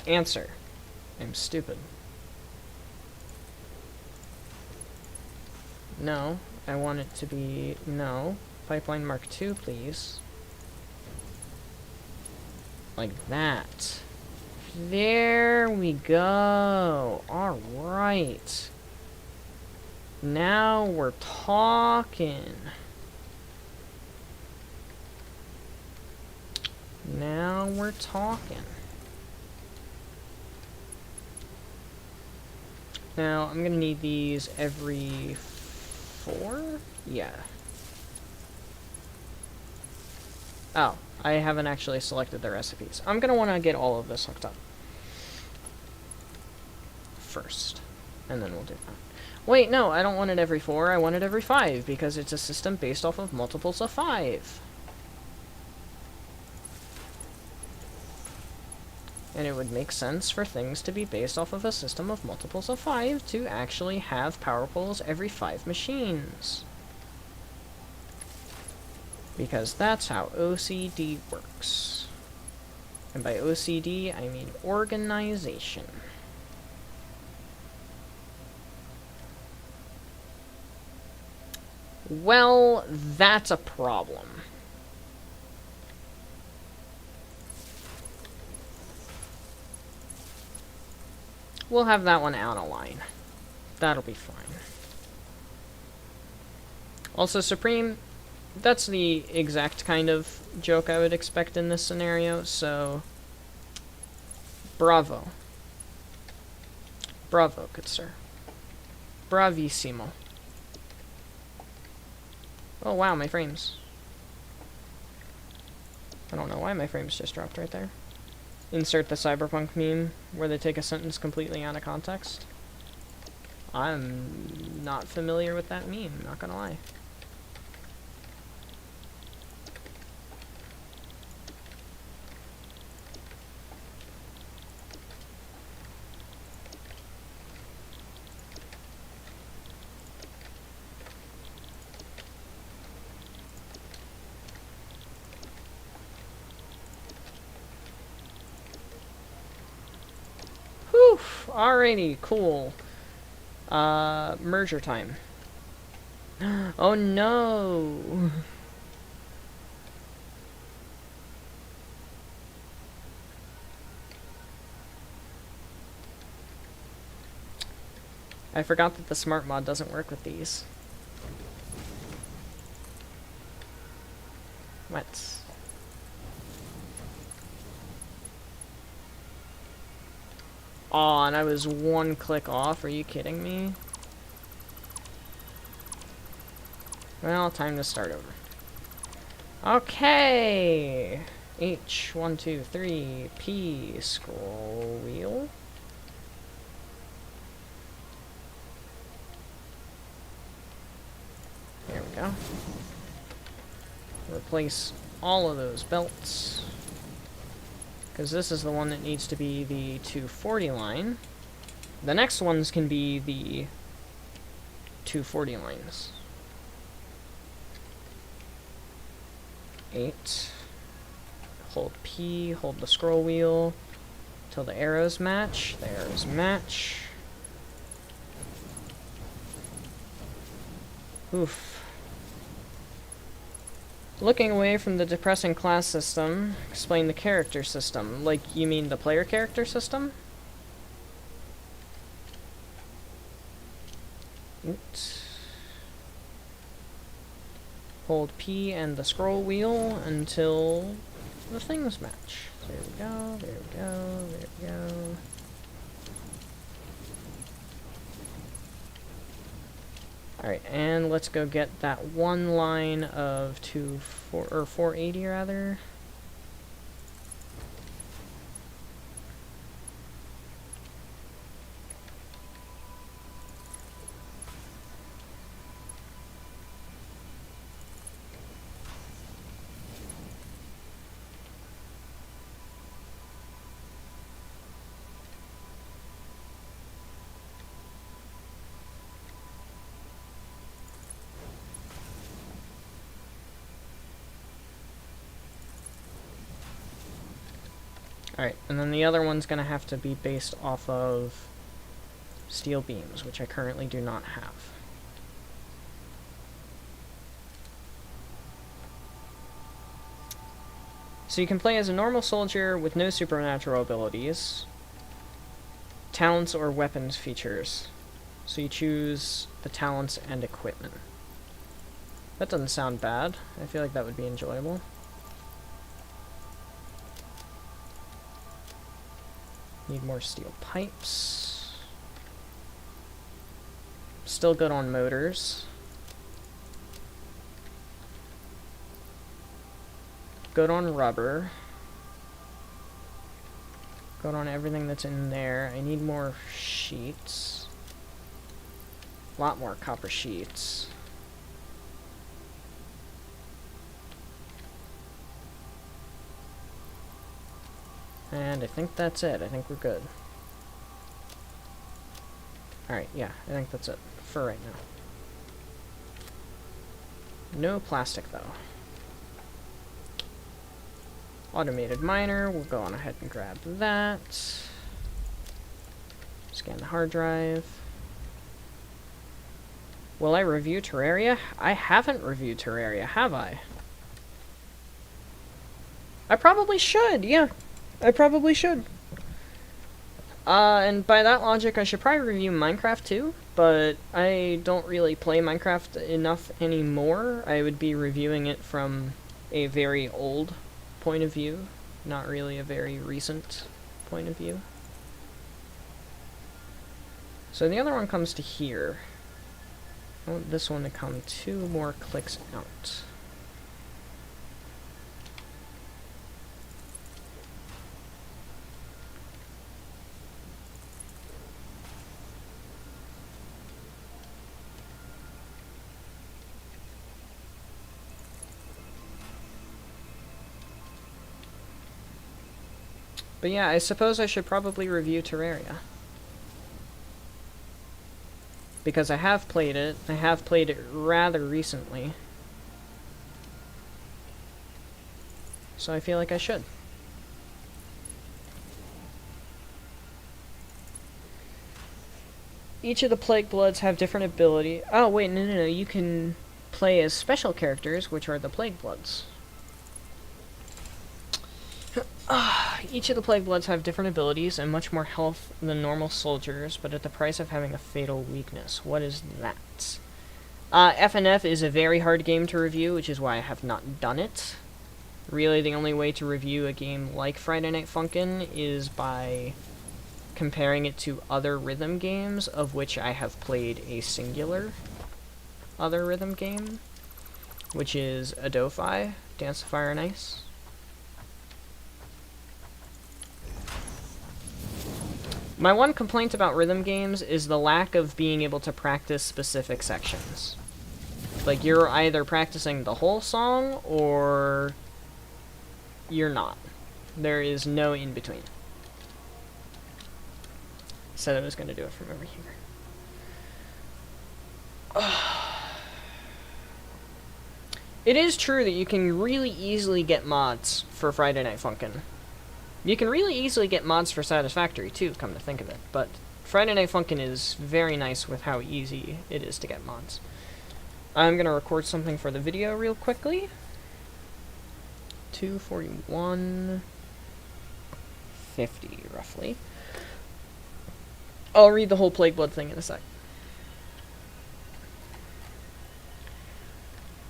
Answer. I'm stupid. No, I want it to be... no. Pipeline Mark II, please. Like that. There we go. Alright. Now we're talking. Now we're talking. Now, I'm gonna need these every 4? Yeah. Oh, I haven't actually selected the recipes. I'm gonna want to get all of this hooked up first, and then we'll do that. Wait, no, I don't want it every 4, I want it every 5, because it's a system based off of multiples of 5. And it would make sense for things to be based off of a system of multiples of 5 to actually have power poles every 5 machines. Because that's how OCD works. And by OCD, I mean organization. Well, that's a problem. We'll have that one out of line. That'll be fine. Also, Supreme, that's the exact kind of joke I would expect in this scenario, so... bravo. Bravo, good sir. Bravissimo. Oh wow, my frames. I don't know why my frames just dropped right there. Insert the cyberpunk meme where they take a sentence completely out of context. I'm not familiar with that meme, not gonna lie. Whew, alrighty, cool. Merger time. Oh no! I forgot that the smart mod doesn't work with these. What? Aw, and I was one click off. Are you kidding me? Well, time to start over. Okay! H, 1, 2, 3, P, scroll wheel. There we go. Replace all of those belts. Because this is the one that needs to be the 240 line. The next ones can be the 240 lines. 8. Hold P, hold the scroll wheel till the arrows match. The arrows match. Oof. Looking away from the depressing class system, explain the character system. Like, you mean the player character system? Oops. Hold P and the scroll wheel until the things match. There we go, there we go, there we go. Alright, and let's go get that one line of 480 rather. Alright, and then the other one's gonna have to be based off of steel beams, which I currently do not have. So you can play as a normal soldier with no supernatural abilities, talents, or weapons features. So you choose the talents and equipment. That doesn't sound bad. I feel like that would be enjoyable. Need more steel pipes. Still good on motors. Good on rubber. Good on everything that's in there. I need more sheets. A lot more copper sheets. And I think that's it. I think we're good. Alright, yeah, I think that's it for right now. No plastic, though. Automated miner, we'll go on ahead and grab that. Scan the hard drive. Will I review Terraria? I haven't reviewed Terraria, have I? I probably should, yeah. I probably should. And by that logic, I should probably review Minecraft too, but I don't really play Minecraft enough anymore. I would be reviewing it from a very old point of view, not really a very recent point of view. So the other one comes to here. I want this one to come 2 more clicks out. But yeah, I suppose I should probably review Terraria. Because I have played it. I have played it rather recently. So I feel like I should. Each of the Plague Bloods have different ability. Oh, wait, no. You can play as special characters, which are the Plague Bloods. Each of the Plague Bloods have different abilities and much more health than normal soldiers, but at the price of having a fatal weakness. What is that? FNF is a very hard game to review, which is why I have not done it. Really, the only way to review a game like Friday Night Funkin' is by comparing it to other rhythm games, of which I have played a singular other rhythm game, which is Adofi, Dance of Fire and Ice. My one complaint about rhythm games is the lack of being able to practice specific sections. Like, you're either practicing the whole song, or you're not. There is no in-between. Said I was going to do it from over here. It is true that you can really easily get mods for Friday Night Funkin'. You can really easily get mods for Satisfactory, too, come to think of it. But Friday Night Funkin' is very nice with how easy it is to get mods. I'm going to record something for the video real quickly. 241.50, roughly. I'll read the whole Plague Blood thing in a sec.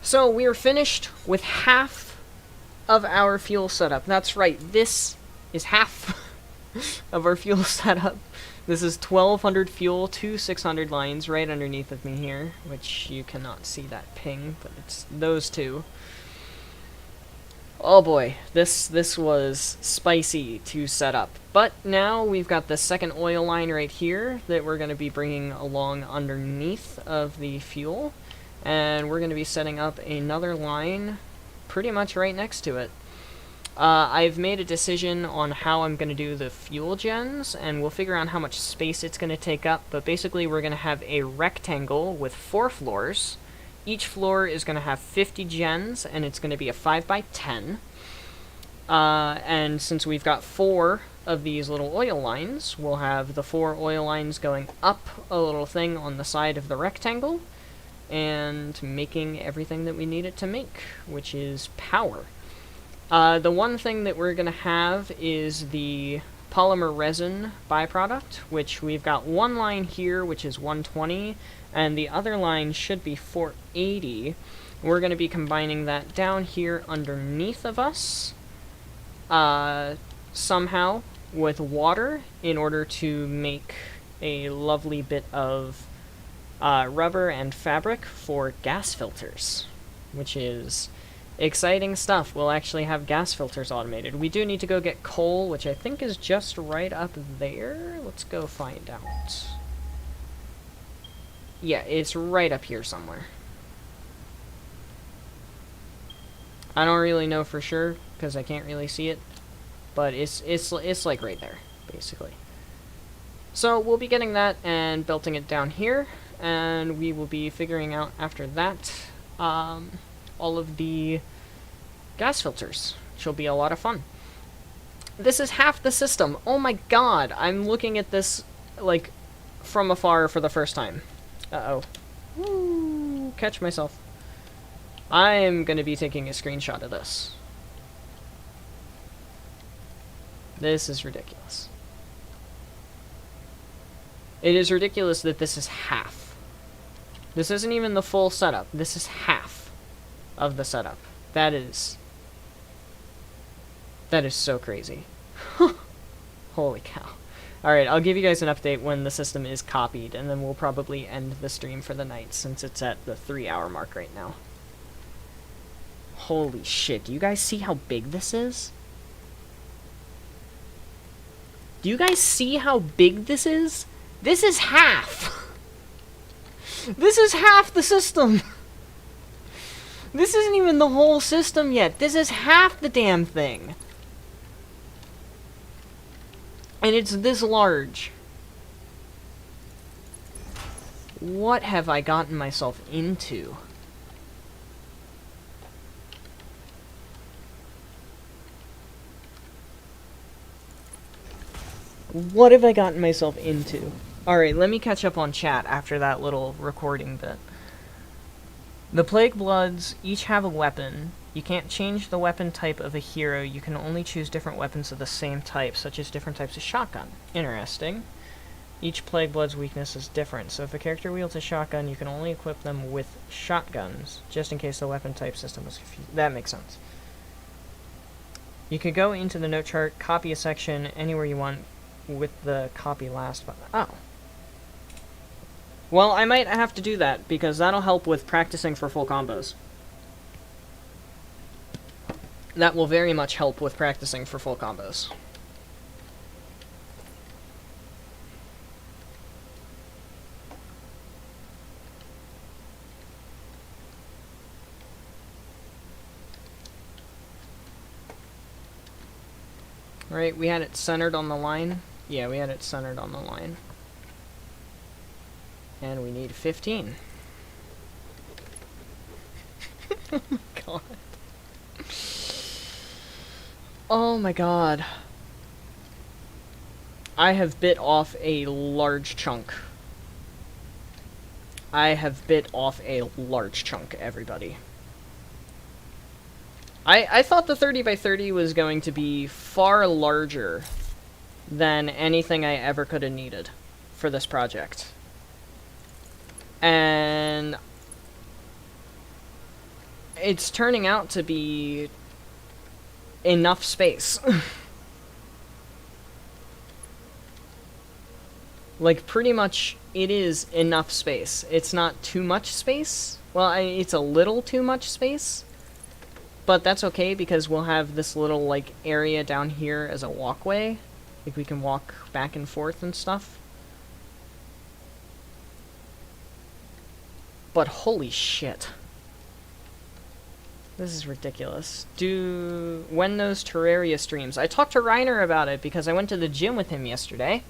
So, we are finished with half of our fuel setup. That's right, this is half of our fuel setup. This is 1200 fuel, 600 lines right underneath of me here, which you cannot see that ping, but it's those two. Oh boy, this was spicy to set up. But now we've got the second oil line right here that we're going to be bringing along underneath of the fuel, and we're going to be setting up another line pretty much right next to it. I've made a decision on how I'm going to do the fuel gens, and we'll figure out how much space it's going to take up, but basically we're going to have a rectangle with 4 floors. Each floor is going to have 50 gens, and it's going to be a 5x10. And since we've got 4 of these little oil lines, we'll have the 4 oil lines going up a little thing on the side of the rectangle, and making everything that we need it to make, which is power. The one thing that we're going to have is the polymer resin byproduct, which we've got one line here, which is 120, and the other line should be 480. We're going to be combining that down here underneath of us, somehow, with water, in order to make a lovely bit of rubber and fabric for gas filters, which is exciting stuff. We'll actually have gas filters automated. We do need to go get coal, which I think is just right up there. Let's go find out. Yeah, it's right up here somewhere. I don't really know for sure, because I can't really see it, but it's like right there, basically. So we'll be getting that and belting it down here, and we will be figuring out after that all of the gas filters, which will be a lot of fun. This is half the system. Oh my god, I'm looking at this, like, from afar for the first time. Uh-oh. Woo, catch myself. I'm gonna be taking a screenshot of this. This is ridiculous. It is ridiculous that this is half. This isn't even the full setup. This is half of the setup. That is so crazy. Holy cow. Alright, I'll give you guys an update when the system is copied, and then we'll probably end the stream for the night, since it's at the 3-hour mark right now. Holy shit, do you guys see how big this is? Do you guys see how big this is? This is half! This is half the system! This isn't even the whole system yet. This is half the damn thing. And it's this large. What have I gotten myself into? What have I gotten myself into? Alright, let me catch up on chat after that little recording bit. The Plague Bloods each have a weapon. You can't change the weapon type of a hero. You can only choose different weapons of the same type, such as different types of shotgun. Interesting. Each Plague Blood's weakness is different, so if a character wields a shotgun, you can only equip them with shotguns, just in case the weapon type system was confused. That makes sense. You could go into the note chart, copy a section anywhere you want with the copy last button. Oh. Well, I might have to do that, because that'll help with practicing for full combos. That will very much help with practicing for full combos. Right, we had it centered on the line. Yeah, we had it centered on the line. And we need 15. Oh my god. Oh my god. I have bit off a large chunk. I have bit off a large chunk, everybody. I thought the 30 by 30 was going to be far larger than anything I ever could have needed for this project. And it's turning out to be enough space. Like, pretty much, it is enough space. It's not too much space. Well, it's a little too much space. But that's okay, because we'll have this little, like, area down here as a walkway. Like, we can walk back and forth and stuff. But holy shit. This is ridiculous. When those Terraria streams. I talked to Reiner about it, because I went to the gym with him yesterday.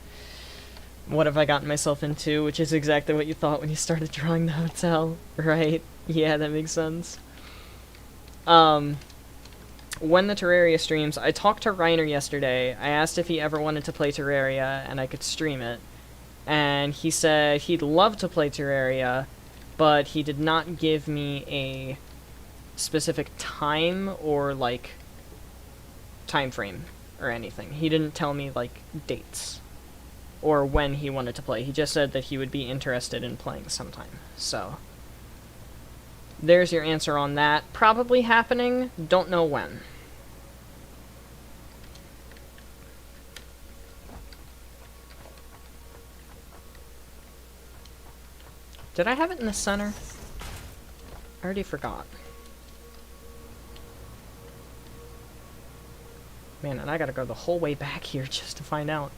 What have I gotten myself into? Which is exactly what you thought when you started drawing the hotel, right? Yeah, that makes sense. When the Terraria streams, I talked to Reiner yesterday. I asked if he ever wanted to play Terraria and I could stream it. And he said he'd love to play Terraria, but he did not give me a specific time or, like, time frame or anything. He didn't tell me, like, dates or when he wanted to play. He just said that he would be interested in playing sometime. So there's your answer on that. Probably happening, don't know when. Did I have it in the center? I already forgot. Man, and I gotta go the whole way back here just to find out.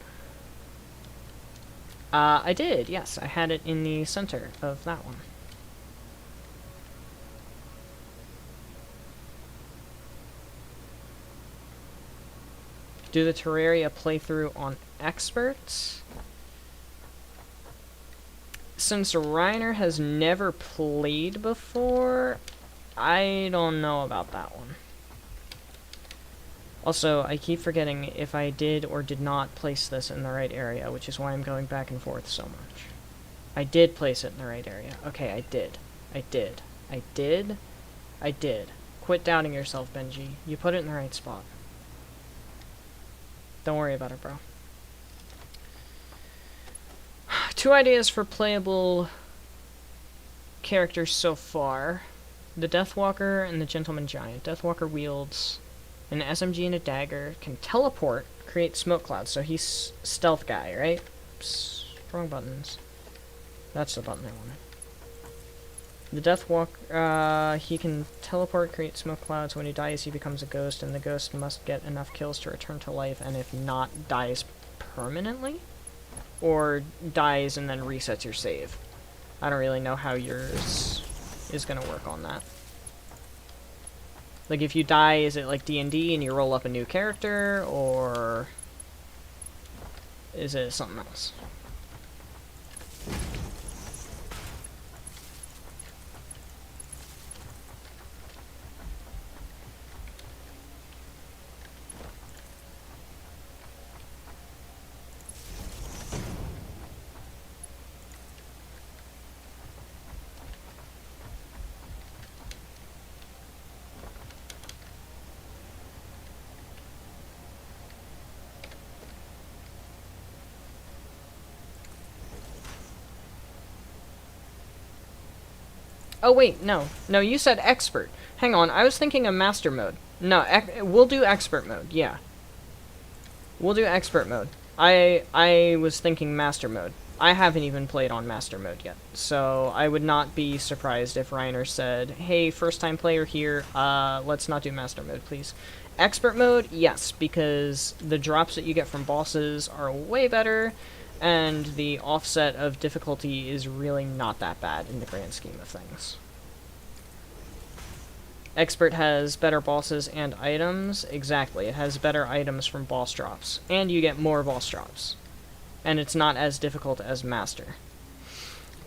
I did, yes. I had it in the center of that one. Do the Terraria playthrough on experts? Since Reiner has never played before, I don't know about that one. Also, I keep forgetting if I did or did not place this in the right area, which is why I'm going back and forth so much. I did place it in the right area. Okay, I did. I did. I did. I did. Quit doubting yourself, Benji. You put it in the right spot. Don't worry about it, bro. 2 ideas for playable characters so far. The Deathwalker and the Gentleman Giant. Deathwalker wields an SMG and a dagger, can teleport, create smoke clouds. So he's stealth guy, right? Oops, wrong buttons. That's the button I wanted. The Deathwalker, he can teleport, create smoke clouds. When he dies, he becomes a ghost, and the ghost must get enough kills to return to life, and if not, dies permanently? Or dies and then resets your save. I don't really know how yours is gonna work on that. Like, if you die, is it like D&D and you roll up a new character, or is it something else? Oh wait, no. No, you said expert. Hang on, I was thinking of master mode. No, we'll do expert mode, yeah. We'll do expert mode. I was thinking master mode. I haven't even played on master mode yet, so I would not be surprised if Reiner said, hey, first time player here, let's not do master mode, please. Expert mode, yes, because the drops that you get from bosses are way better, and the offset of difficulty is really not that bad in the grand scheme of things. Expert has better bosses and items. Exactly, it has better items from boss drops. And you get more boss drops. And it's not as difficult as Master.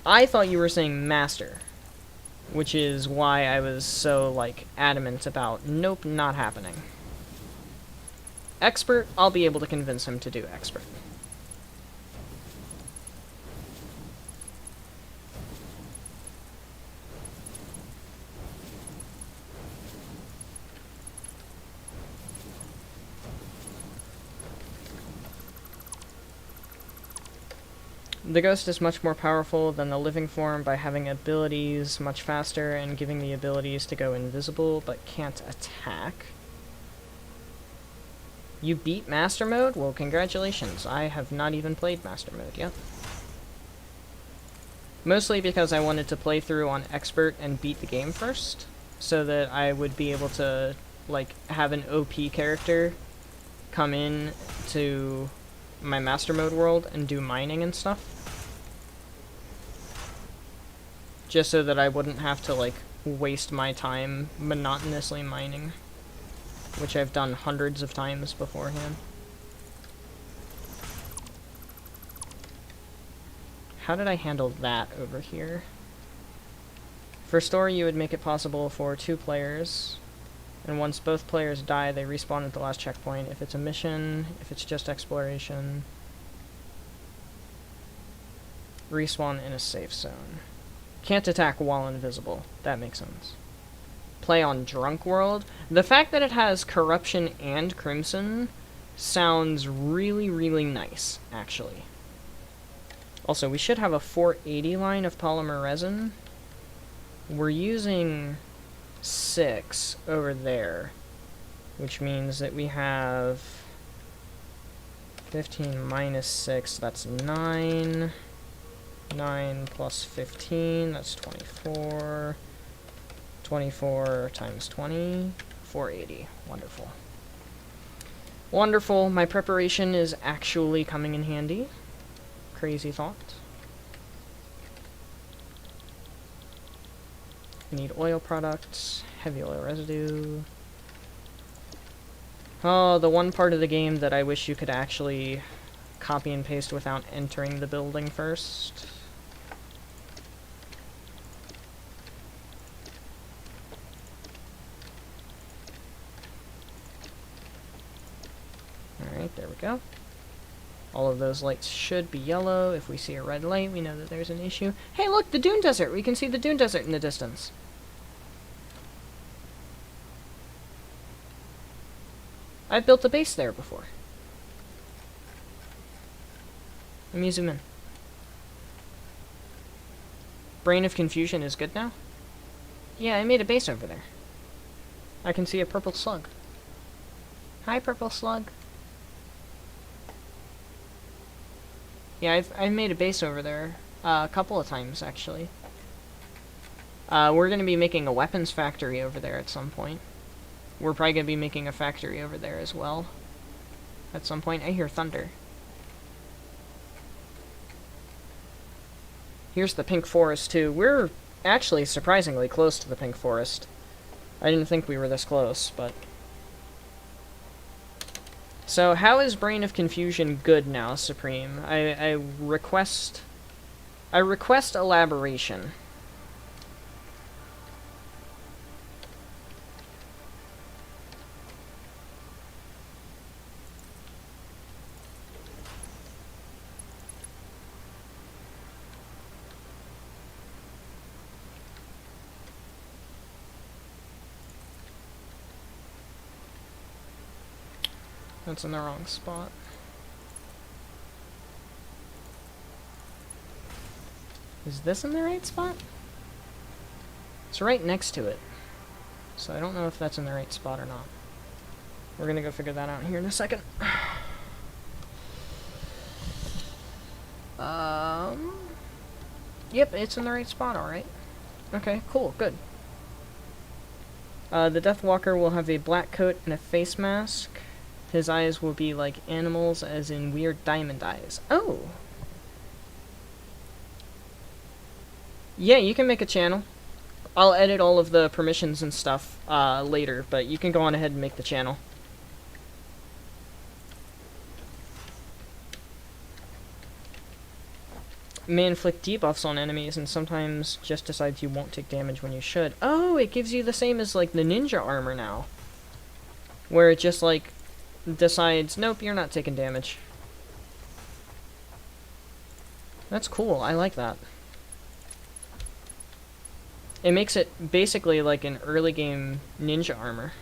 I thought you were saying Master, which is why I was so, like, adamant about, nope, not happening. Expert, I'll be able to convince him to do Expert. The ghost is much more powerful than the living form by having abilities much faster and giving the abilities to go invisible, but can't attack. You beat Master Mode? Well, congratulations. I have not even played Master Mode yet. Mostly because I wanted to play through on Expert and beat the game first, so that I would be able to, like, have an OP character come in to my Master Mode world and do mining and stuff. Just so that I wouldn't have to, like, waste my time monotonously mining, which I've done hundreds of times beforehand. How did I handle that over here? For story, you would make it possible for 2 players, and once both players die, they respawn at the last checkpoint. If it's a mission, if it's just exploration, respawn in a safe zone. Can't attack while invisible. That makes sense. Play on Drunk World. The fact that it has Corruption and Crimson sounds really, really nice, actually. Also, we should have a 480 line of polymer resin. We're using 6 over there, which means that we have 15 minus 6, that's 9. 9 plus 15, that's 24. 24 times 20, 480. Wonderful. Wonderful. My preparation is actually coming in handy. Crazy thought. We need oil products, heavy oil residue. Oh, the one part of the game that I wish you could actually copy and paste without entering the building first. Alright, there we go. All of those lights should be yellow. If we see a red light, we know that there's an issue. Hey, look, the Dune Desert! We can see the Dune Desert in the distance. I've built a base there before. Let me zoom in. Brain of Confusion is good now? Yeah, I made a base over there. I can see a purple slug. Hi, purple slug. Yeah, I've made a base over there a couple of times, actually. We're going to be making a weapons factory over there at some point. We're probably going to be making a factory over there as well. At some point. I hear thunder. Here's the pink forest, too. We're actually surprisingly close to the pink forest. I didn't think we were this close, but... So, how is Brain of Confusion good now, Supreme? I request elaboration. That's in the wrong spot. Is this in the right spot? It's right next to it. So I don't know if that's in the right spot or not. We're gonna go figure that out here in a second. Yep, it's in the right spot, alright. Okay, cool, good. The Deathwalker will have a black coat and a face mask. His eyes will be like animals, as in weird diamond eyes. Oh! Yeah, you can make a channel. I'll edit all of the permissions and stuff later, but you can go on ahead and make the channel. May inflict debuffs on enemies, and sometimes just decides you won't take damage when you should. Oh, it gives you the same as, like, the ninja armor now. Where it just, like, decides, nope, you're not taking damage. That's cool, I like that. It makes it basically like an early game ninja armor.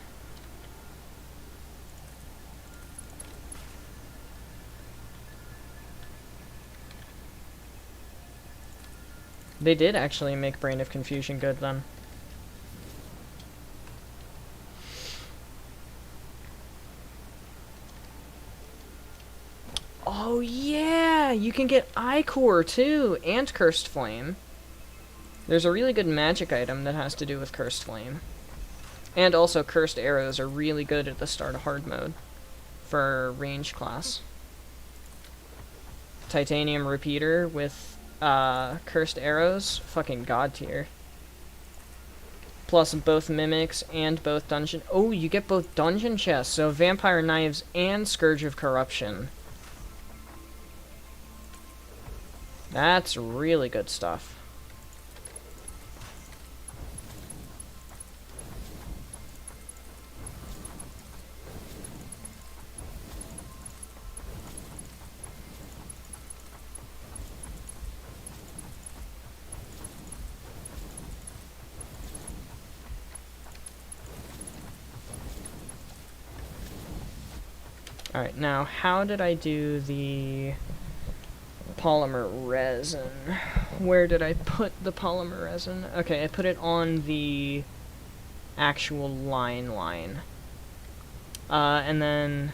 They did actually make Brain of Confusion good then. Oh yeah! You can get Ichor too! And Cursed Flame. There's a really good magic item that has to do with Cursed Flame. And also Cursed Arrows are really good at the start of hard mode. For range class. Titanium Repeater with Cursed Arrows, fucking god tier. Plus both Mimics and both Dungeon... Oh, you get both Dungeon Chests, so Vampire Knives and Scourge of Corruption. That's really good stuff. Alright, now how did I do the polymer resin? Where did I put the polymer resin? Okay, I put it on the actual line. And then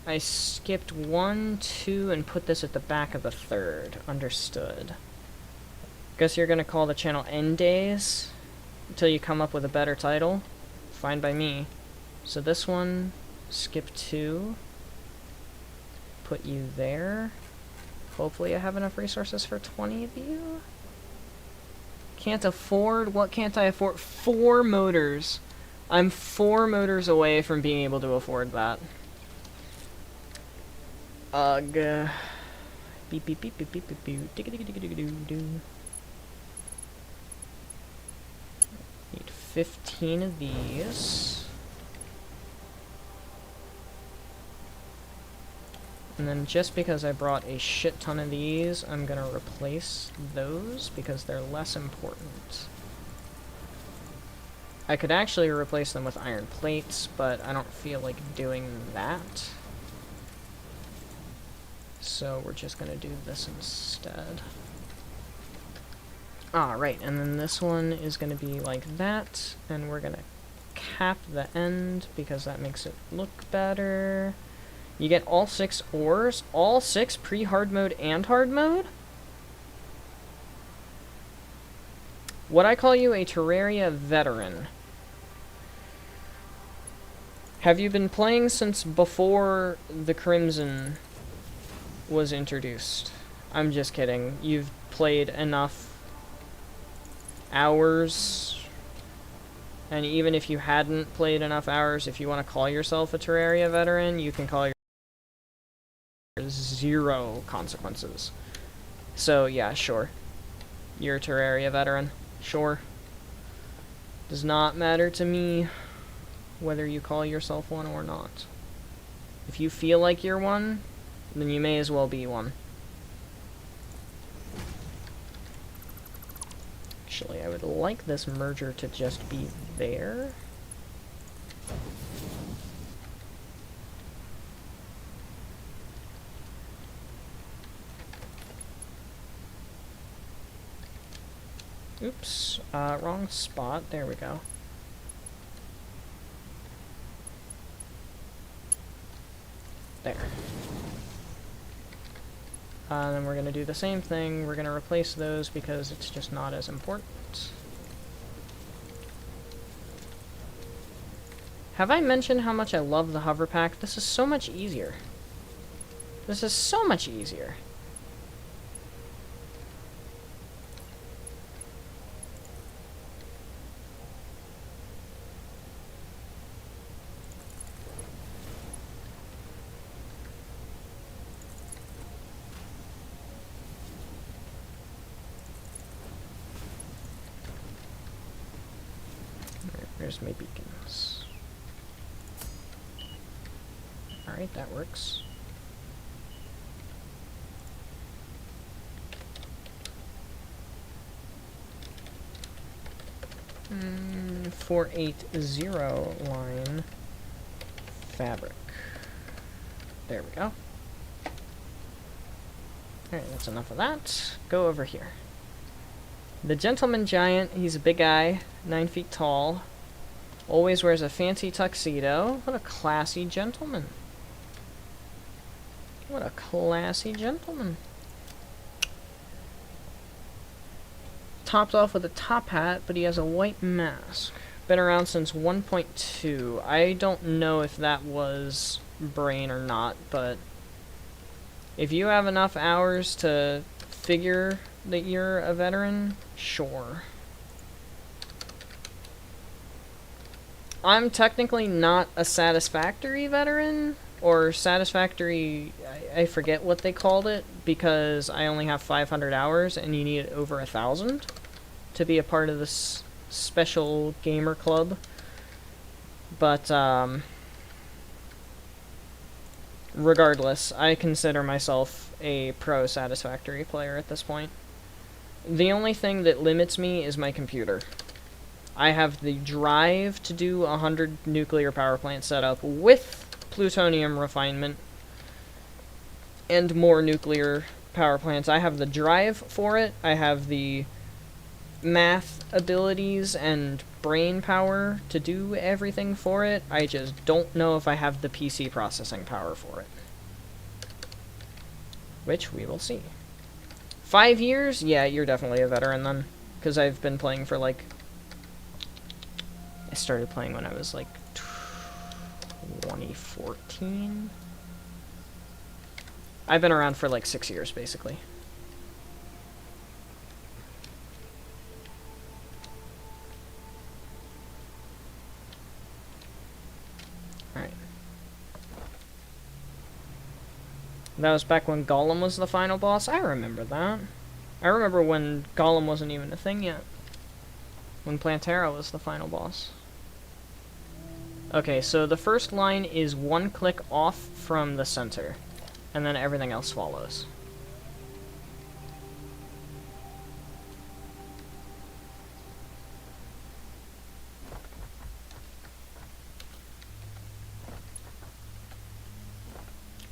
I skipped 1, 2, and put this at the back of the 3rd. Understood. Guess you're gonna call the channel End Days until you come up with a better title? Fine by me. So this one... Skip 2. Put you there. Hopefully I have enough resources for 20 of you. Can't afford? What can't I afford? 4 motors. I'm 4 motors away from being able to afford that. Ugh. Beep beep beep beep beep beep beep. Digga digga digga digga doo doo. Need 15 of these. And then just because I brought a shit ton of these, I'm gonna replace those because they're less important. I could actually replace them with iron plates, but I don't feel like doing that. So we're just gonna do this instead. Alright, and then this one is gonna be like that, and we're gonna cap the end because that makes it look better. You get all 6 ores, all 6 pre-hard mode and hard mode? Would I call you a Terraria veteran? Have you been playing since before the Crimson was introduced? I'm just kidding. You've played enough hours, and even if you hadn't played enough hours, if you want to call yourself a Terraria veteran, you can call yourself 0 consequences. So yeah, sure. You're a Terraria veteran. Sure. Does not matter to me whether you call yourself one or not. If you feel like you're one, then you may as well be one. Actually, I would like this merger to just be there. Oops, wrong spot. There we go. There. Then we're going to do the same thing. We're going to replace those because it's just not as important. Have I mentioned how much I love the hover pack? This is so much easier. This is so much easier. Where's my beacons? Alright, that works. Mm, 480 line fabric. There we go. Alright, that's enough of that. Go over here. The gentleman giant, he's a big guy, 9 feet tall. Always wears a fancy tuxedo. What a classy gentleman. What a classy gentleman. Topped off with a top hat, but he has a white mask. Been around since 1.2. I don't know if that was brain or not, but if you have enough hours to figure that you're a veteran, sure. I'm technically not a Satisfactory veteran, or Satisfactory, I forget what they called it, because I only have 500 hours, and you need over 1,000 to be a part of this special gamer club. But, regardless, I consider myself a pro Satisfactory player at this point. The only thing that limits me is my computer. I have the drive to do 100 nuclear power plant setup with plutonium refinement and more nuclear power plants. I have the drive for it. I have the math abilities and brain power to do everything for it. I just don't know if I have the PC processing power for it. Which we will see. 5 years? Yeah, you're definitely a veteran then. Because I've been playing for like... I started playing when I was like 2014. I've been around for like 6 years, basically. Alright. That was back when Gollum was the final boss? I remember that. I remember when Gollum wasn't even a thing yet. When Plantera was the final boss. Okay, so the first line is 1 click off from the center, and then everything else follows.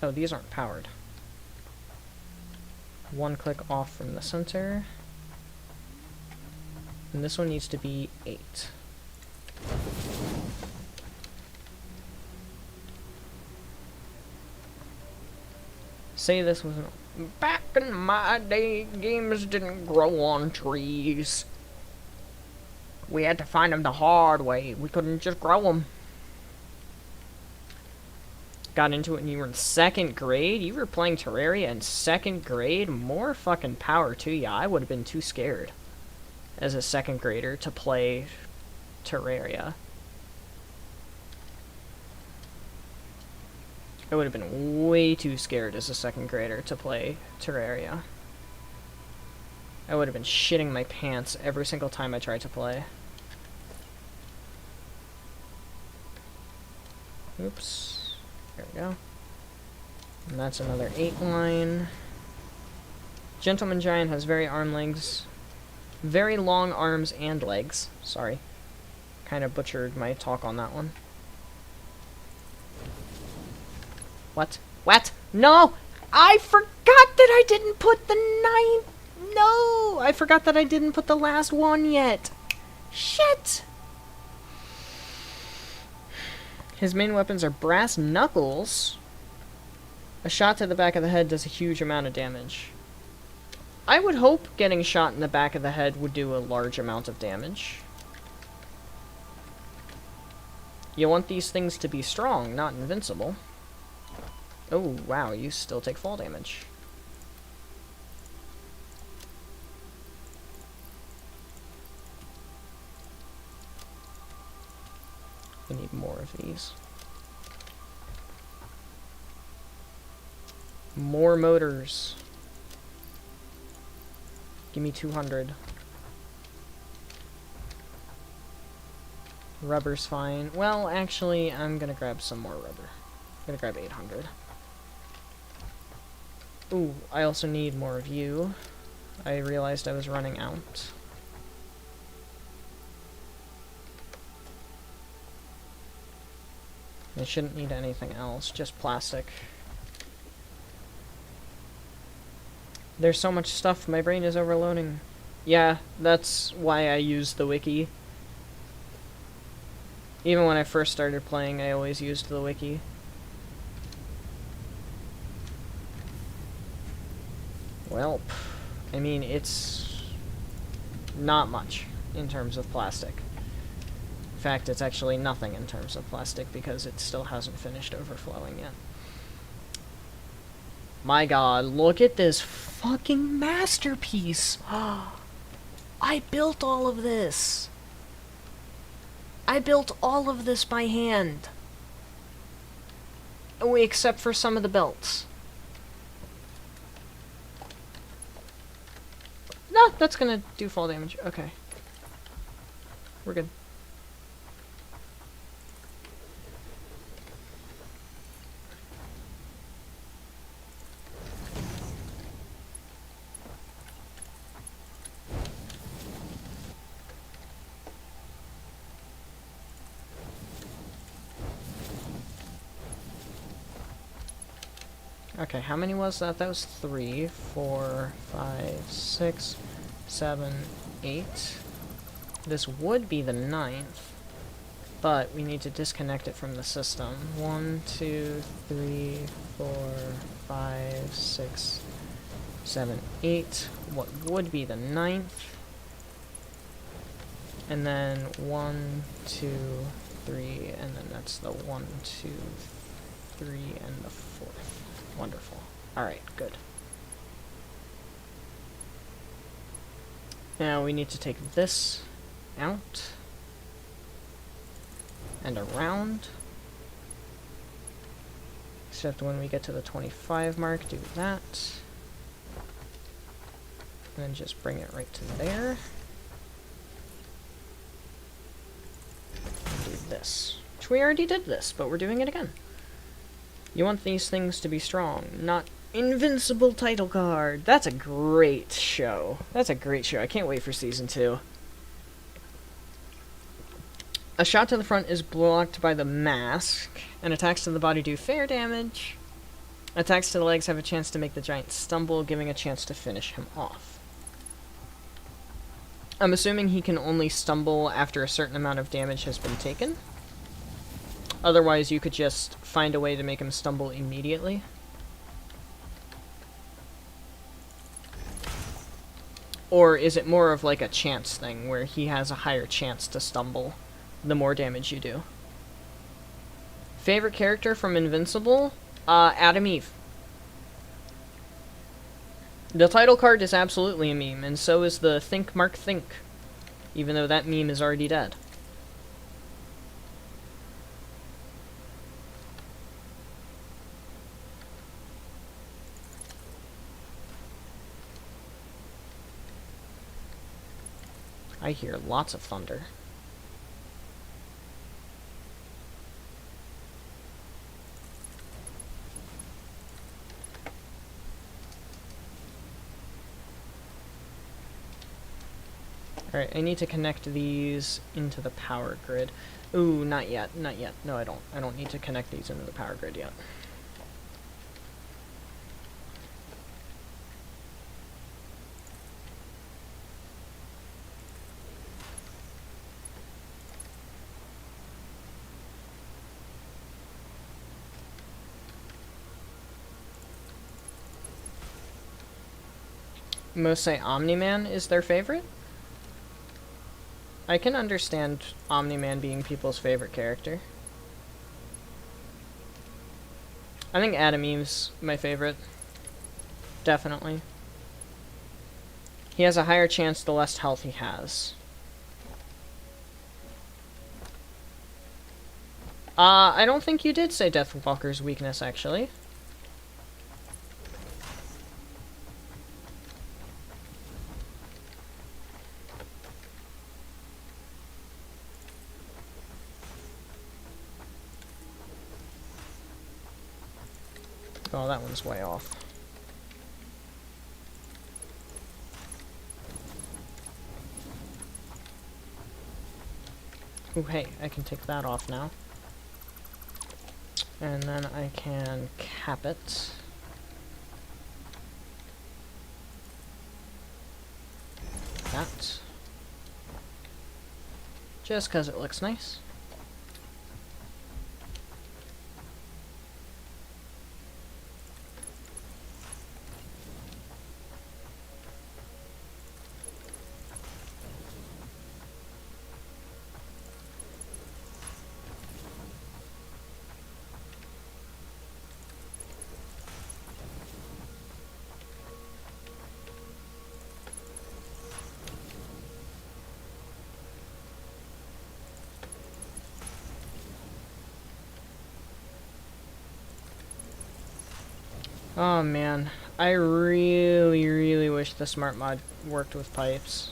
Oh, these aren't powered. 1 click off from the center. And this one needs to be 8. Say this was back in my day, games didn't grow on trees. We had to find them the hard way. We couldn't just grow them. Got into it when you were in 2nd grade? You were playing Terraria in 2nd grade? More fucking power to ya. I would have been too scared as a 2nd grader to play Terraria. I would have been way too scared as a 2nd grader to play Terraria. I would have been shitting my pants every single time I tried to play. Oops. There we go. And that's another 8 line. Gentleman Giant has very long arms and legs. Sorry. Kind of butchered my talk on that one. What? What? No! I forgot that I didn't put the No! I forgot that I didn't put the last one yet. Shit! His main weapons are brass knuckles. A shot to the back of the head does a huge amount of damage. I would hope getting shot in the back of the head would do a large amount of damage. You want these things to be strong, not invincible. Oh, wow, you still take fall damage. I need more of these. More motors. Give me 200. Rubber's fine. Well, actually, I'm gonna grab some more rubber. I'm gonna grab 800. Ooh, I also need more of you. I realized I was running out. I shouldn't need anything else, just plastic. There's so much stuff, my brain is overloading. Yeah, that's why I use the wiki. Even when I first started playing, I always used the wiki. Well, I mean, it's not much in terms of plastic. In fact, it's actually nothing in terms of plastic because it still hasn't finished overflowing yet. My god, look at this fucking masterpiece! I built all of this! I built all of this by hand. Oh, except for some of the belts. No, that's gonna do fall damage. Okay. We're good. Okay, how many was that? That was 3, 4, 5, 6, 7, 8. This would be the 9th, but we need to disconnect it from the system. 1, 2, 3, 4, 5, 6, 7, 8. What would be the 9th? And then 1, 2, 3, and then that's the 1, 2, 3, and the 4th. Wonderful. Alright, good. Now we need to take this out and around. Except when we get to the 25 mark, do that. And then just bring it right to there. And do this. Which we already did this, but we're doing it again. You want these things to be strong, not invincible title card. That's a great show. That's a great show. I can't wait for season 2. A shot to the front is blocked by the mask, and attacks to the body do fair damage. Attacks to the legs have a chance to make the giant stumble, giving a chance to finish him off. I'm assuming he can only stumble after a certain amount of damage has been taken. Otherwise, you could just find a way to make him stumble immediately. Or is it more of like a chance thing, where he has a higher chance to stumble the more damage you do? Favorite character from Invincible? Adam Eve. The title card is absolutely a meme, and so is the Think Mark Think, even though that meme is already dead. I hear lots of thunder. Alright, I need to connect these into the power grid. Ooh, not yet, not yet. No, I don't. I don't need to connect these into the power grid yet. Most say Omni-Man is their favorite? I can understand Omni-Man being people's favorite character. I think Adam Eve's my favorite. Definitely. He has a higher chance the less health he has. I don't think you did say Deathwalker's weakness, actually. Oh, that one's way off. Ooh, hey, I can take that off now. And then I can cap it. That. Just because it looks nice. Oh man, I really, really wish the smart mod worked with pipes.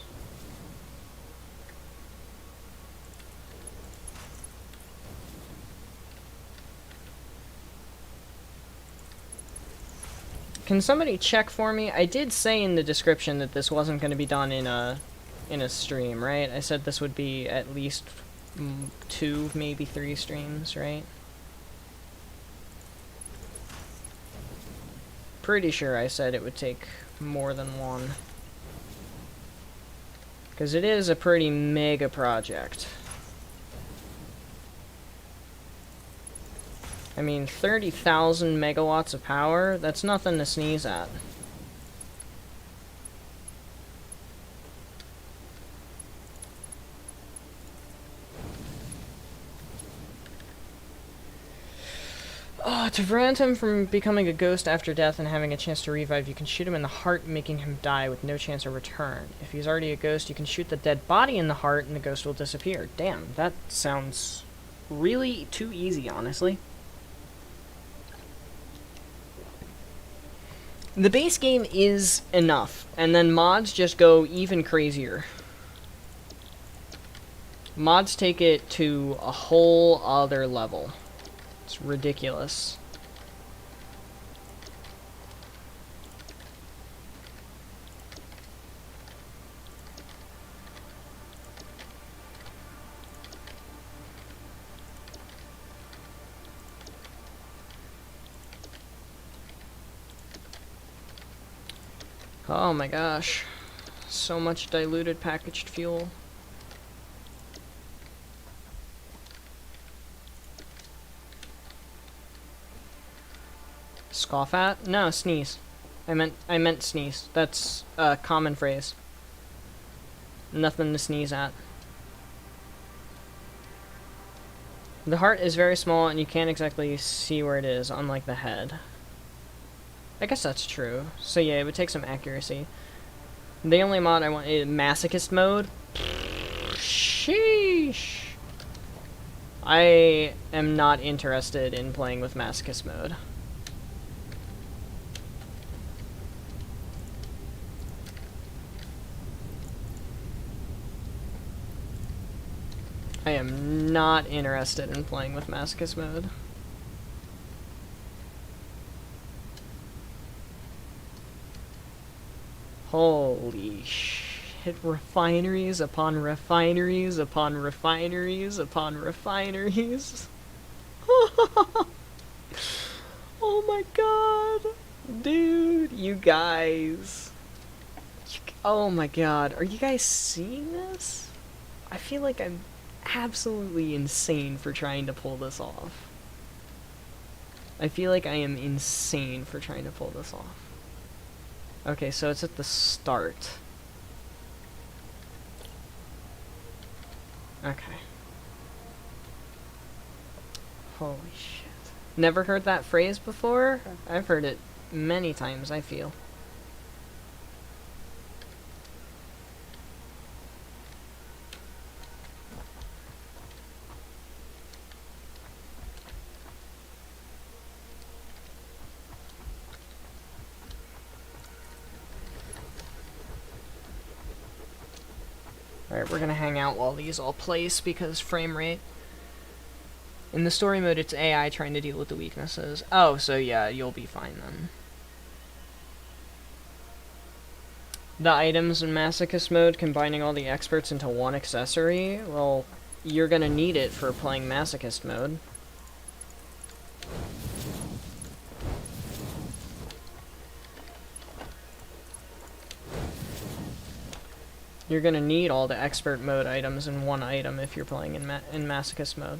Can somebody check for me? I did say in the description that this wasn't going to be done in a stream, right? I said this would be at least 2, maybe 3 streams, right? Pretty sure I said it would take more than 1. Because it is a pretty mega project. I mean, 30,000 megawatts of power, that's nothing to sneeze at. Oh, to prevent him from becoming a ghost after death and having a chance to revive, you can shoot him in the heart, making him die with no chance of return. If he's already a ghost, you can shoot the dead body in the heart and the ghost will disappear. Damn, that sounds really too easy, honestly. The base game is enough, and then mods just go even crazier. Mods take it to a whole other level. It's ridiculous. Oh my gosh. So much diluted packaged fuel. Scoff at? No, sneeze. I meant sneeze. That's a common phrase. Nothing to sneeze at. The heart is very small and you can't exactly see where it is, unlike the head. I guess that's true. So yeah, it would take some accuracy. The only mod I want is masochist mode. Sheesh. I am not interested in playing with masochist mode. I am not interested in playing with masochist mode. Holy shit, refineries upon refineries upon refineries upon refineries. Oh my god. Dude, you guys. Oh my god, are you guys seeing this? I feel like I'm absolutely insane for trying to pull this off. I feel like I am insane for trying to pull this off. Okay, so it's at the start. Okay. Holy shit. Never heard that phrase before? I've heard it many times, I feel. Alright, we're gonna hang out while these all place because frame rate. In the story mode, it's AI trying to deal with the weaknesses. Oh, so yeah, you'll be fine then. The items in Masochist mode, combining all the experts into one accessory, well, you're gonna need it for playing Masochist mode. You're gonna need all the expert mode items in one item if you're playing in Masochist mode.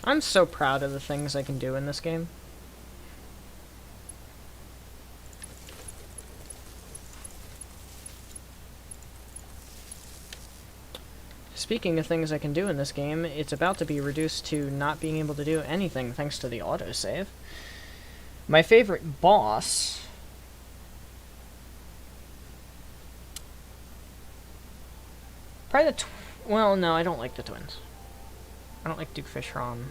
I'm so proud of the things I can do in this game. Speaking of things I can do in this game, it's about to be reduced to not being able to do anything thanks to the autosave. My favorite boss... Probably the well, no, I don't like the twins. I don't like Duke Fishron.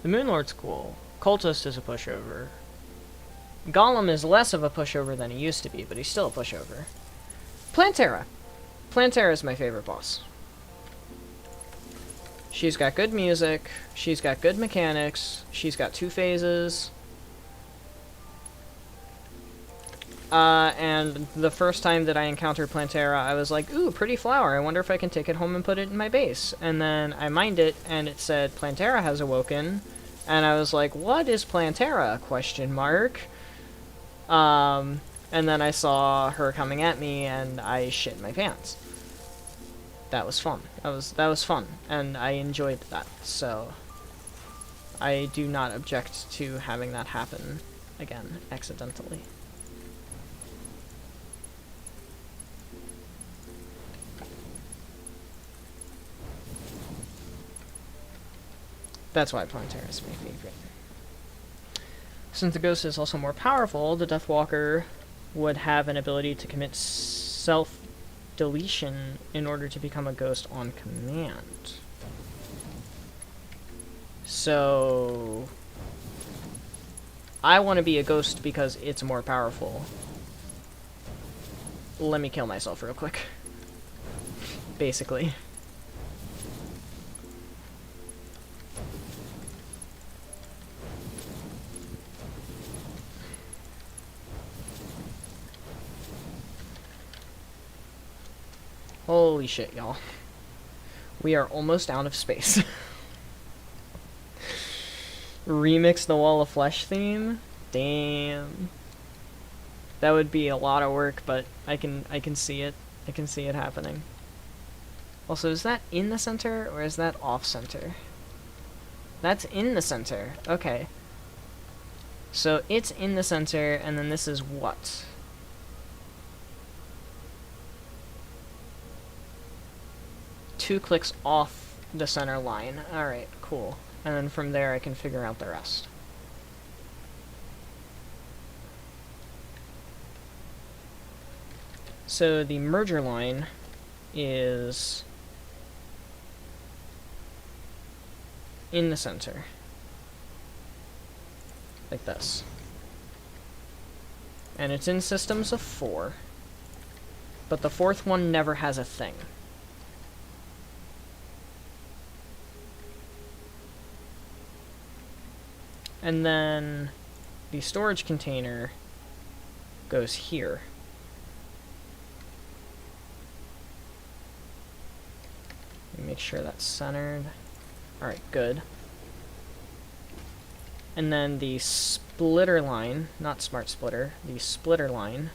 The Moonlord's cool. Cultist is a pushover. Golem is less of a pushover than he used to be, but he's still a pushover. Plantera. Plantera is my favorite boss. She's got good music, she's got good mechanics, she's got 2 phases. And the first time that I encountered Plantera, I was like, ooh, pretty flower, I wonder if I can take it home and put it in my base. And then I mined it, and it said, Plantera has awoken. And I was like, what is Plantera? Question mark. And then I saw her coming at me, and I shit my pants. That was fun. That was fun, and I enjoyed that, so... I do not object to having that happen again, accidentally. That's why Plantera is my favorite. Since the ghost is also more powerful, the Deathwalker would have an ability to commit self-deletion in order to become a ghost on command. So... I want to be a ghost because it's more powerful. Let me kill myself real quick. Basically. Holy shit, y'all. We are almost out of space. Remix the Wall of Flesh theme? Damn. That would be a lot of work, but I can see it. I can see it happening. Also, is that in the center or is that off center? That's in the center. Okay. So it's in the center, and then this is what? Two clicks off the center line. Alright, cool. And then from there I can figure out the rest. So the merger line is in the center. Like this. And it's in systems of 4. But the 4th one never has a thing. And then the storage container goes here. Make sure that's centered. Alright, good. And then the splitter line, not smart splitter, the splitter line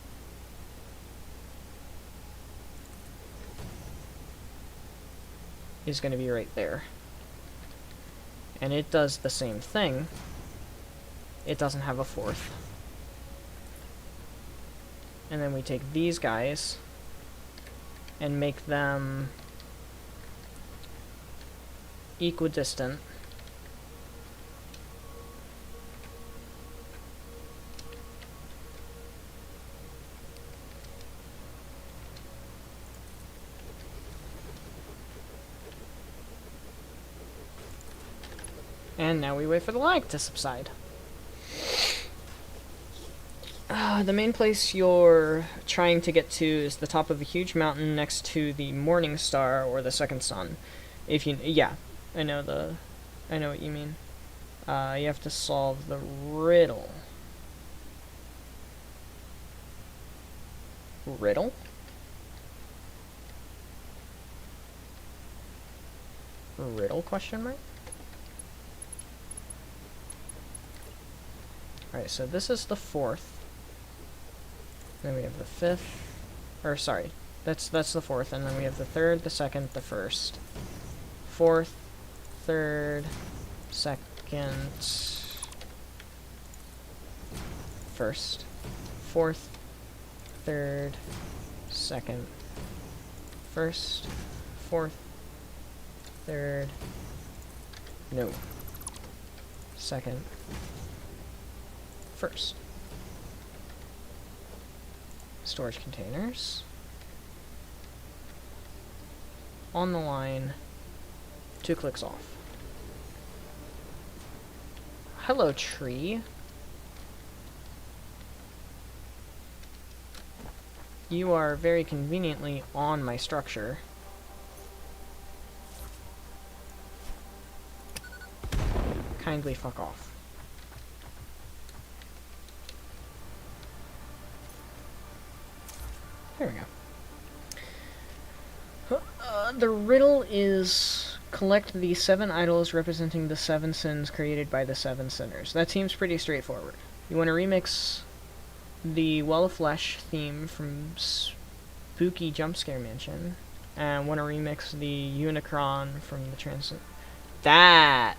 is going to be right there. And it does the same thing. It doesn't have a fourth. And then we take these guys and make them equidistant. And now we wait for the lag to subside. The main place you're trying to get to is the top of a huge mountain next to the morning star or the second sun. If you, yeah, I know what you mean. You have to solve the riddle. Riddle? Riddle question mark? Alright, so this is the fourth. Then we have the fifth. Or sorry, that's the fourth, and then we have the third, the second, the first. Fourth, third, second, first. Fourth, third, second, first, fourth, third, no, second, first. Storage containers. On the line, 2 clicks off. Hello, tree. You are very conveniently on my structure. Kindly fuck off. There we go. The riddle is collect the 7 idols representing the 7 sins created by the 7 sinners. That seems pretty straightforward. You want to remix the Well of Flesh theme from Spooky Jumpscare Mansion, and want to remix the Unicron from the Transit. That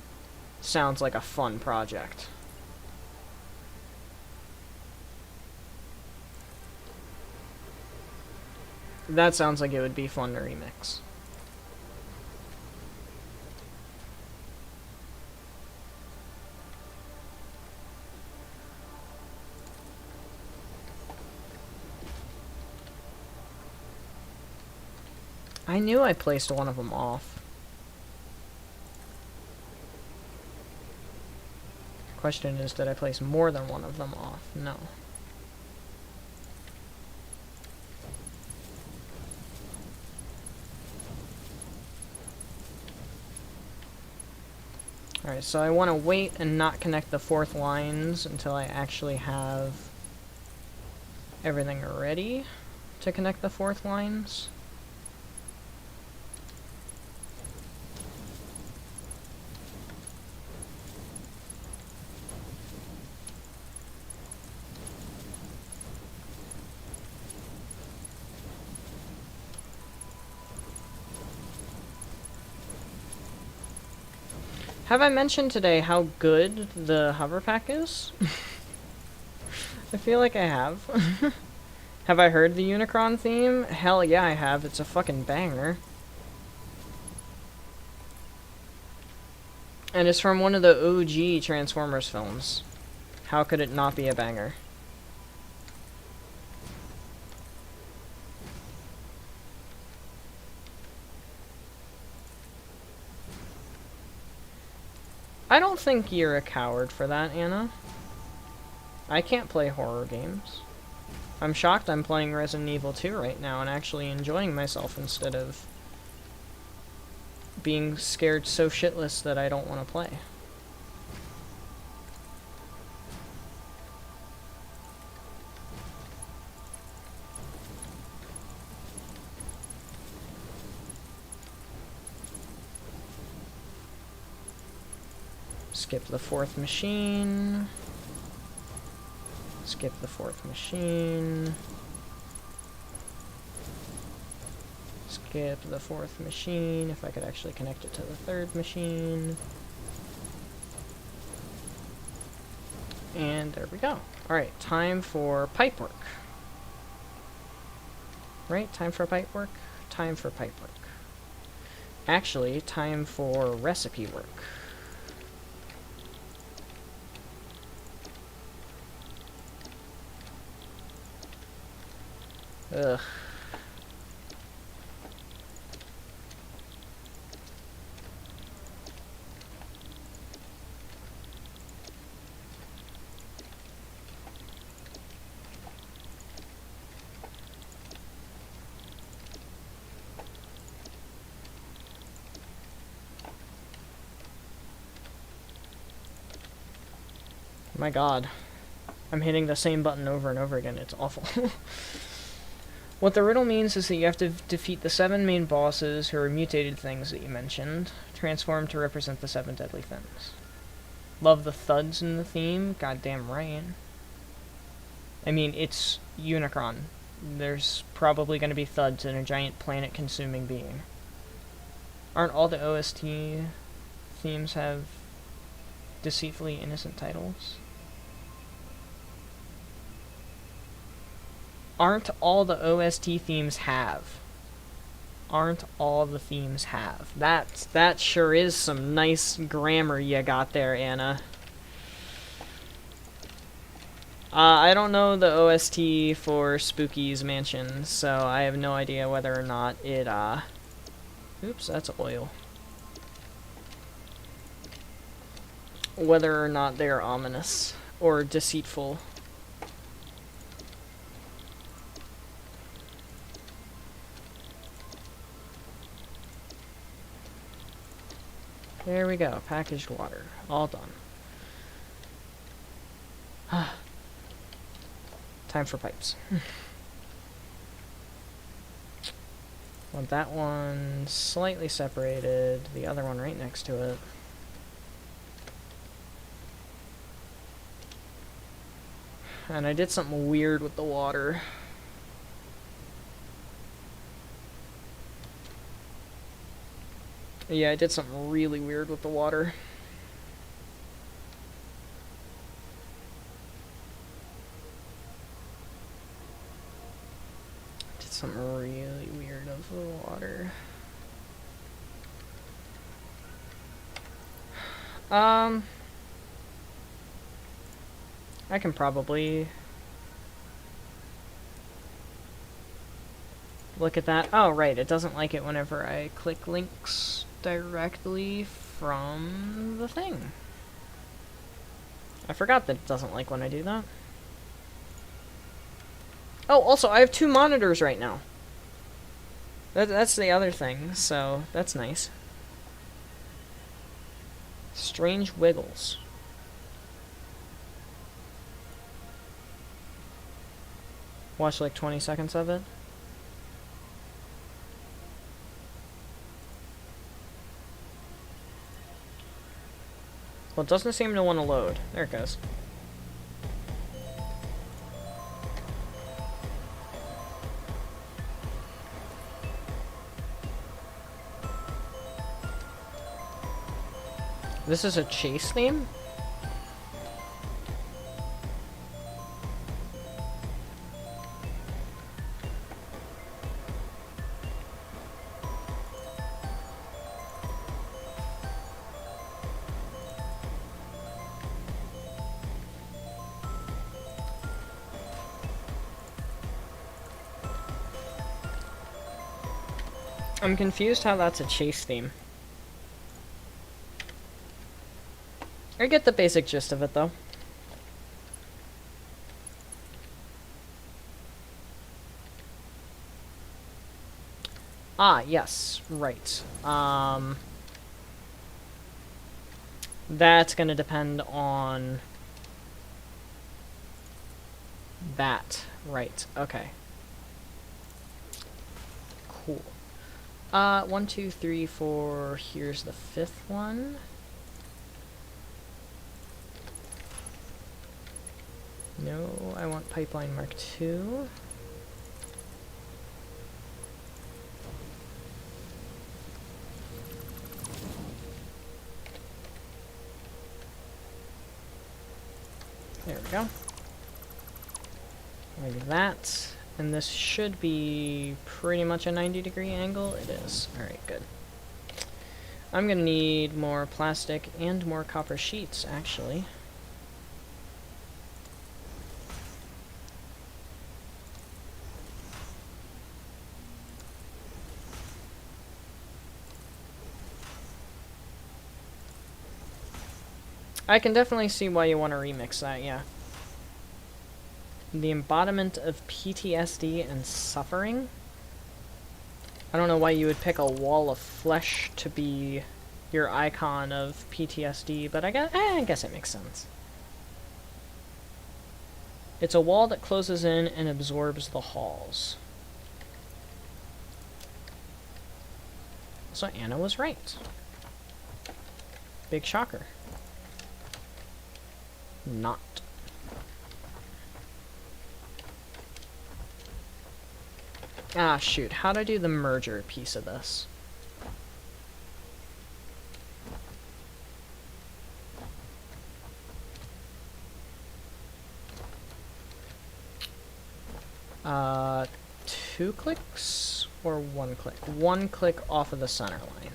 sounds like a fun project. That sounds like it would be fun to remix. I knew I placed one of them off. Question is, did I place more than one of them off? No. Alright, so I want to wait and not connect the 4th lines until I actually have everything ready to connect the 4th lines. Have I mentioned today how good the hover pack is? I feel like I have. Have I heard the Unicron theme? Hell yeah, I have. It's a fucking banger. And it's from one of the OG Transformers films. How could it not be a banger? I don't think you're a coward for that, Anna. I can't play horror games. I'm shocked I'm playing Resident Evil 2 right now and actually enjoying myself instead of being scared so shitless that I don't want to play. Skip the fourth machine. Skip the fourth machine. Skip the fourth machine, if I could actually connect it to the third machine. And there we go. Alright, time for pipe work. Right, time for pipe work? Time for pipe work. Actually, time for recipe work. Ugh. My god. I'm hitting the same button over and over again. It's awful. What the riddle means is that you have to defeat the 7 main bosses who are mutated things that you mentioned, transformed to represent the 7 deadly things. Love the thuds in the theme? Goddamn right. I mean, it's Unicron. There's probably going to be thuds in a giant planet-consuming being. Aren't all the OST themes have deceitfully innocent titles? Aren't all the OST themes have? Aren't all the themes have? That sure is some nice grammar you got there, Anna. I don't know the OST for Spooky's Mansion, so I have no idea whether or not it, oops, that's oil. Whether or not they're ominous or deceitful. There we go, packaged water. All done. Time for pipes. Want that one slightly separated, the other one right next to it. And I did something weird with the water. Yeah, I did something really weird with the water. Did something really weird with the water. I can probably look at that. Oh, right, it doesn't like it whenever I click links directly from the thing. I forgot that it doesn't like when I do that. Oh, also, I have 2 monitors right now. That's the other thing, so that's nice. Strange wiggles. Watch like 20 seconds of it. Well, it doesn't seem to want to load. There it goes. This is a chase theme? I'm confused how that's a chase theme. I get the basic gist of it, though. Ah, yes, right. That's gonna depend on that. Right, okay. Cool. 1, 2, 3, 4, here's the 5th one. No, I want pipeline Mark II. There we go. Like that. And this should be pretty much a 90-degree angle. It is. Alright, good. I'm gonna need more plastic and more copper sheets, actually. I can definitely see why you want to remix that, yeah. The embodiment of PTSD and suffering? I don't know why you would pick a wall of flesh to be your icon of PTSD, but I guess it makes sense. It's a wall that closes in and absorbs the halls. So Anna was right. Big shocker. Not. Ah, shoot. How'd I do the merger piece of this? Two clicks or one click? One click off of the center line.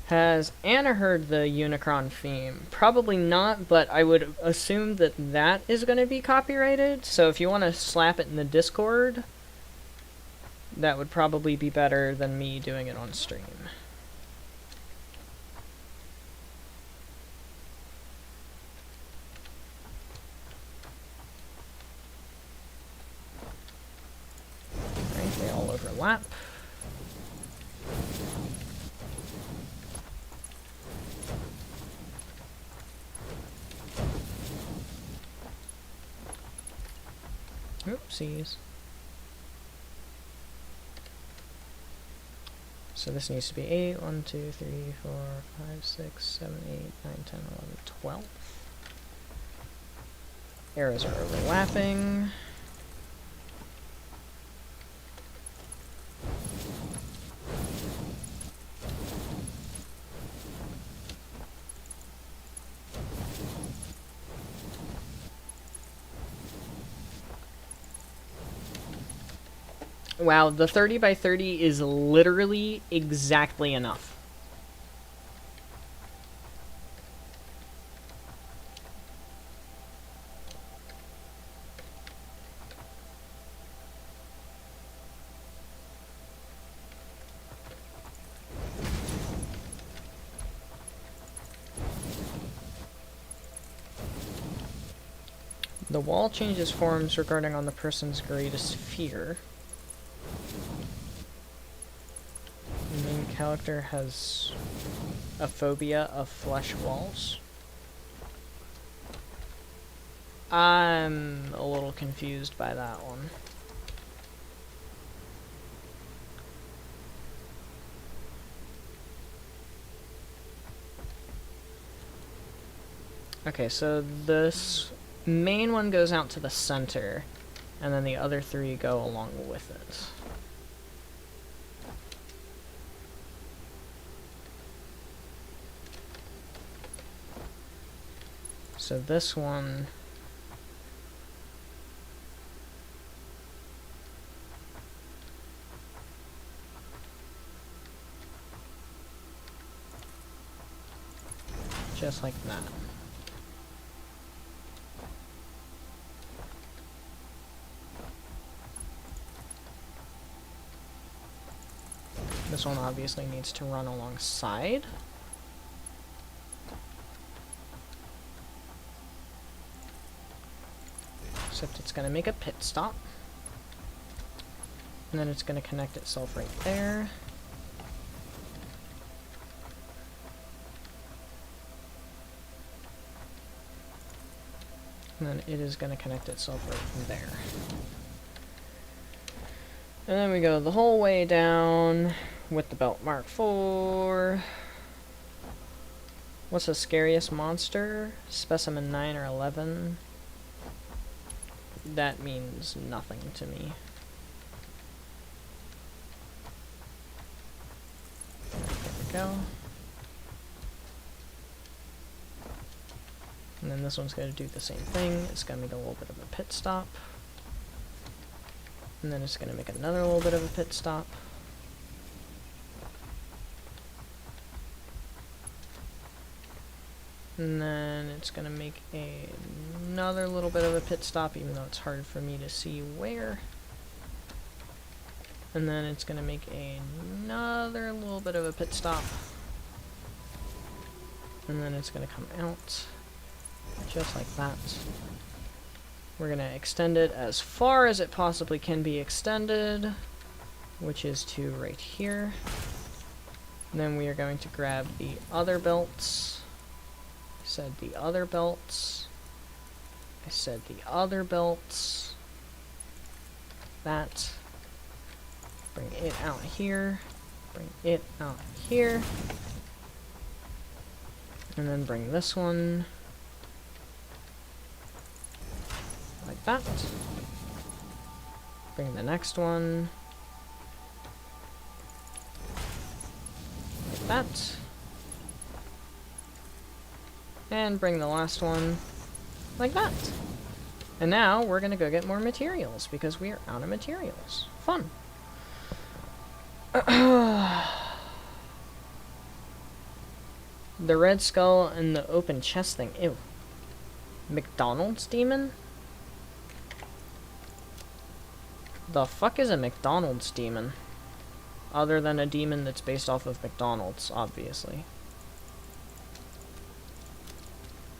Has Anna heard the Unicron theme? Probably not, but I would assume that that is going to be copyrighted, so if you want to slap it in the Discord, that would probably be better than me doing it on stream. Alright, they all overlap. Oopsies. So this needs to be 8, 1, 2, 3, 4, 5, 6, 7, 8, 9, 10, 11, 12. Arrows are overlapping. Wow, the 30 by 30 is literally exactly enough. The wall changes forms regarding on the person's greatest fear. The main character has a phobia of flesh walls. I'm a little confused by that one. Okay, so this main one goes out to the center, and then the other three go along with it. So this one... just like that. This one obviously needs to run alongside. Except it's going to make a pit stop. And then it's going to connect itself right there. And then it is going to connect itself right from there. And then we go the whole way down with the belt Mark IV. What's the scariest monster? Specimen 9 or 11? That means nothing to me. There we go. And then this one's going to do the same thing. It's going to make a little bit of a pit stop. And then it's going to make another little bit of a pit stop. And then it's going to make another little bit of a pit stop, even though it's hard for me to see where. And then it's going to make another little bit of a pit stop. And then it's going to come out. Just like that. We're going to extend it as far as it possibly can be extended, which is to right here. And then we are going to grab the other belts. I said the other belts. I said the other belts. That. Bring it out here. Bring it out here. And then bring this one like that. Bring the next one like that. And bring the last one like that. And now we're gonna go get more materials because we are out of materials. Fun. The red skull and the open chest thing. Ew. McDonald's demon? The fuck is a McDonald's demon? Other than a demon that's based off of McDonald's, obviously.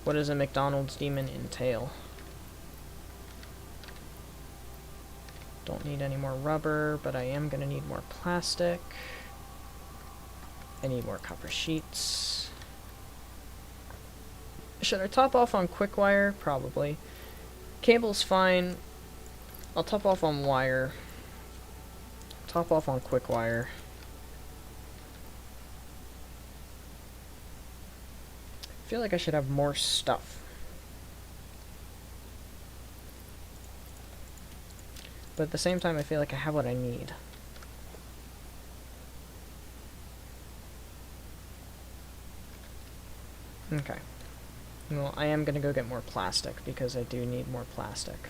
What does a McDonald's demon entail? Don't need any more rubber, but I am gonna need more plastic. I need more copper sheets. Should I top off on quick wire? Probably. Cable's fine. I'll top off on wire. Top off on quick wire. I feel like I should have more stuff. But at the same time, I feel like I have what I need. Okay. Well, I am gonna go get more plastic, because I do need more plastic.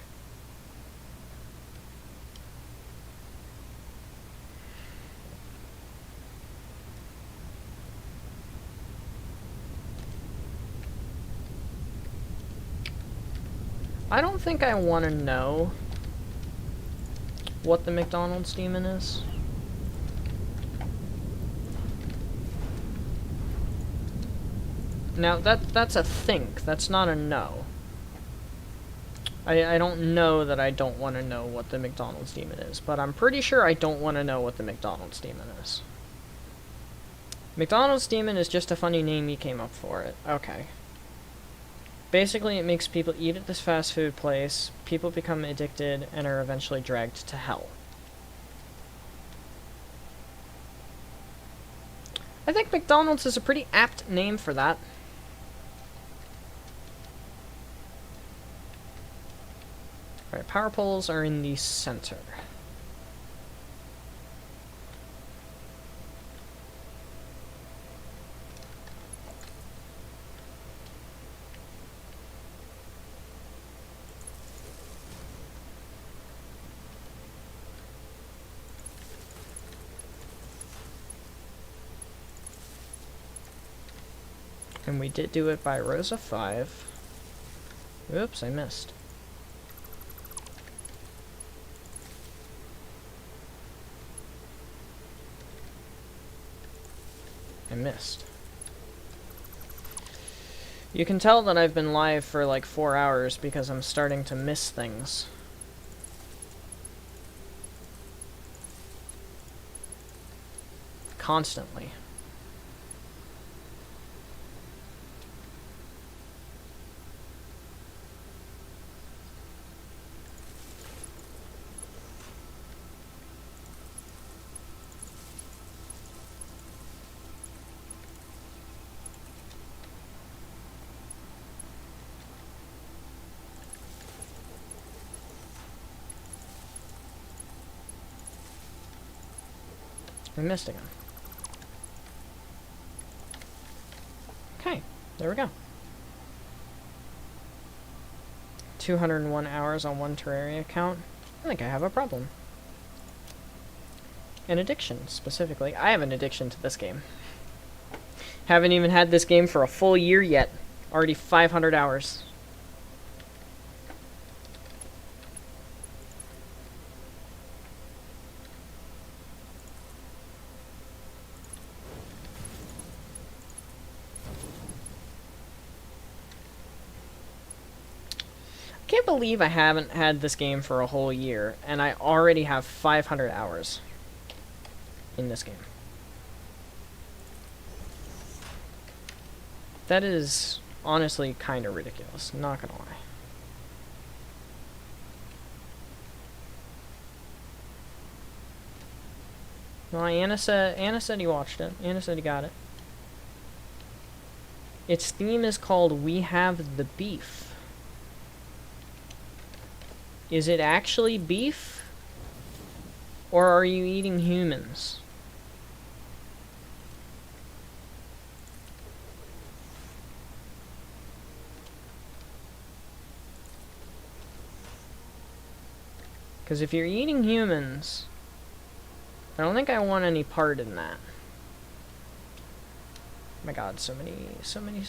I don't think I want to know what the McDonald's demon is. Now, that's a think. That's not a no. I don't know that I don't want to know what the McDonald's demon is, but I'm pretty sure I don't want to know what the McDonald's demon is. McDonald's demon is just a funny name you came up for it. Okay. Basically, it makes people eat at this fast food place, people become addicted, and are eventually dragged to hell. I think McDonald's is a pretty apt name for that. Alright, power poles are in the center. And we did do it by rows of 5. Oops, I missed. I missed. You can tell that I've been live for like 4 hours because I'm starting to miss things. Constantly. We missed again. Okay, there we go. 201 hours on one Terraria account. I think I have a problem. An addiction, specifically. I have an addiction to this game. Haven't even had this game for a full year yet. Already 500 hours. I can't believe I haven't had this game for a whole year, and I already have 500 hours in this game. That is honestly kind of ridiculous, not gonna lie. Well, Anna said he watched it. Anna said he got it. Its theme is called We Have the Beef. Is it actually beef? Or are you eating humans? Because if you're eating humans, I don't think I want any part in that. Oh my god, so many things, so many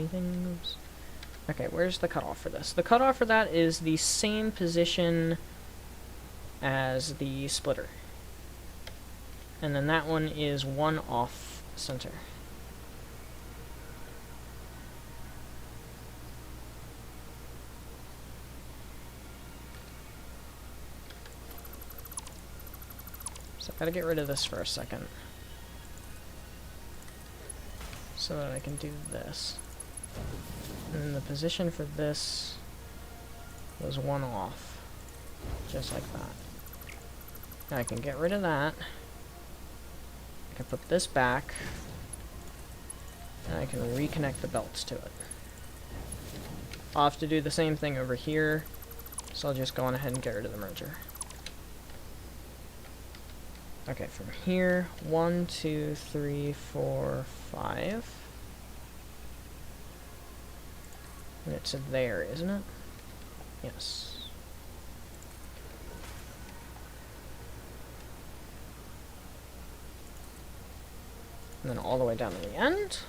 things. Okay, where's the cutoff for this? The cutoff for that is the same position as the splitter. And then that one is one off center. So I gotta get rid of this for a second, so that I can do this. And then the position for this was one off, just like that. Now I can get rid of that. I can put this back, and I can reconnect the belts to it. I'll have to do the same thing over here, so I'll just go on ahead and get rid of the merger. Okay, from here, 1, 2, 3, 4, 5. And it's there, isn't it? Yes. And then all the way down to the end.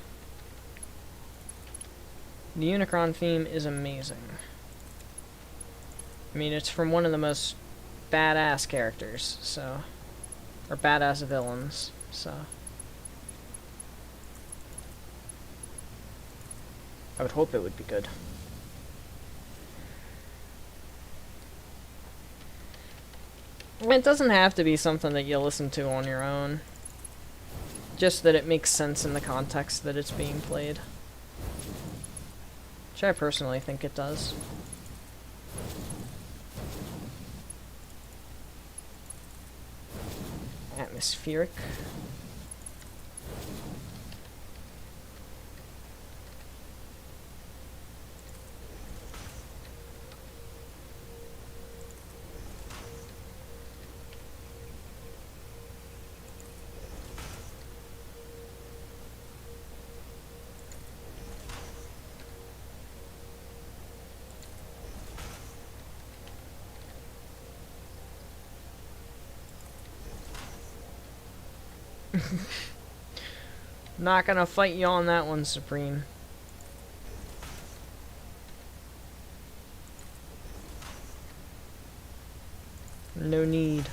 The Unicron theme is amazing. I mean, it's from one of the most badass characters, so... or badass villains, so... I would hope it would be good. It doesn't have to be something that you listen to on your own. Just that it makes sense in the context that it's being played. Which I personally think it does. Atmospheric. Not gonna fight you on that one, Supreme. No need.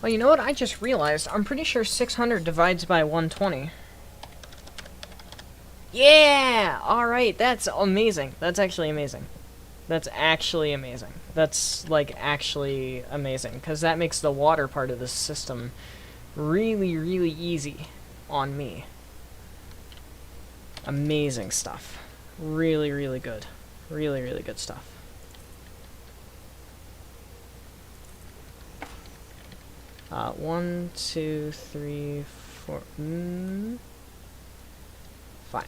Well, you know what? I just realized. I'm pretty sure 600 divides by 120. Yeah! Alright, that's amazing. That's actually amazing. That's actually amazing. That's, like, actually amazing, because that makes the water part of the system really, really easy on me. Amazing stuff. Really, really good. Really, really good stuff. One, two, three, four, 5.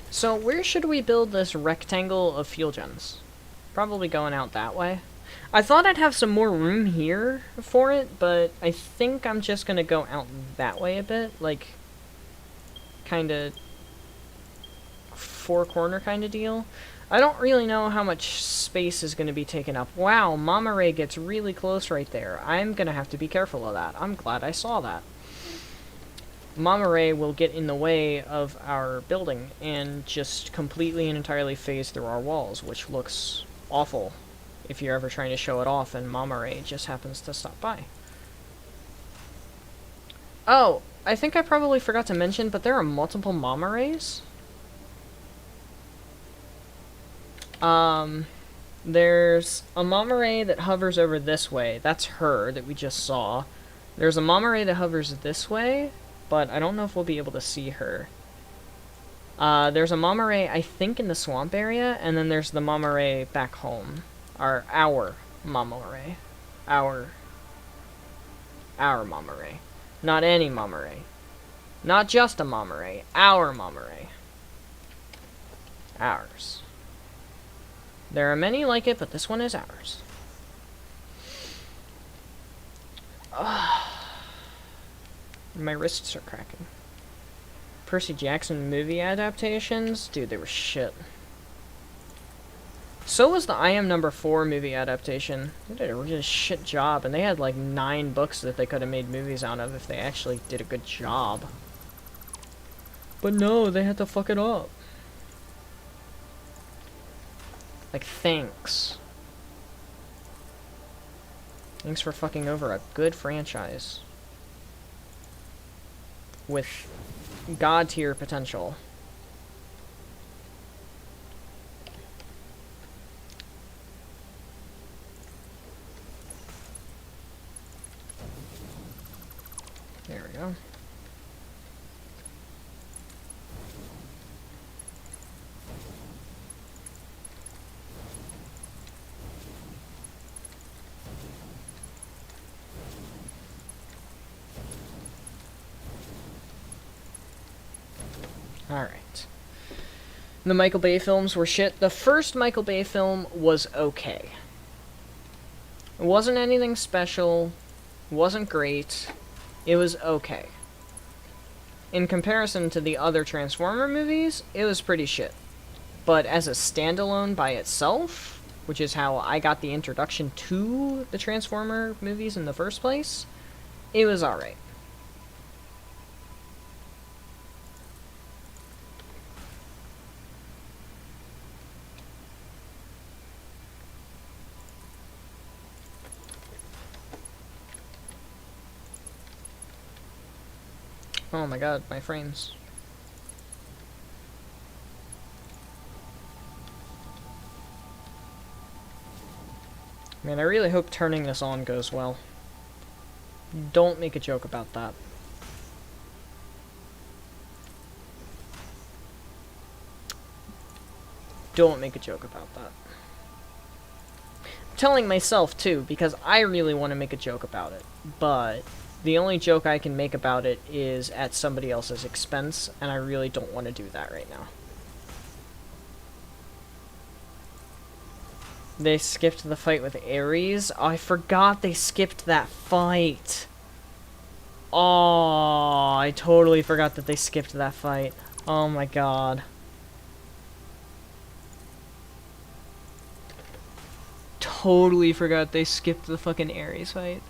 So where should we build this rectangle of fuel gens? Probably going out that way. I thought I'd have some more room here for it, but I think I'm just gonna go out that way a bit, like, kinda four-corner kinda deal. I don't really know how much space is gonna be taken up. Wow, Mama Ray gets really close right there. I'm gonna have to be careful of that. I'm glad I saw that. Mama Ray will get in the way of our building and just completely and entirely phase through our walls, which looks awful if you're ever trying to show it off and Mama Ray just happens to stop by. Oh, I think I probably forgot to mention, but there are multiple Mama Rays. There's a Mama Ray that hovers over this way. That's her that we just saw. There's a Mama Ray that hovers this way, but I don't know if we'll be able to see her. There's a Mama Ray, I think, in the swamp area, and then there's the Mama Ray back home. Our Mama Ray. Our Mama Ray. Not any Mama Ray. Not just a Mama Ray. Our Mama Ray. Ours. There are many like it, but this one is ours. My wrists are cracking. Percy Jackson movie adaptations? Dude, they were shit. So was the I Am Number 4 movie adaptation. They did a really shit job, and they had like 9 books that they could have made movies out of if they actually did a good job. But no, they had to fuck it up. Like, thanks. Thanks for fucking over a good franchise. With god tier potential. There we go. Alright. The Michael Bay films were shit. The first Michael Bay film was okay. It wasn't anything special. It wasn't great. It was okay. In comparison to the other Transformer movies, it was pretty shit. But as a standalone by itself, which is how I got the introduction to the Transformer movies in the first place, it was alright. Oh my god, my frames. Man, I really hope turning this on goes well. Don't make a joke about that. Don't make a joke about that. I'm telling myself, too, because I really want to make a joke about it, but the only joke I can make about it is at somebody else's expense, and I really don't want to do that right now. They skipped the fight with Ares. Oh, I forgot they skipped that fight. Oh, I totally forgot that they skipped that fight. Oh my god. Totally forgot they skipped the fucking Ares fight.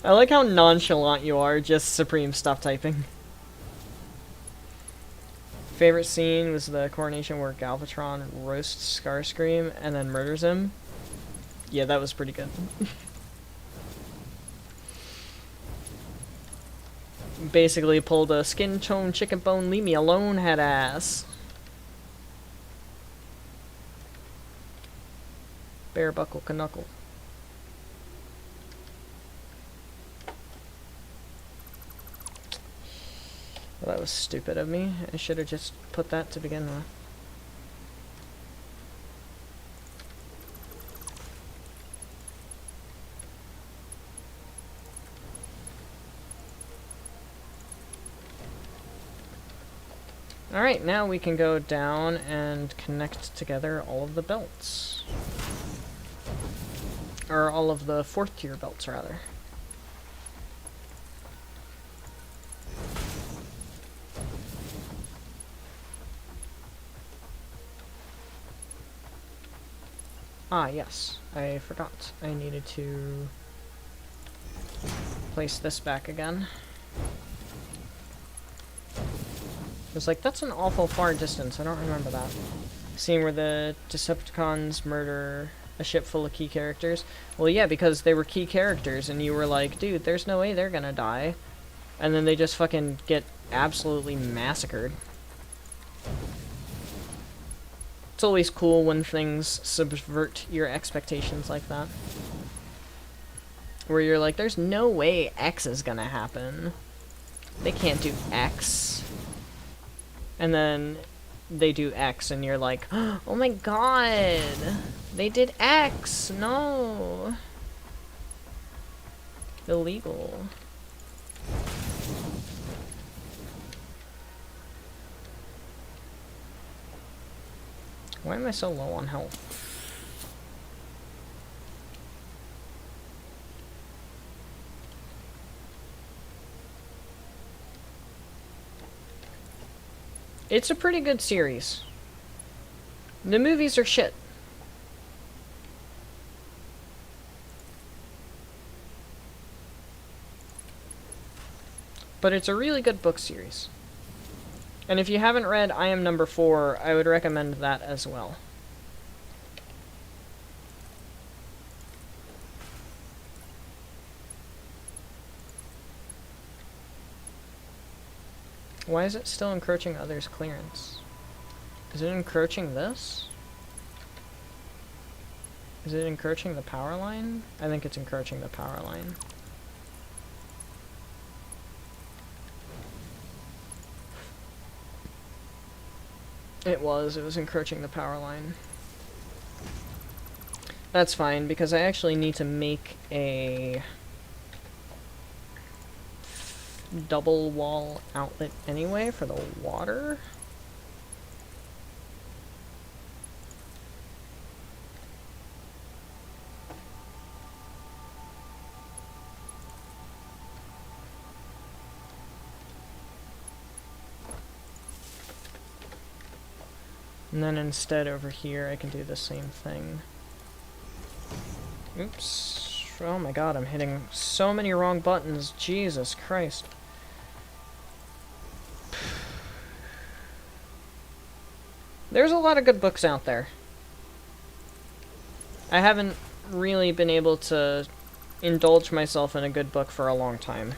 I like how nonchalant you are, just Supreme, stop typing. Favorite scene was the coronation where Galvatron roasts Starscream and then murders him. Yeah, that was pretty good. Basically pulled a skin tone chicken bone, leave me alone, head ass. Bare buckle knuckle. Well, that was stupid of me. I should have just put that to begin with. Alright, now we can go down and connect together all of the belts. Or all of the 4th tier belts, rather. Ah, yes. I forgot. I needed to place this back again. I was like, that's an awful far distance. I don't remember that. Scene where the Decepticons murder a ship full of key characters. Well, yeah, because they were key characters, and you were like, dude, there's no way they're gonna die. And then they just fucking get absolutely massacred. It's always cool when things subvert your expectations like that. Where you're like, there's no way X is gonna happen. They can't do X. And then they do X, and you're like, oh my god! They did X! No! Illegal. Why am I so low on health? It's a pretty good series. The movies are shit. But it's a really good book series. And if you haven't read I Am Number 4, I would recommend that as well. Why is it still encroaching others' clearance? Is it encroaching this? Is it encroaching the power line? I think it's encroaching the power line. It was encroaching the power line. That's fine, because I actually need to make a double wall outlet anyway for the water. And then instead over here I can do the same thing. Oops. Oh my god, I'm hitting so many wrong buttons. Jesus Christ. There's a lot of good books out there. I haven't really been able to indulge myself in a good book for a long time.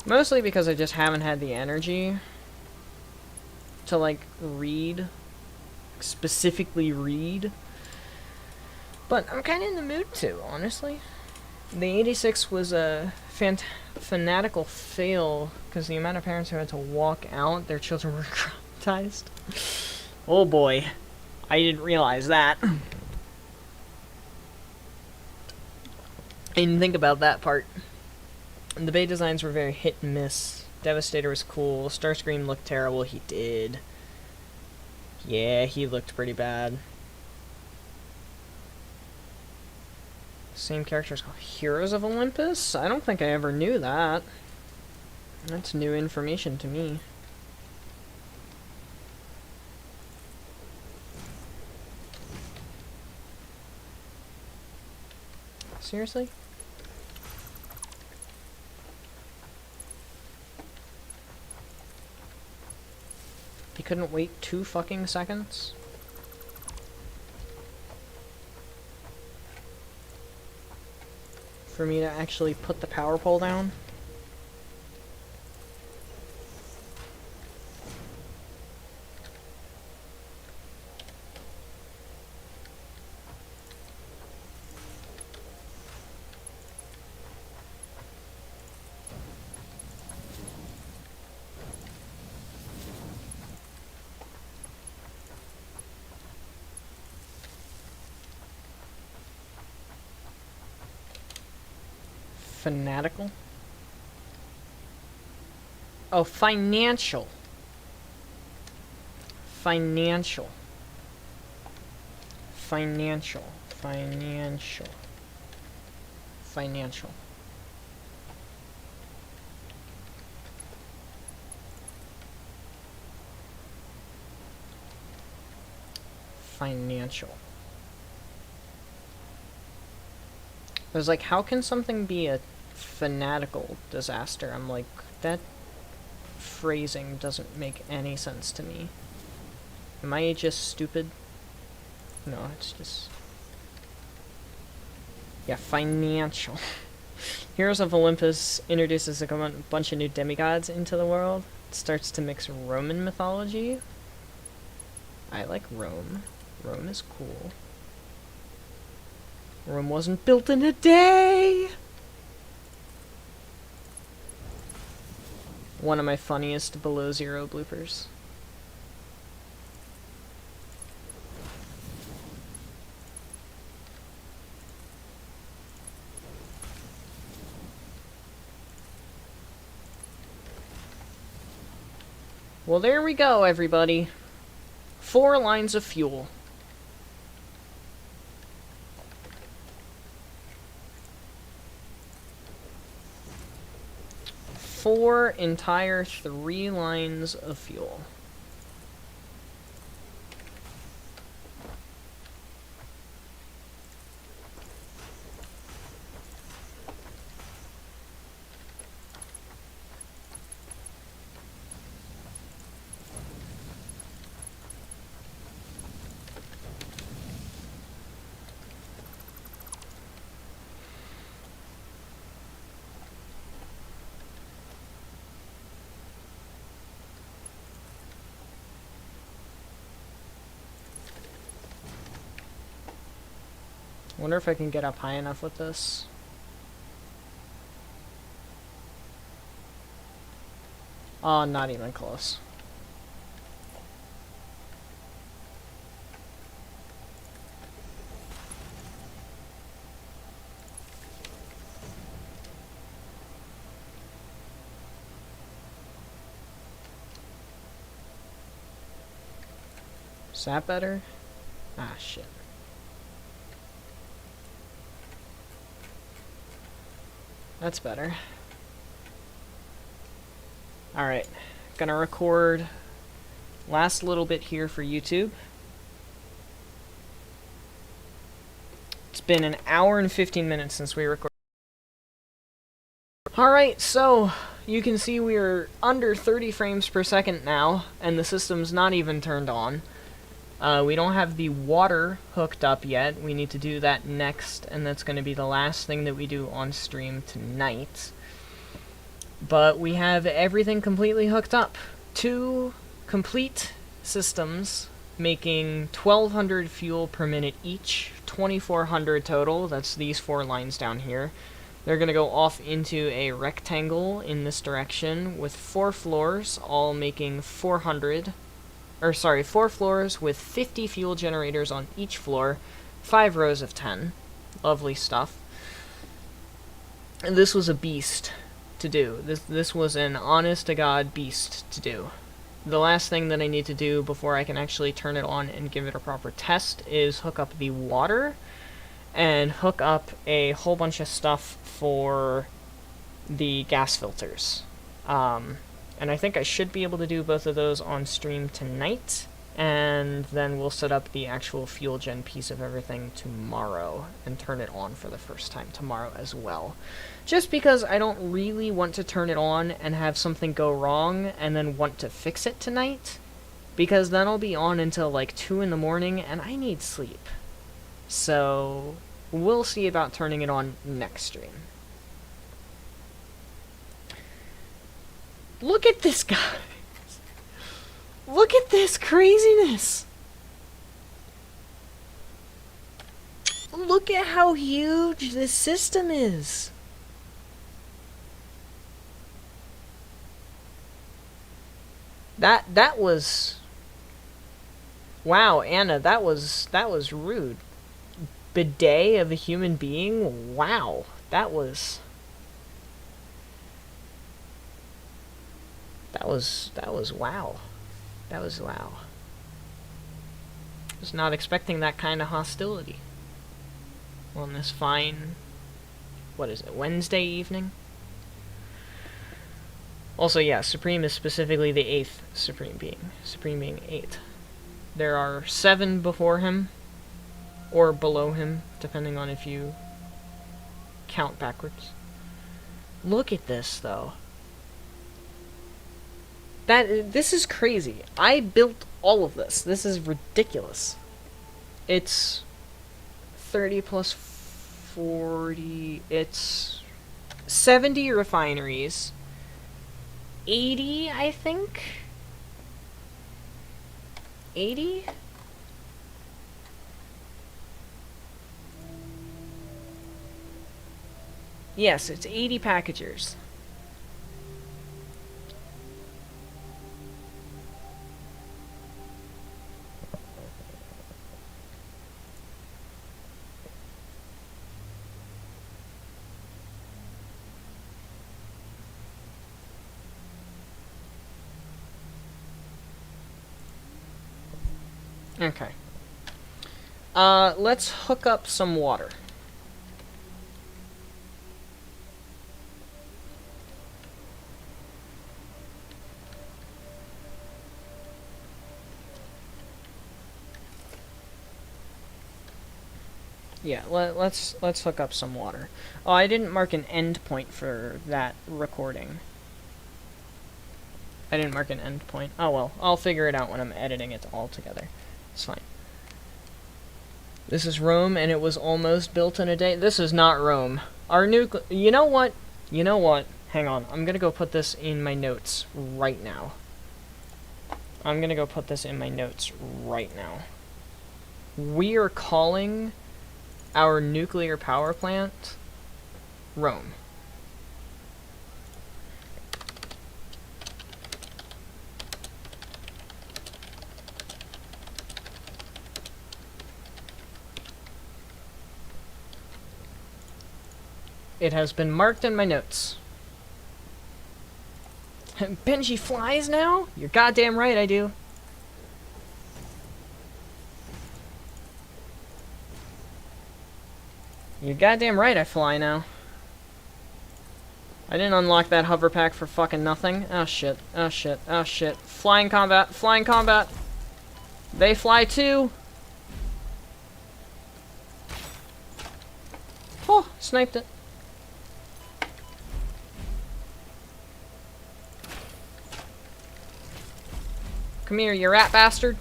Mostly because I just haven't had the energy to, like, read. Specifically read. But I'm kind of in the mood to, honestly. The 86 was a fanatical fail because the amount of parents who had to walk out, their children were traumatized. Oh boy. I didn't realize that. I didn't think about that part. And the Bay designs were very hit and miss. Devastator was cool. Starscream looked terrible. He did. Yeah, he looked pretty bad. Same characters called Heroes of Olympus? I don't think I ever knew that. That's new information to me. Seriously? You couldn't wait 2 fucking seconds? For me to actually put the power pole down? Fanatical? Oh, financial. Financial. Financial. Financial. Financial. Financial. I was like, how can something be a fanatical disaster? I'm like, that phrasing doesn't make any sense to me. Am I just stupid? No, it's just... Yeah, financial. Heroes of Olympus introduces a bunch of new demigods into the world. It starts to mix Roman mythology. I like Rome. Rome is cool. Rome wasn't built in a day! One of my funniest below zero bloopers. Well, there we go, everybody. 4 lines of fuel. Four entire 3 lines of fuel. I wonder if I can get up high enough with this. Oh, not even close. Is that better? Ah, shit. That's better. Alright, gonna record last little bit here for YouTube. It's been an hour and 15 minutes since we recorded. Alright, so you can see we are under 30 frames per second now, and the system's not even turned on. We don't have the water hooked up yet. We need to do that next, and that's going to be the last thing that we do on stream tonight. But we have everything completely hooked up. 2 complete systems making 1,200 fuel per minute each, 2,400 total. That's these 4 lines down here. They're going to go off into a rectangle in this direction with 4 floors, all making 4 floors with 50 fuel generators on each floor, 5 rows of 10. Lovely stuff. And this was a beast to do. This was an honest-to-God beast to do. The last thing that I need to do before I can actually turn it on and give it a proper test is hook up the water and hook up a whole bunch of stuff for the gas filters. And I think I should be able to do both of those on stream tonight, and then we'll set up the actual fuel gen piece of everything tomorrow and turn it on for the first time tomorrow as well. Just because I don't really want to turn it on and have something go wrong and then want to fix it tonight, because then I'll be on until like 2 in the morning and I need sleep. So we'll see about turning it on next stream. Look at this guy. Look at this craziness! Look at how huge this system is! That was... Wow, Anna, that was rude. Bidet of a human being? Wow, that was wow. That was wow. Was not expecting that kind of hostility on this fine, what is it, Wednesday evening? Also, yeah, Supreme is specifically the 8th Supreme being. Supreme being 8. There are 7 before him, or below him, depending on if you count backwards. Look at this, though. This is crazy. I built all of this. This is ridiculous. It's 30 plus 40. It's 70 refineries. 80, I think? 80? Yes, it's 80 packagers. Okay. Let's hook up some water. Yeah, let's hook up some water. Oh, I didn't mark an end point for that recording. I didn't mark an end point. Oh well, I'll figure it out when I'm editing it all together. It's fine. This is Rome, and it was almost built in a day. This is not Rome. Our you know what? You know what? Hang on. I'm gonna go put this in my notes right now. I'm gonna go put this in my notes right now. We are calling our nuclear power plant Rome. It has been marked in my notes. Benji flies now? You're goddamn right I do. You're goddamn right I fly now. I didn't unlock that hover pack for fucking nothing. Oh shit, oh shit, oh shit. Flying combat, flying combat. They fly too. Oh, sniped it. Come here, you rat bastard.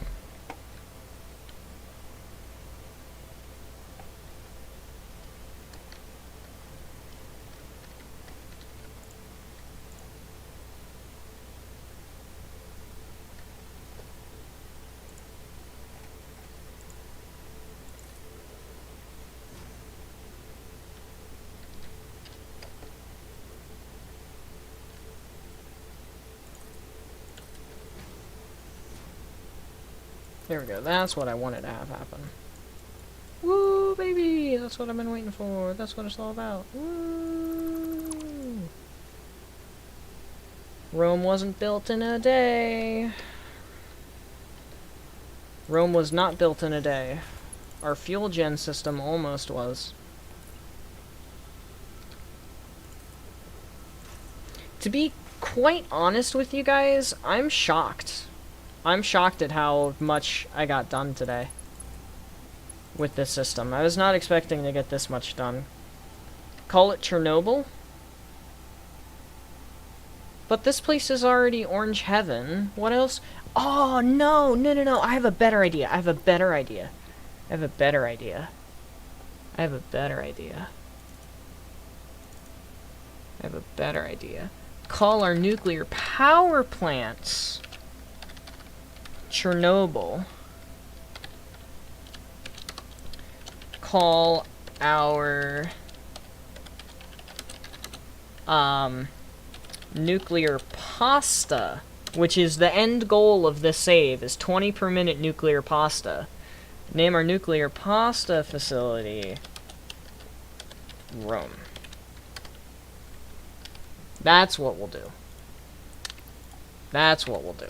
There we go. That's what I wanted to have happen. Woo, baby! That's what I've been waiting for. That's what it's all about. Woo! Rome wasn't built in a day. Rome was not built in a day. Our fuel gen system almost was. To be quite honest with you guys, I'm shocked. I'm shocked at how much I got done today with this system. I was not expecting to get this much done. Call it Chernobyl? But this place is already Orange Heaven. What else? Oh, no, no, no, no. I have a better idea. I have a better idea. I have a better idea. I have a better idea. I have a better idea. Call our nuclear power plants Chernobyl. Call our nuclear pasta, which is the end goal of this save, is 20 per minute nuclear pasta. Name our nuclear pasta facility Rome. That's what we'll do. That's what we'll do.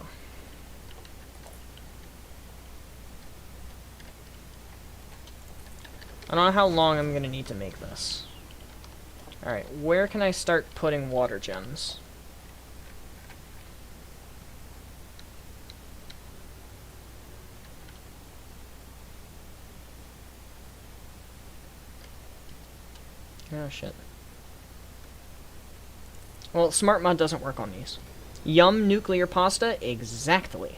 I don't know how long I'm gonna need to make this. Alright, where can I start putting water gens? Oh, shit. Well, Smart Mod doesn't work on these. Yum nuclear pasta? Exactly.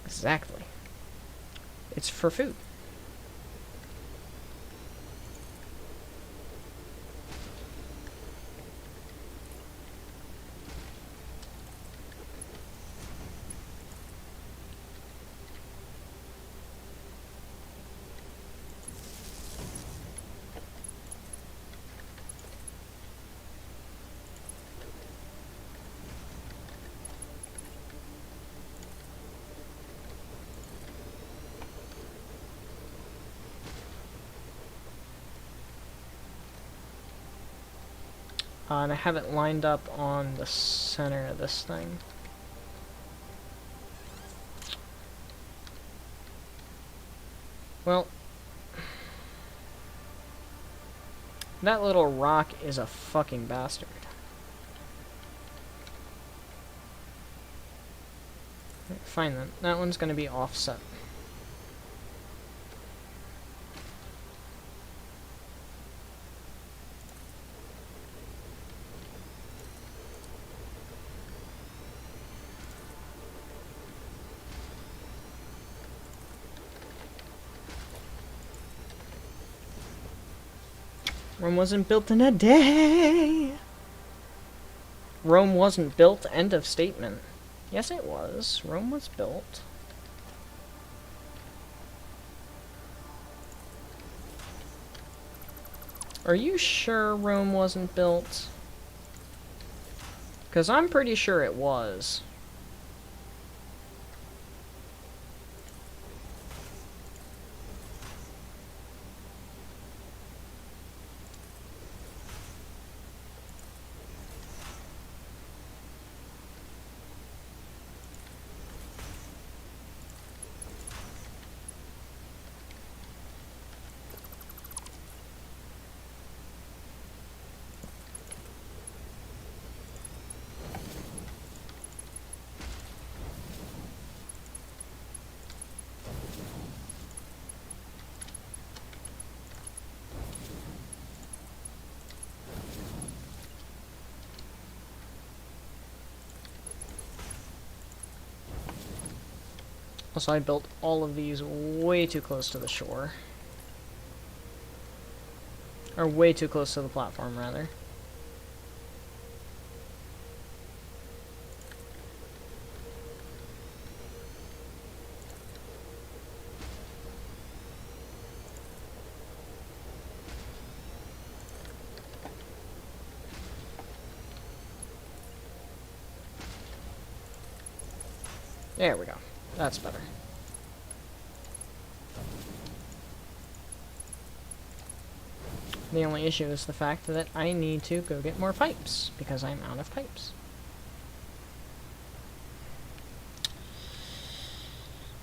Exactly. It's for food. And I have it lined up on the center of this thing. Well, that little rock is a fucking bastard. Fine then, that one's gonna be offset. Rome wasn't built in a day. Rome wasn't built, end of statement. Yes, it was. Rome was built. Are you sure Rome wasn't built? Because I'm pretty sure it was. Also, I built all of these way too close to the shore. Or way too close to the platform, rather. There we go. That's better. The only issue is the fact that I need to go get more pipes, because I'm out of pipes.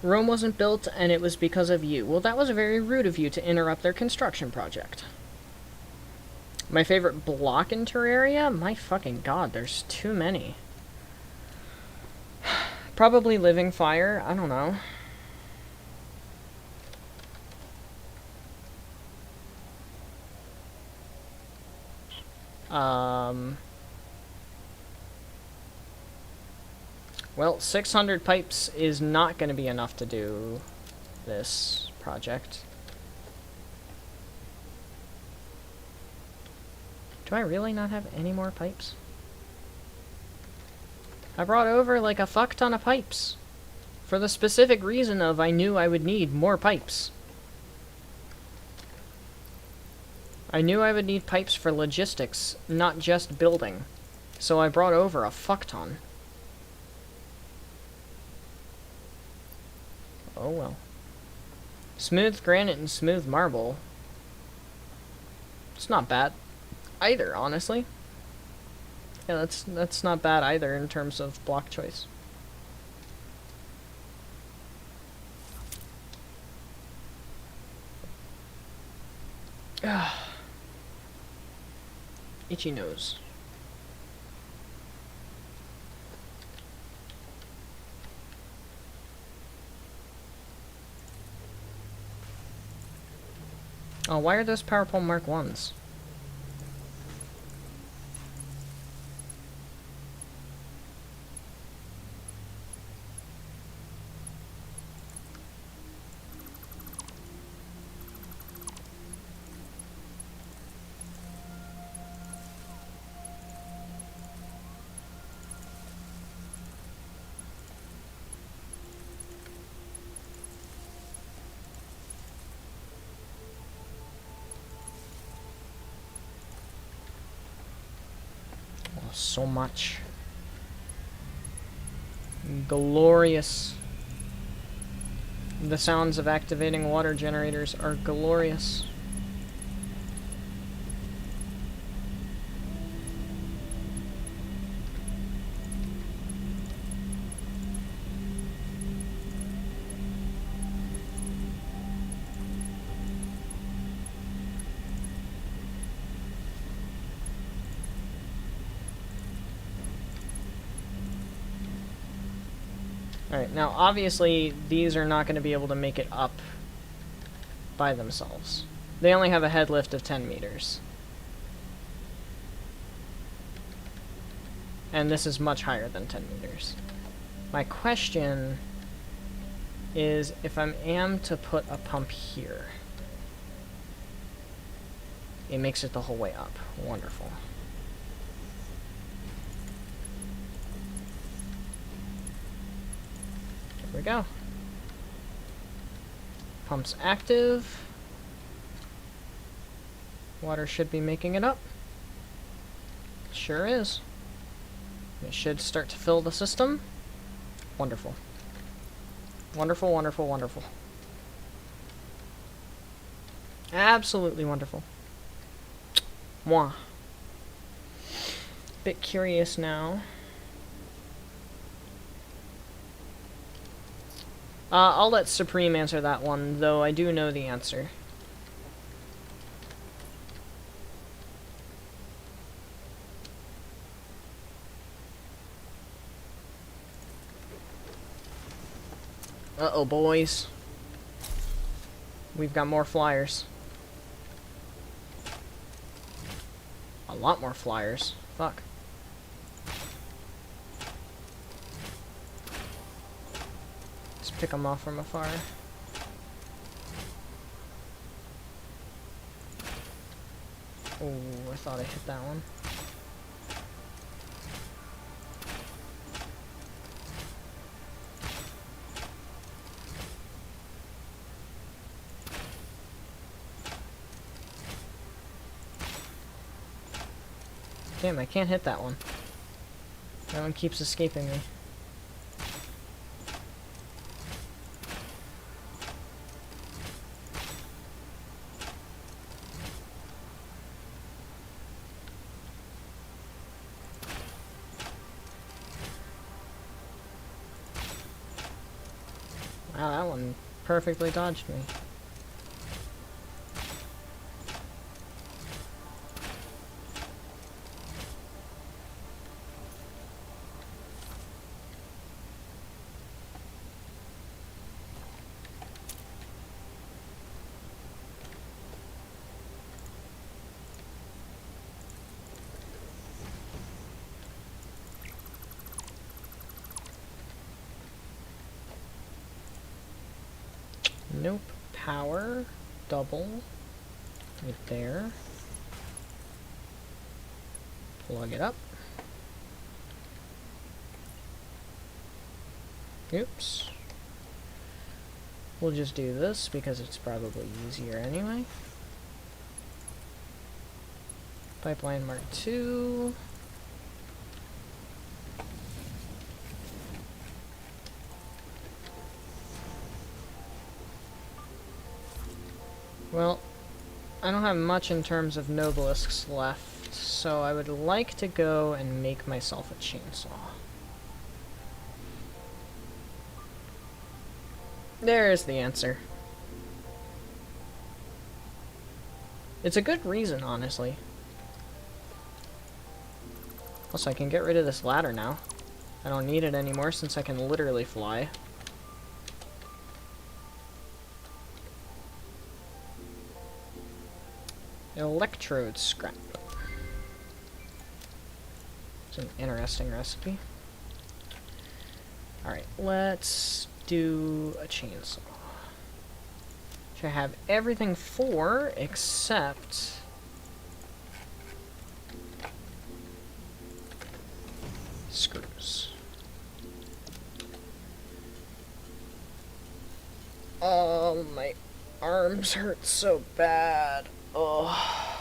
Rome wasn't built, and it was because of you. Well, that was very rude of you to interrupt their construction project. My favorite block in Terraria? My fucking god, there's too many. Probably living fire. I don't know. Well, 600 pipes is not going to be enough to do this project. Do I really not have any more pipes? I brought over like a fuck ton of pipes. For the specific reason of I knew I would need more pipes. I knew I would need pipes for logistics, not just building. So I brought over a fuck ton. Oh well. Smooth granite and smooth marble. It's not bad either, honestly. Yeah, that's not bad either in terms of block choice. Itchy nose. Oh, why are those power pole Mark 1s? So much. Glorious. The sounds of activating water generators are glorious. Alright, now obviously these are not going to be able to make it up by themselves. They only have a head lift of 10 meters. And this is much higher than 10 meters. My question is if I am to put a pump here. It makes it the whole way up. Wonderful. Here we go. Pump's active. Water should be making it up. Sure is. It should start to fill the system. Wonderful. Wonderful, wonderful, wonderful. Absolutely wonderful. Mwah. Bit curious now. I'll let Supreme answer that one, though I do know the answer. Uh-oh, boys. We've got more flyers. A lot more flyers. Fuck. Let's pick them off from afar. Oh, I thought I hit that one. Damn, I can't hit that one. That one keeps escaping me. Wow, that one perfectly dodged me. Nope. Power. Double. Right there. Plug it up. Oops. We'll just do this because it's probably easier anyway. Pipeline Mark II. Well, I don't have much in terms of nobelisks left, so I would like to go and make myself a chainsaw. There's the answer. It's a good reason, honestly. Also, I can get rid of this ladder now. I don't need it anymore since I can literally fly. Electrode scrap. It's an interesting recipe. Alright, let's do a chainsaw. Which I have everything for except screws. Oh, my arms hurt so bad. Oh.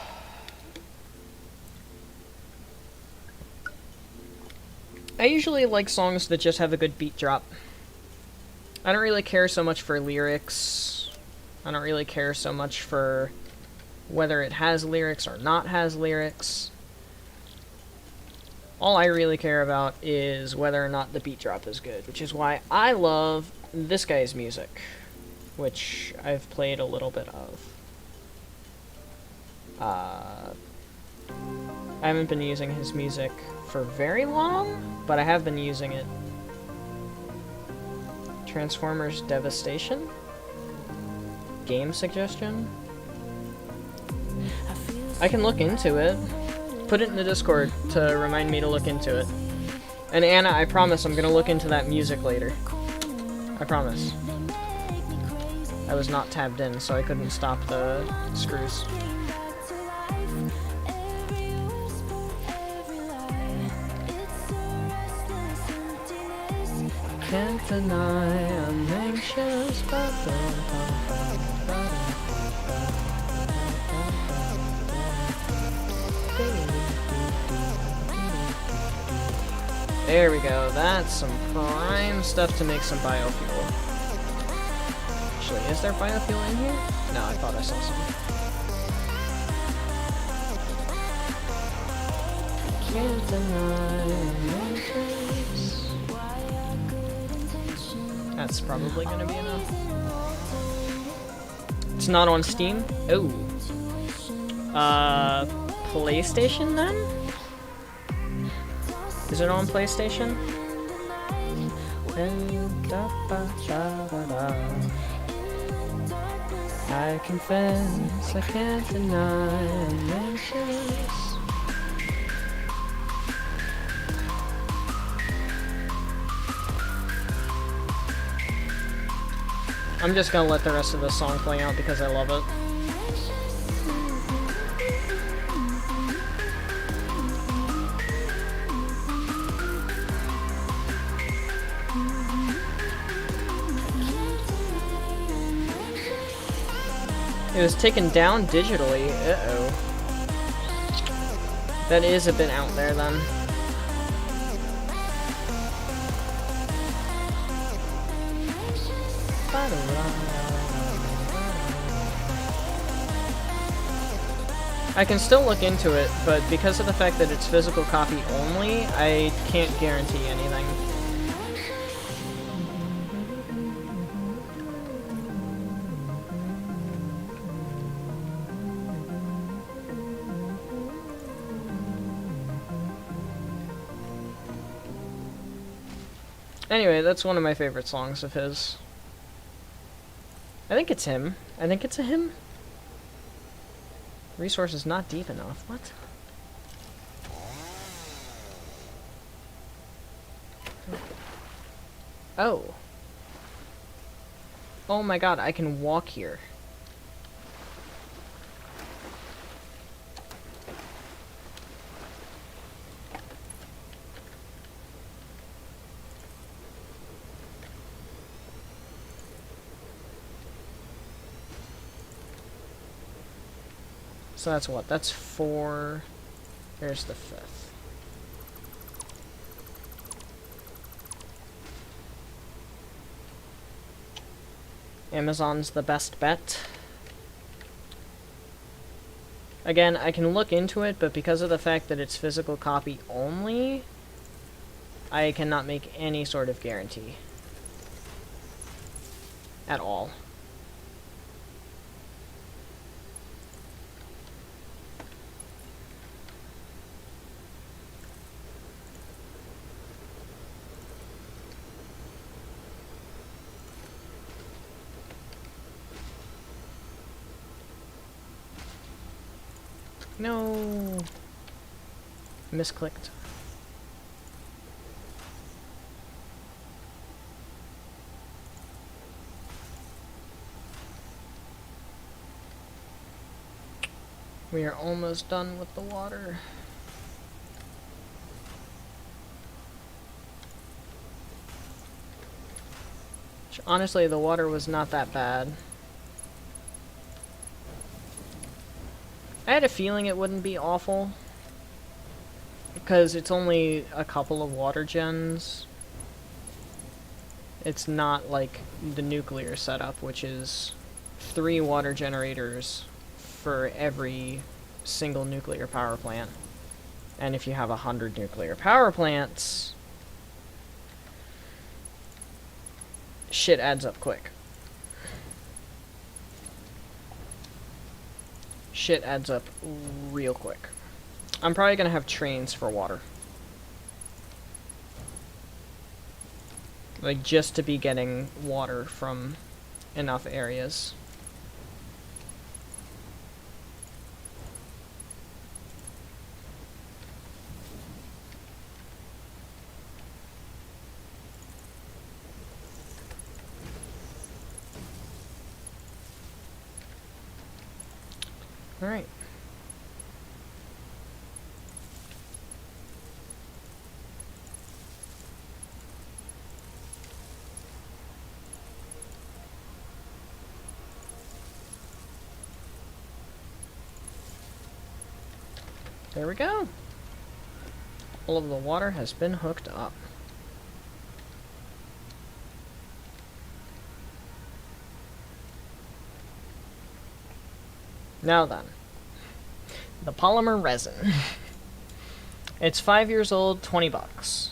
I usually like songs that just have a good beat drop. I don't really care so much for lyrics. I don't really care so much for whether it has lyrics or not has lyrics. All I really care about is whether or not the beat drop is good, which is why I love this guy's music, which I've played a little bit of. I haven't been using his music for very long, but I have been using it. Transformers Devastation? Game suggestion? I can look into it. Put it in the Discord to remind me to look into it. And Anna, I promise I'm gonna look into that music later. I promise. I was not tabbed in, so I couldn't stop the screws. Can't deny I'm anxious, There we go, that's some prime stuff to make some biofuel. Actually, is there biofuel in here? No, I thought I saw some. Can't deny I'm anxious. That's probably gonna be enough. It's not on Steam? Oh. PlayStation then? Is it on PlayStation? I confess, I can't deny I'm anxious. I'm just gonna let the rest of the song play out because I love it. It was taken down digitally. Uh-oh. That is a bit out there then. I can still look into it, but because of the fact that it's physical copy only, I can't guarantee anything. Anyway, that's one of my favorite songs of his. I think it's him. I think it's a him. Resource is not deep enough. What? Oh. Oh my god, I can walk here. So that's what? That's 4. There's the 5th. Amazon's the best bet. Again, I can look into it, but because of the fact that it's physical copy only, I cannot make any sort of guarantee. At all. No. Misclicked. We are almost done with the water. Honestly, the water was not that bad. I had a feeling it wouldn't be awful, because it's only a couple of water gens. It's not like the nuclear setup, which is 3 water generators for every single nuclear power plant. And if you have 100 nuclear power plants, shit adds up quick. Shit adds up real quick. I'm probably gonna have trains for water. Like, just to be getting water from enough areas. Alright. There we go. All of the water has been hooked up. Now then, the polymer resin. It's 5 years old, 20 bucks.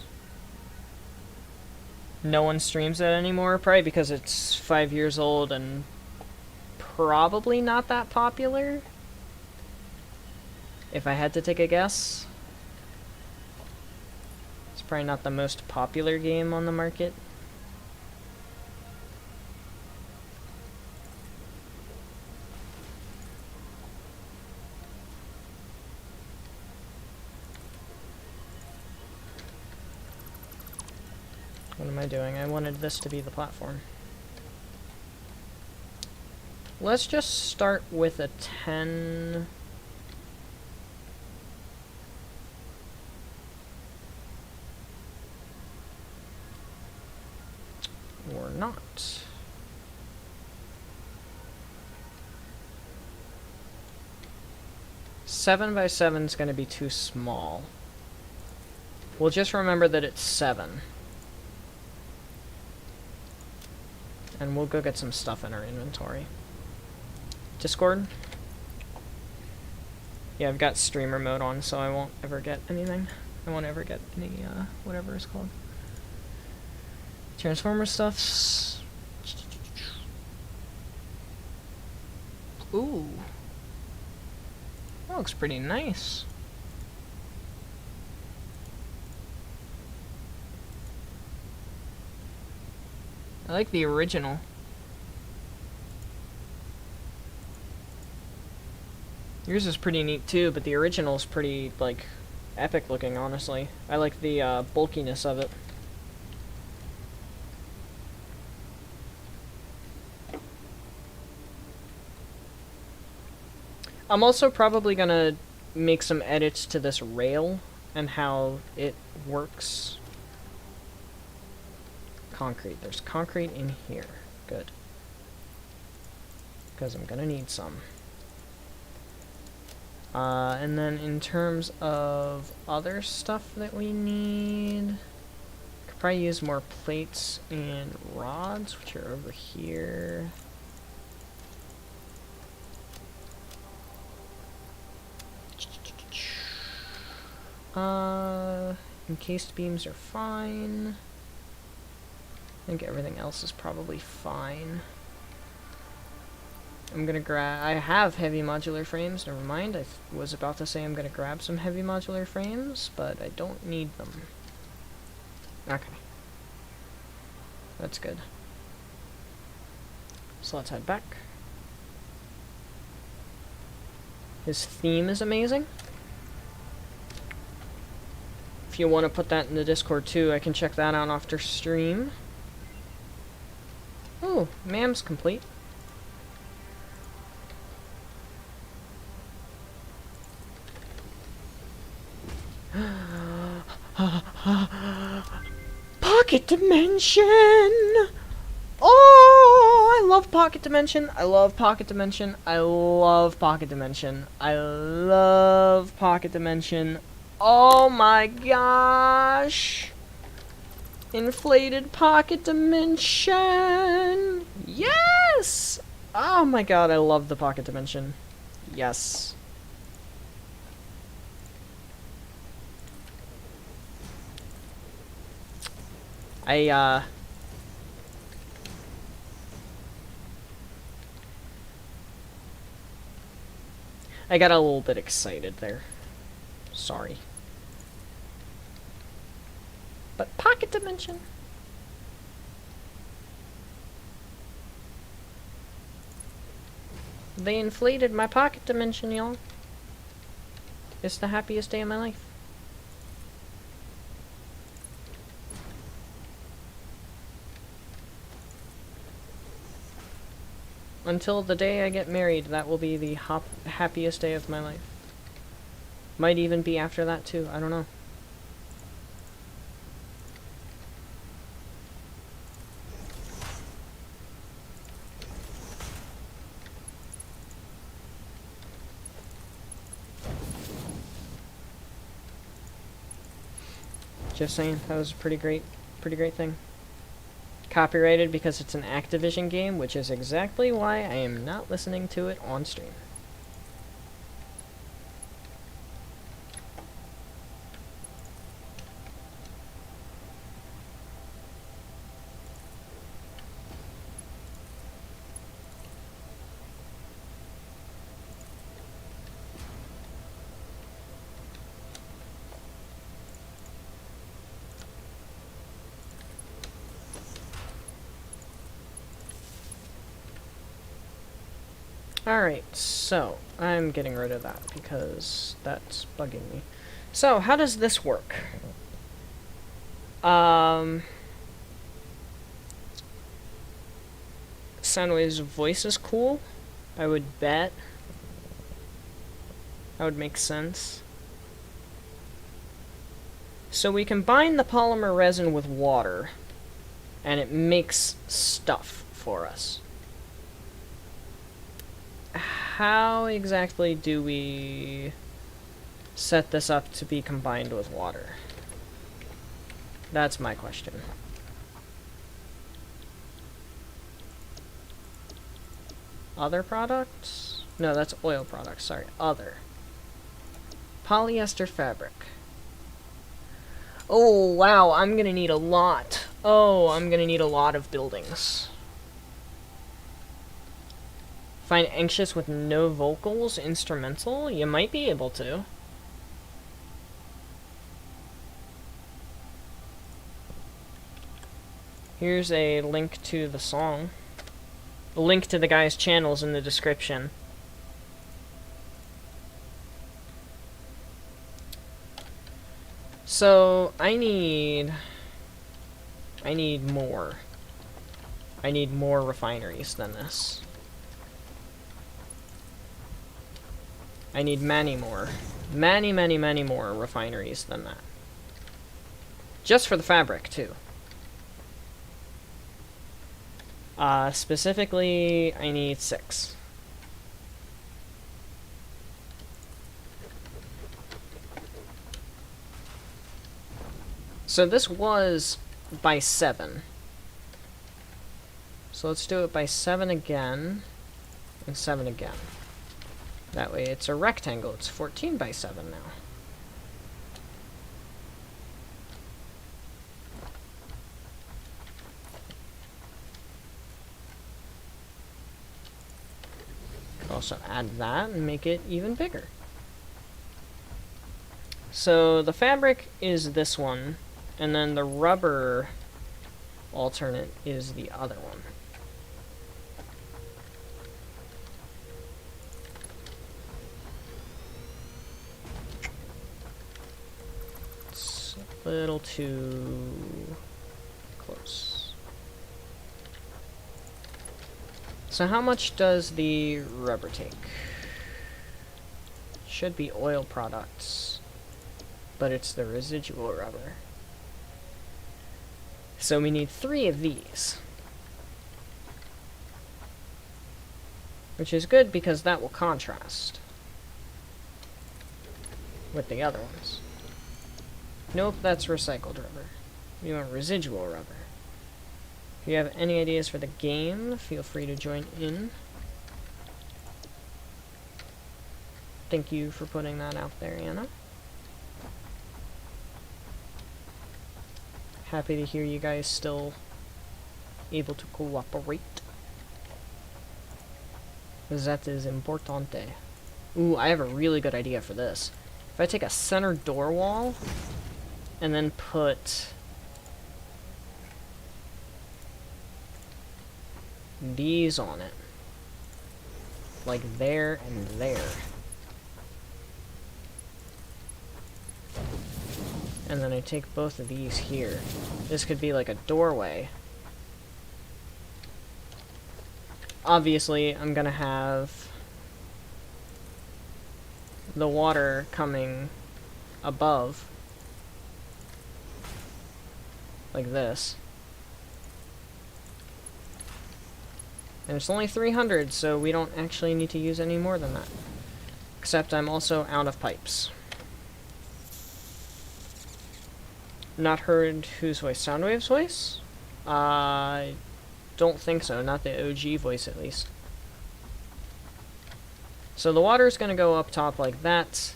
No one streams it anymore, probably because it's 5 years old and probably not that popular. If I had to take a guess. It's probably not the most popular game on the market. What am I doing? I wanted this to be the platform. Let's just start with a 10. Or not. Seven by 7 is going to be too small. We'll just remember that it's 7. And we'll go get some stuff in our inventory. Discord? Yeah, I've got streamer mode on, so I won't ever get anything. I won't ever get any, whatever it's called. Transformer stuffs. Ooh. That looks pretty nice. I like the original. Yours is pretty neat too, but the original's pretty, like, epic looking, honestly. I like the bulkiness of it. I'm also probably gonna make some edits to this rail and how it works. Concrete. There's concrete in here. Good. Because I'm gonna need some. And then in terms of other stuff that we need, could probably use more plates and rods, which are over here. Encased beams are fine. I think everything else is probably fine. I'm gonna grab... I have heavy modular frames, never mind. I was about to say I'm gonna grab some heavy modular frames, but I don't need them. Okay. That's good. So let's head back. His theme is amazing. If you want to put that in the Discord too, I can check that out after stream. Oh, ma'am's complete. Pocket Dimension! Oh, I love Pocket Dimension. I love Pocket Dimension. I love Pocket Dimension. I love Pocket Dimension. Oh my gosh! Inflated Pocket Dimension! Yes! Oh my god, I love the Pocket Dimension. Yes. I got a little bit excited there. Sorry. But Pocket Dimension. They inflated my Pocket Dimension, y'all. It's the happiest day of my life. Until the day I get married, that will be the happiest day of my life. Might even be after that too, I don't know. Just saying, that was a pretty great thing. Copyrighted because it's an Activision game, which is exactly why I am not listening to it on stream. Alright, so I'm getting rid of that because that's bugging me. So, how does this work? Soundwave's voice is cool, I would bet. That would make sense. So we combine the polymer resin with water, and it makes stuff for us. How exactly do we set this up to be combined with water? That's my question. Other products? No, that's oil products, sorry. Other. Polyester fabric. Oh, wow, I'm gonna need a lot. Oh, I'm gonna need a lot of buildings. Find anxious with no vocals, instrumental? You might be able to. Here's a link to the song. A link to the guy's channel's in the description. So, I need more. I need more refineries than this. I need many more. Many, many, many more refineries than that. Just for the fabric, too. Specifically, I need 6. So this was by 7. So let's do it by 7 again, and 7 again. That way it's a rectangle. It's 14 by 7 now. Could also add that and make it even bigger. So the fabric is this one, and then the rubber alternate is the other one. It's a little too close. So how much does the rubber take? Should be oil products, but it's the residual rubber. So we need 3 of these. Which is good because that will contrast with the other ones. Nope, that's recycled rubber. We want residual rubber. If you have any ideas for the game, feel free to join in. Thank you for putting that out there, Anna. Happy to hear you guys still able to cooperate. That is importante. Ooh, I have a really good idea for this. If I take a center door wall and then put these on it, like there and there, and then I take both of these here. This could be like a doorway. Obviously, I'm gonna have the water coming above, like this. And it's only 300, so we don't actually need to use any more than that. Except I'm also out of pipes. Not heard whose voice? Soundwave's voice? I don't think so. Not the OG voice, at least. So the water is going to go up top like that.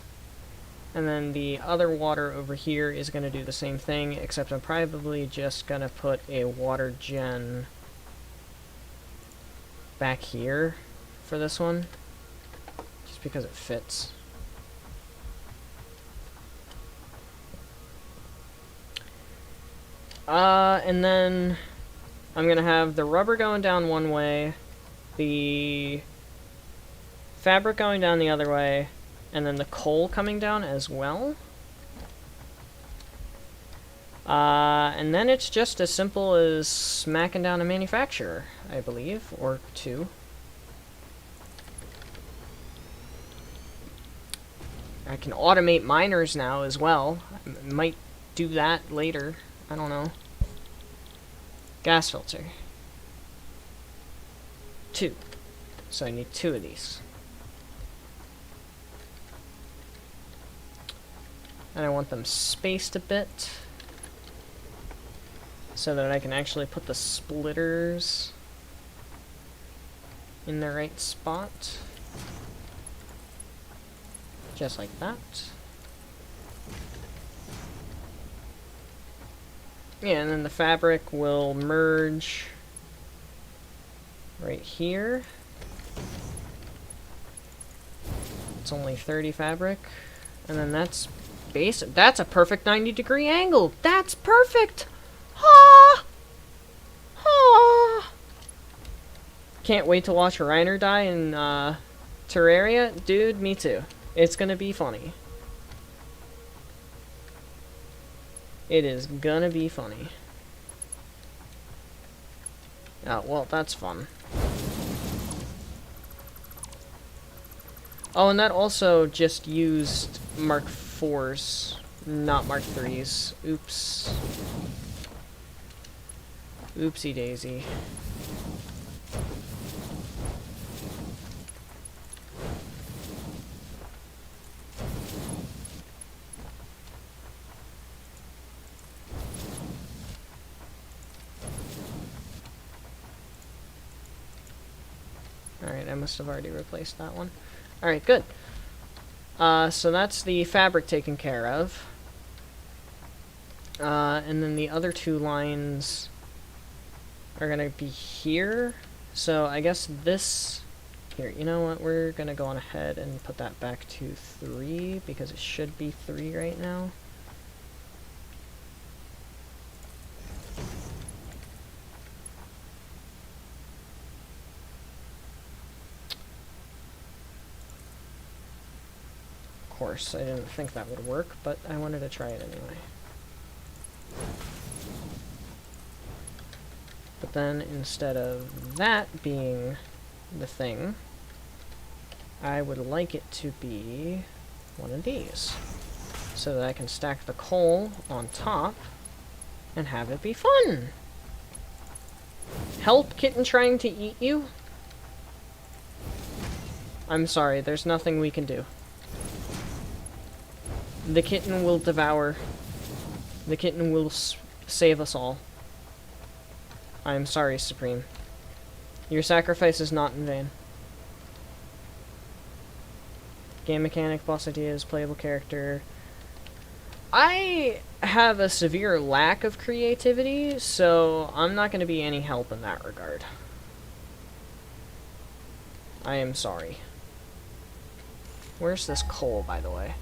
And then the other water over here is going to do the same thing, except I'm probably just going to put a water gen back here for this one. Just because it fits. And then I'm gonna have the rubber going down one way, the fabric going down the other way, and then the coal coming down as well. And then it's just as simple as smacking down a manufacturer, I believe, or 2. I can automate miners now as well. I might do that later. I don't know. Gas filter. 2. So I need 2 of these. And I want them spaced a bit, so that I can actually put the splitters in the right spot. Just like that. Yeah, and then the fabric will merge right here. It's only 30 fabric. And then that's basic. That's a perfect 90-degree angle. That's perfect! Ha! Ha! Can't wait to watch Reiner die in Terraria. Dude, me too. It's gonna be funny. It is gonna be funny. Oh, well, that's fun. Oh, and that also just used Mark 4s, not Mark 3s. Oops. Oopsie daisy. Alright, I must have already replaced that one. Alright, good. So that's the fabric taken care of. And then the other two lines are gonna be here. So I guess this... Here, you know what? We're gonna go on ahead and put that back to 3, because it should be 3 right now. Of course, I didn't think that would work, but I wanted to try it anyway. But then, instead of that being the thing, I would like it to be one of these, so that I can stack the coal on top and have it be fun. Help, kitten trying to eat you? I'm sorry, there's nothing we can do. The kitten will devour. The kitten will save us all. I am sorry, Supreme. Your sacrifice is not in vain. Game mechanic, boss ideas, playable character. I have a severe lack of creativity, so I'm not going to be any help in that regard. I am sorry. Where's this coal, by the way?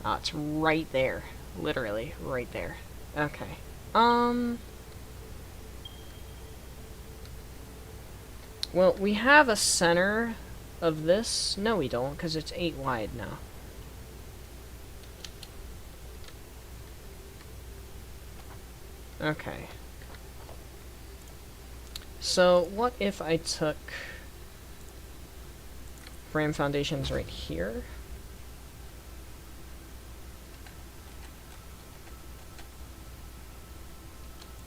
Ah, it's right there. Literally, right there. Okay. Well, we have a center of this. No, we don't, because it's 8 wide now. Okay. So, what if I took frame foundations right here?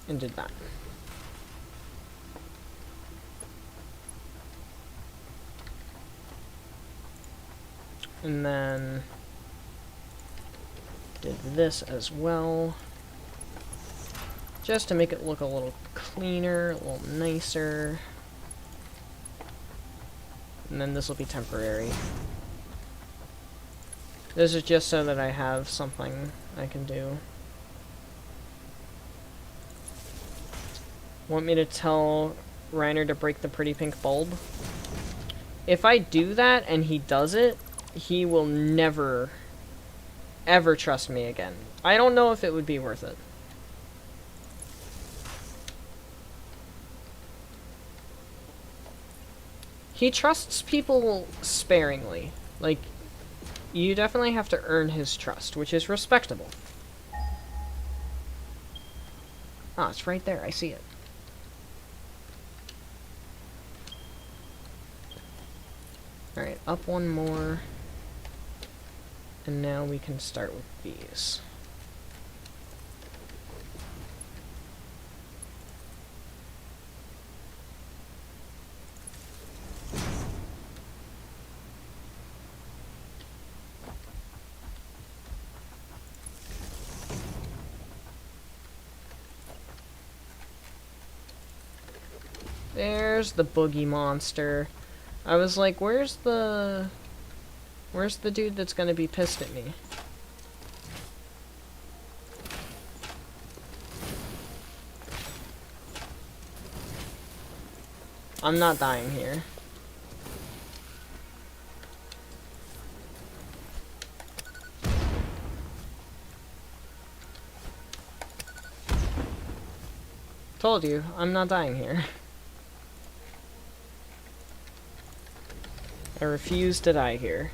And did that. And then did this as well. Just to make it look a little cleaner, a little nicer. And then this will be temporary. This is just so that I have something I can do. Want me to tell Reiner to break the pretty pink bulb? If I do that and he does it, he will never, ever trust me again. I don't know if it would be worth it. He trusts people sparingly. Like, you definitely have to earn his trust, which is respectable. Ah, it's right there. I see it. Alright, up one more. And now we can start with these. There's the boogie monster. I was like, where's the dude that's gonna be pissed at me? I'm not dying here. Told you, I'm not dying here. I refuse to die here.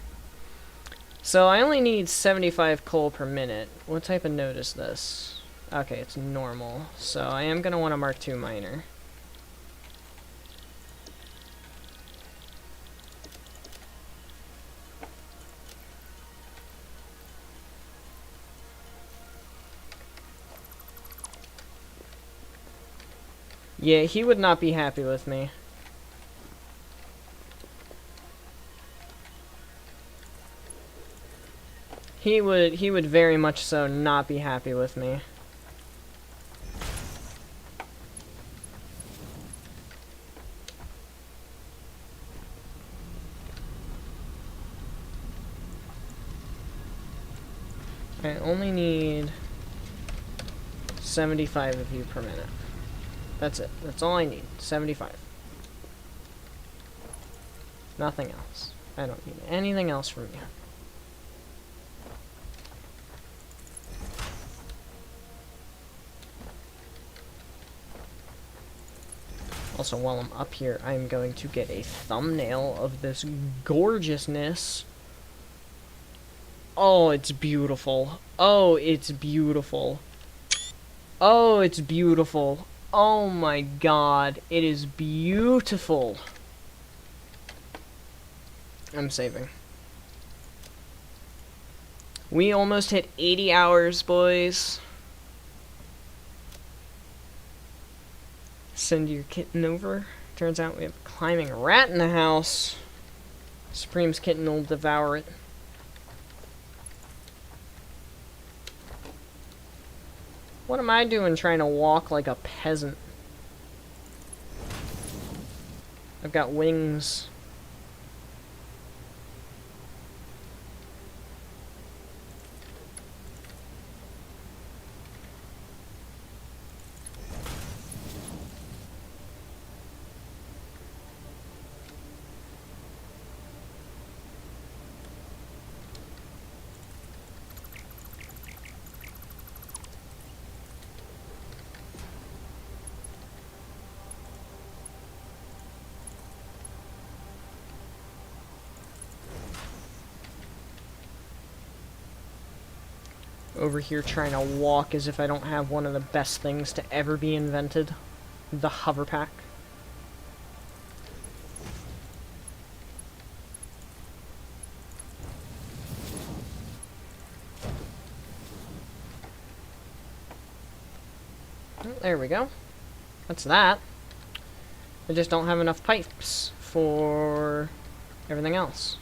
So I only need 75 coal per minute. What type of node is this? Okay, it's normal. So I am going to want a Mark II miner. Yeah, he would not be happy with me. He would very much so not be happy with me. I only need 75 of you per minute. That's it. That's all I need. 75. Nothing else. I don't need anything else from you. Also, while I'm up here, I'm going to get a thumbnail of this gorgeousness. Oh, it's beautiful. Oh, it's beautiful. Oh, it's beautiful. Oh my god, it is beautiful. I'm saving. We almost hit 80 hours, boys. Send your kitten over. Turns out we have a climbing rat in the house. Supreme's kitten will devour it. What am I doing trying to walk like a peasant? I've got wings. Over here trying to walk as if I don't have one of the best things to ever be invented. The hover pack. Oh, there we go. That's that. I just don't have enough pipes for everything else.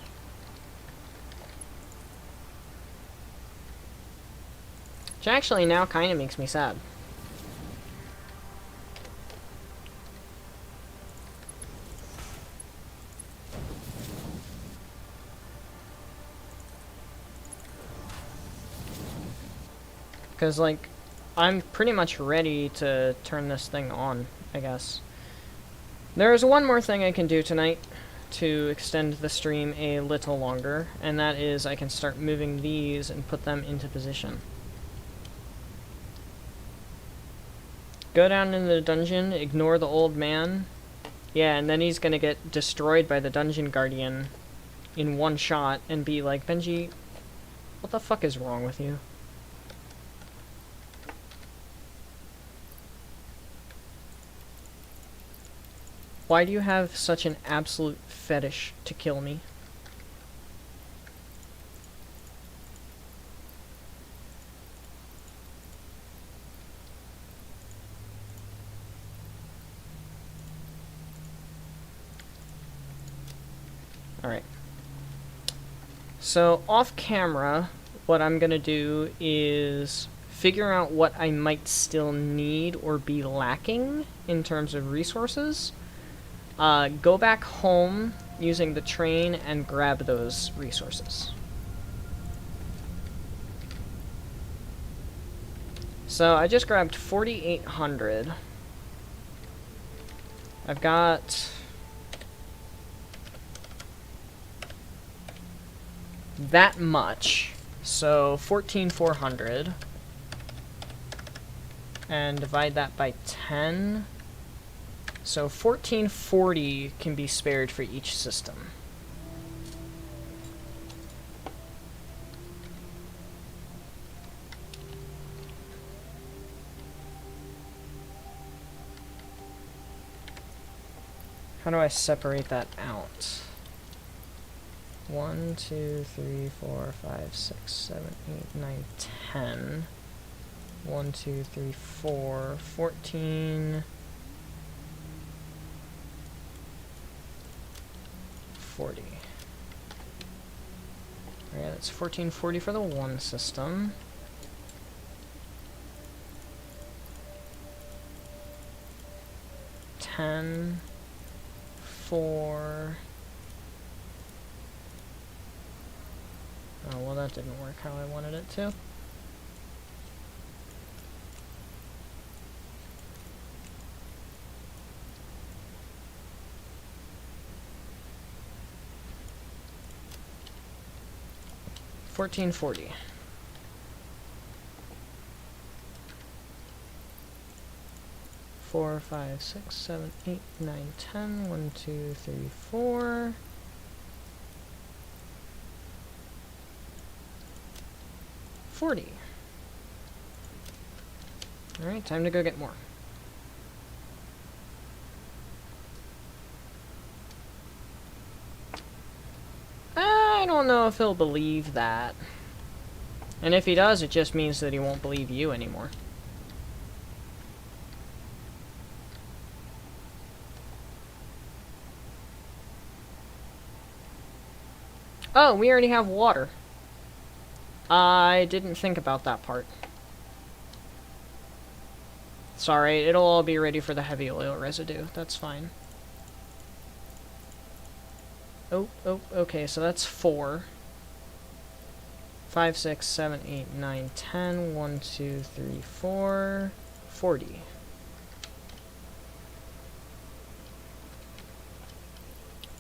Which actually now kind of makes me sad. Because, like, I'm pretty much ready to turn this thing on, I guess. There's one more thing I can do tonight to extend the stream a little longer, and that is I can start moving these and put them into position. Go down into the dungeon, ignore the old man. Yeah, and then he's gonna get destroyed by the dungeon guardian in one shot and be like, Benji, what the fuck is wrong with you? Why do you have such an absolute fetish to kill me? Alright. So, off camera, what I'm gonna do is figure out what I might still need or be lacking in terms of resources. Go back home using the train and grab those resources. So I just grabbed 4,800. I've got that much, so 14,400. And divide that by 10. So 1440 can be spared for each system. How do I separate that out? 1, 2, 3, 4, 5, 6, 7, 8, 9, 10. 1, 2, 3, 4, 14... 1440. Alright, that's 1440 for the one system. $10 for... Oh, well, that didn't work how I wanted it to. $14.40. 4, 5, 6, 7, 8, 9, 10. 1, 2, 3, 4. 40. Alright, time to go get more. I don't know if he'll believe that. And if he does, it just means that he won't believe you anymore. Oh, we already have water. I didn't think about that part. Sorry, it'll all be ready for the heavy oil residue. That's fine. Oh, okay, so that's 4. 5, 6, 7, 8, 9, 10. 1, 2, 3, 4. 40.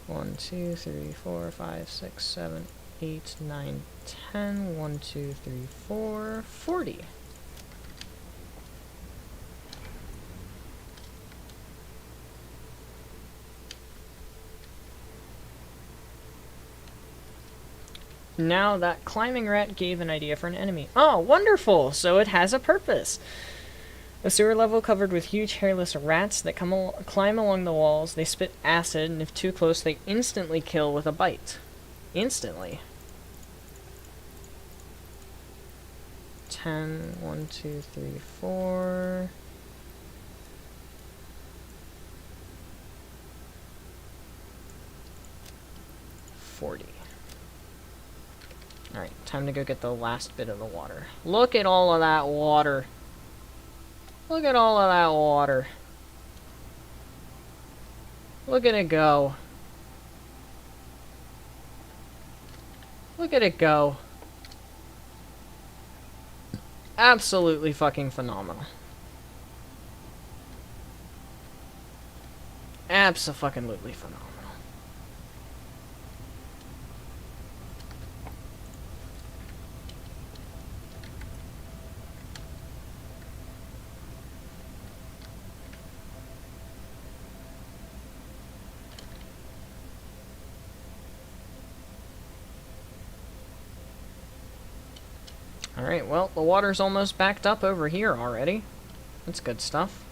One, 2, 3, 4, 5, 6, 7, 8, 9, 10. 1, 2, 3, 4. 40. Now that climbing rat gave an idea for an enemy. Oh, wonderful! So it has a purpose. A sewer level covered with huge hairless rats that climb along the walls. They spit acid, and if too close, they instantly kill with a bite. Instantly. 10, 1, 2, 3, 4. 40. Alright, time to go get the last bit of the water. Look at all of that water. Look at all of that water. Look at it go. Look at it go. Absolutely fucking phenomenal. Abso-fucking-lutely phenomenal. Alright, well, the water's almost backed up over here already. That's good stuff.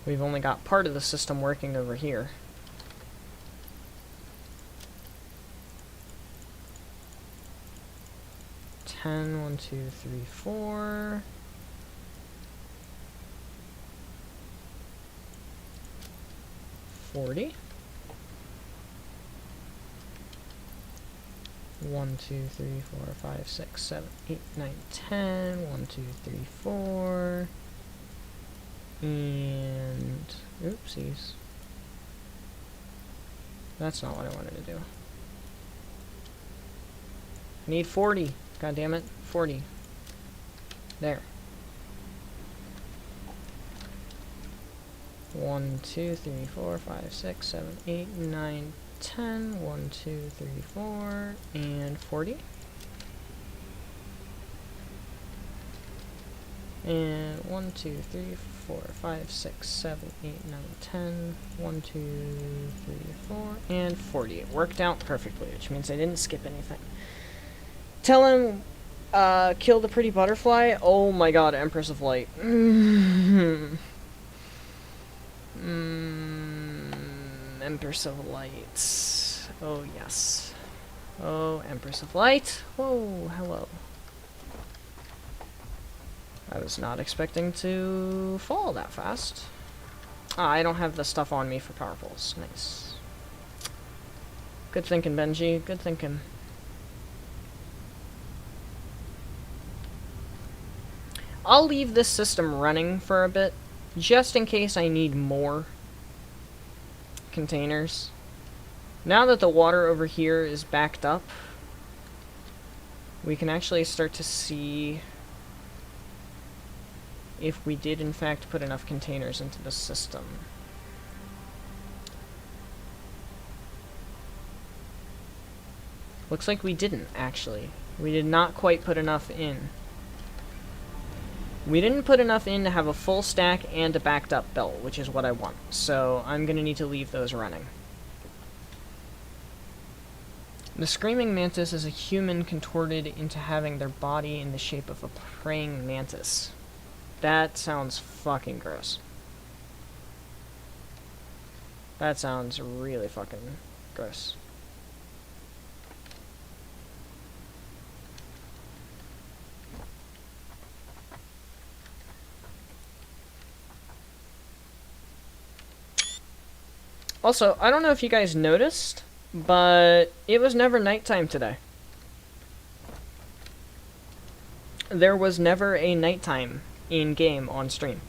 We've only got part of the system working over here. Ten, 1, 2, 3, 4. 40. 1, 2, 3, 4, 5, 6, 7, 8, 9, 10. 1, 2, 3, 4. And oopsies. That's not what I wanted to do. I need 40. God damn it. 40. There. 1, 2, 3, 4, 5, 6, 7, 8, 9, 10. 1, 2, 3, 4. And 40. And 1, 2, 3, 4, 5, 6, 7, 8, 9, 10. 1, 2, 3, 4. And 40. It worked out perfectly, which means I didn't skip anything. Tell him, kill the pretty butterfly. Oh my god, Empress of Light. Empress of Light. Oh, yes. Oh, Empress of Light. Oh, hello. I was not expecting to fall that fast. Ah, I don't have the stuff on me for power poles. Nice. Good thinking, Benji. Good thinking. I'll leave this system running for a bit, just in case I need more containers. Now that the water over here is backed up, we can actually start to see if we did in fact put enough containers into the system. Looks like we didn't, actually. We did not quite put enough in. We didn't put enough in to have a full stack and a backed up belt, which is what I want. So I'm going to need to leave those running. The screaming mantis is a human contorted into having their body in the shape of a praying mantis. That sounds fucking gross. That sounds really fucking gross. Also, I don't know if you guys noticed, but it was never nighttime today. There was never a nighttime in-game on stream.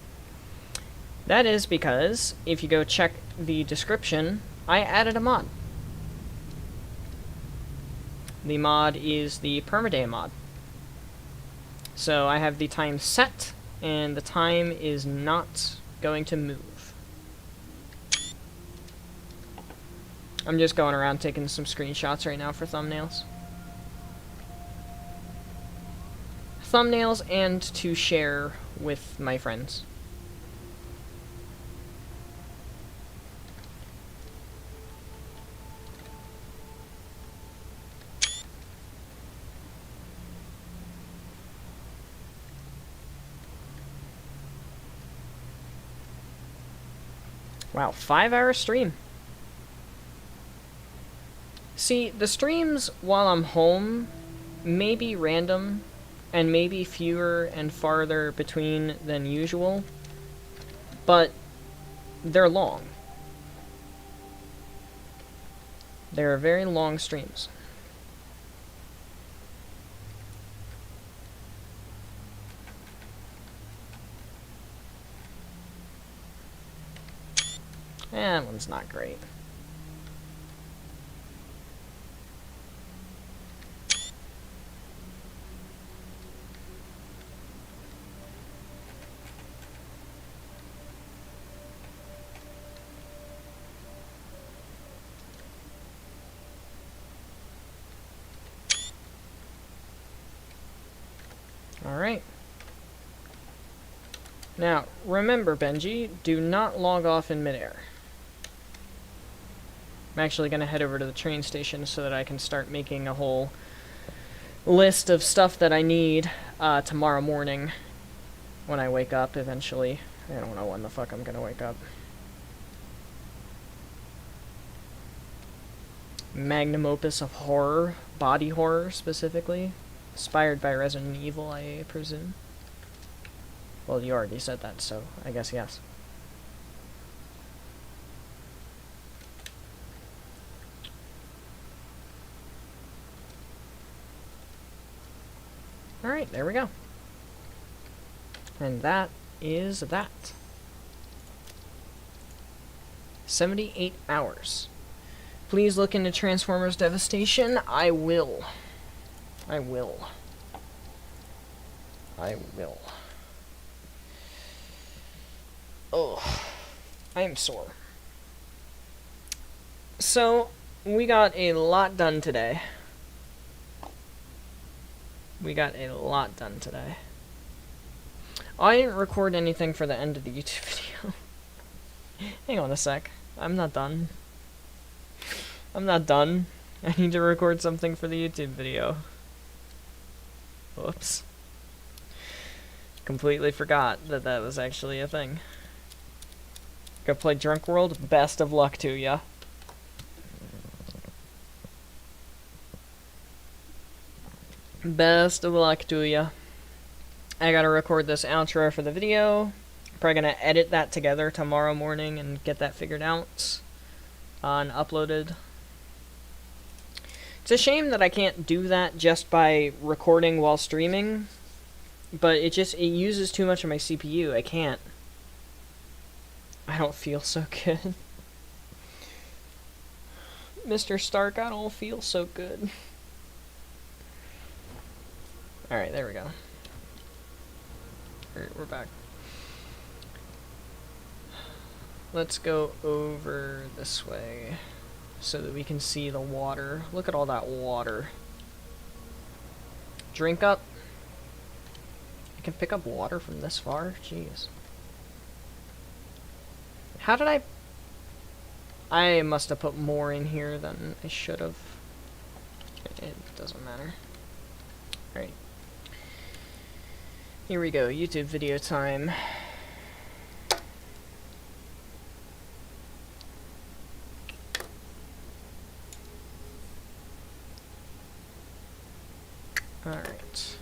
That is because, if you go check the description, I added a mod. The mod is the permaday mod. So I have the time set, and the time is not going to move. I'm just going around taking some screenshots right now for thumbnails. Thumbnails and to share with my friends. Wow, 5-hour stream. See, the streams while I'm home may be random and maybe fewer and farther between than usual, but they're long. They're very long streams. That one's not great. Alright. Now, remember, Benji, do not log off in midair. I'm actually going to head over to the train station so that I can start making a whole list of stuff that I need tomorrow morning when I wake up eventually. I don't know when the fuck I'm going to wake up. Magnum opus of horror, body horror specifically. Inspired by Resident Evil, I presume. Well, you already said that, so I guess yes. Alright, there we go. And that is that. 78 hours. Please look into Transformers Devastation. I will. I will. I will. Oh, I am sore. So, we got a lot done today. We got a lot done today. I didn't record anything for the end of the YouTube video. Hang on a sec. I'm not done. I'm not done. I need to record something for the YouTube video. Whoops. Completely forgot that that was actually a thing. Go play Drunk World? Best of luck to ya. Best of luck to ya. I gotta record this outro for the video. Probably gonna edit that together tomorrow morning and get that figured out and uploaded. It's a shame that I can't do that just by recording while streaming, but it uses too much of my CPU. I can't. I don't feel so good. Mr. Stark, I don't feel so good. Alright, there we go. Alright, we're back. Let's go over this way so that we can see the water. Look at all that water. Drink up. I can pick up water from this far? Jeez. How did I must have put more in here than I should have. It doesn't matter. Alright. Here we go, YouTube video time. Alright.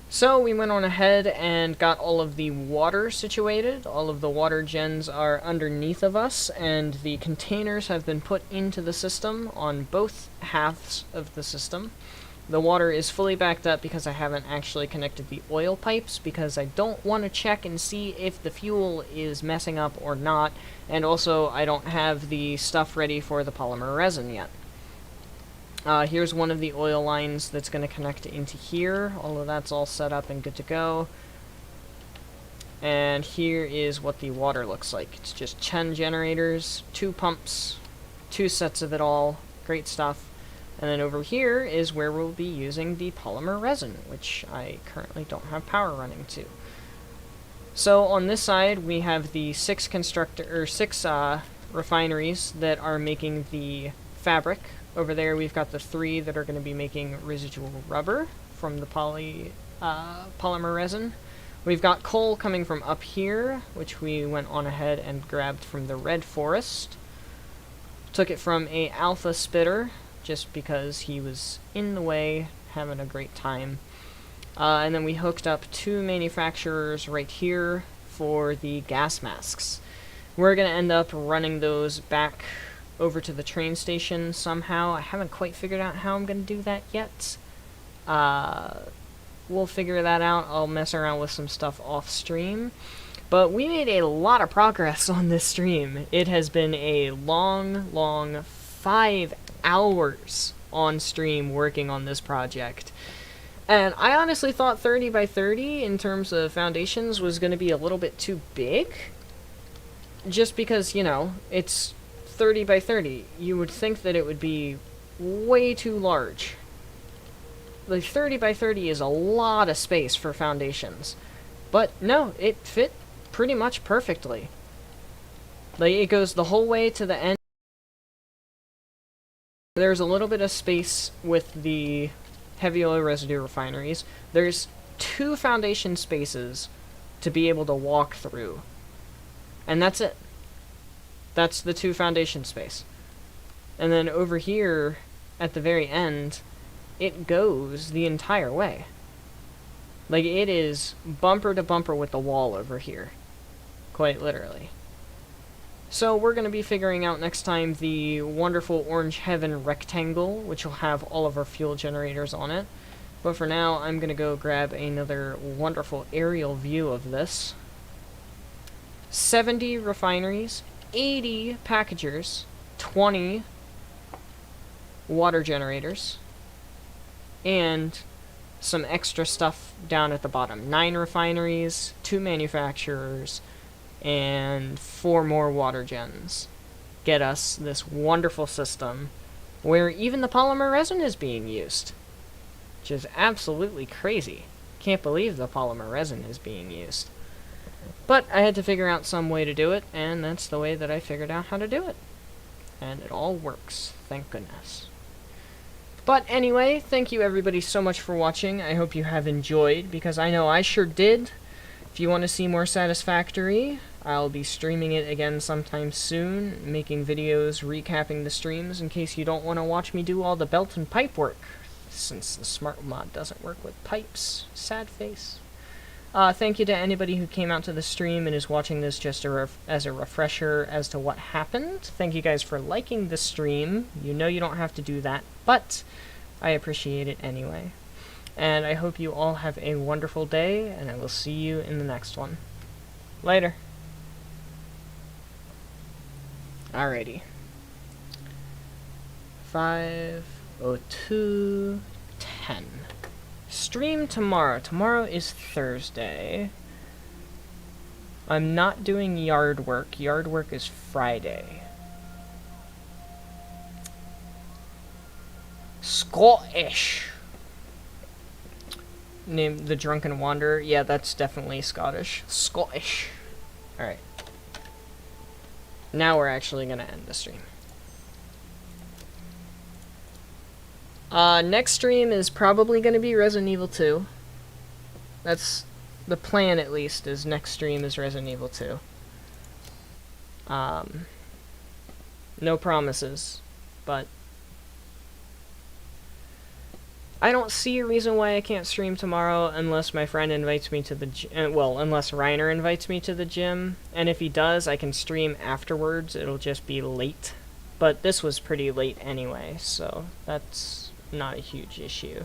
So we went on ahead and got all of the water situated. All of the water gens are underneath of us, and the containers have been put into the system on both halves of the system. The water is fully backed up because I haven't actually connected the oil pipes, because I don't want to check and see if the fuel is messing up or not, and also I don't have the stuff ready for the polymer resin yet. Here's one of the oil lines that's going to connect into here. All of that's all set up and good to go. And here is what the water looks like. It's just Chen generators, 2 pumps, 2 sets of it all. Great stuff. And then over here is where we'll be using the polymer resin, which I currently don't have power running to. So on this side we have the 6 refineries that are making the fabric. Over there we've got the 3 that are going to be making residual rubber from the polymer resin. We've got coal coming from up here, which we went on ahead and grabbed from the red forest. Took it from a alpha spitter, just because he was in the way, having a great time. And then we hooked up 2 manufacturers right here for the gas masks. We're going to end up running those back over to the train station somehow. I haven't quite figured out how I'm going to do that yet. We'll figure that out. I'll mess around with some stuff off stream. But we made a lot of progress on this stream. It has been a long 5 hours on stream working on this project. And I honestly thought 30 by 30 in terms of foundations was going to be a little bit too big. Just because, you know, it's 30 by 30. You would think that it would be way too large. Like 30 by 30 is a lot of space for foundations. But no, it fit pretty much perfectly. Like it goes the whole way to the end. There's a little bit of space with the heavy oil residue refineries. There's 2 foundation spaces to be able to walk through. And that's it. That's the 2 foundation space. And then over here, at the very end, it goes the entire way. Like, it is bumper to bumper with the wall over here. Quite literally. So we're going to be figuring out next time the wonderful Orange Heaven rectangle, which will have all of our fuel generators on it. But for now, I'm going to go grab another wonderful aerial view of this. 70 refineries, 80 packagers, 20 water generators, and some extra stuff down at the bottom. 9 refineries, 2 manufacturers, and 4 more water gens. Get us this wonderful system where even the polymer resin is being used. Which is absolutely crazy. Can't believe the polymer resin is being used. But I had to figure out some way to do it, and that's the way that I figured out how to do it. And it all works, thank goodness. But anyway, thank you everybody so much for watching. I hope you have enjoyed, because I know I sure did. If you want to see more Satisfactory, I'll be streaming it again sometime soon, making videos recapping the streams in case you don't want to watch me do all the belt and pipe work. since the smart mod doesn't work with pipes. Sad face. Thank you to anybody who came out to the stream and is watching this just as a refresher as to what happened. Thank you guys for liking the stream. You know you don't have to do that, but I appreciate it anyway. And I hope you all have a wonderful day, and I will see you in the next one. Later. Alrighty. 5:02:10. Stream tomorrow. Tomorrow is Thursday. I'm not doing yard work. Yard work is Friday. Scottish. Name the Drunken Wanderer. Yeah, that's definitely Scottish. Scottish. Alright. Now we're actually gonna end the stream. Next stream is probably going to be Resident Evil 2. That's the plan, at least, is next stream is Resident Evil 2. No promises, but I don't see a reason why I can't stream tomorrow unless my friend invites me to the gym. Well, unless Reiner invites me to the gym, and if he does, I can stream afterwards. It'll just be late. But this was pretty late anyway, so that's not a huge issue.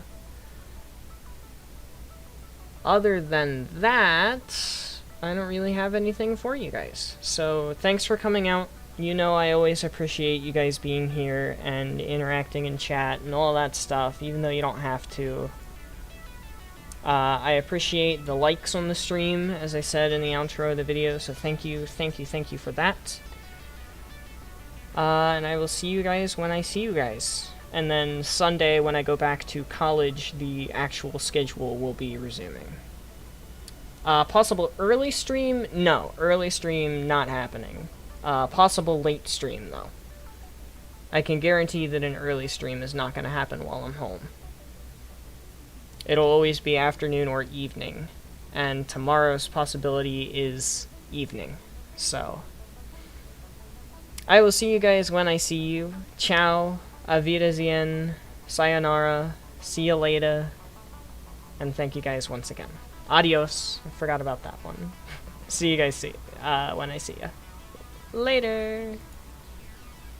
Other than that, I don't really have anything for you guys. So thanks for coming out. You know I always appreciate you guys being here and interacting in chat and all that stuff, even though you don't have to. I appreciate the likes on the stream, as I said in the outro of the video, so thank you for that. And I will see you guys when I see you guys. And then Sunday, when I go back to college, the actual schedule will be resuming. Possible early stream? No. Early stream, not happening. Possible late stream, though. I can guarantee that an early stream is not going to happen while I'm home. It'll always be afternoon or evening. And tomorrow's possibility is evening. So I will see you guys when I see you. Ciao. Auf Wiedersehen, sayonara, see you later, and thank you guys once again. Adios. I forgot about that one. See you guys when I see ya. Later.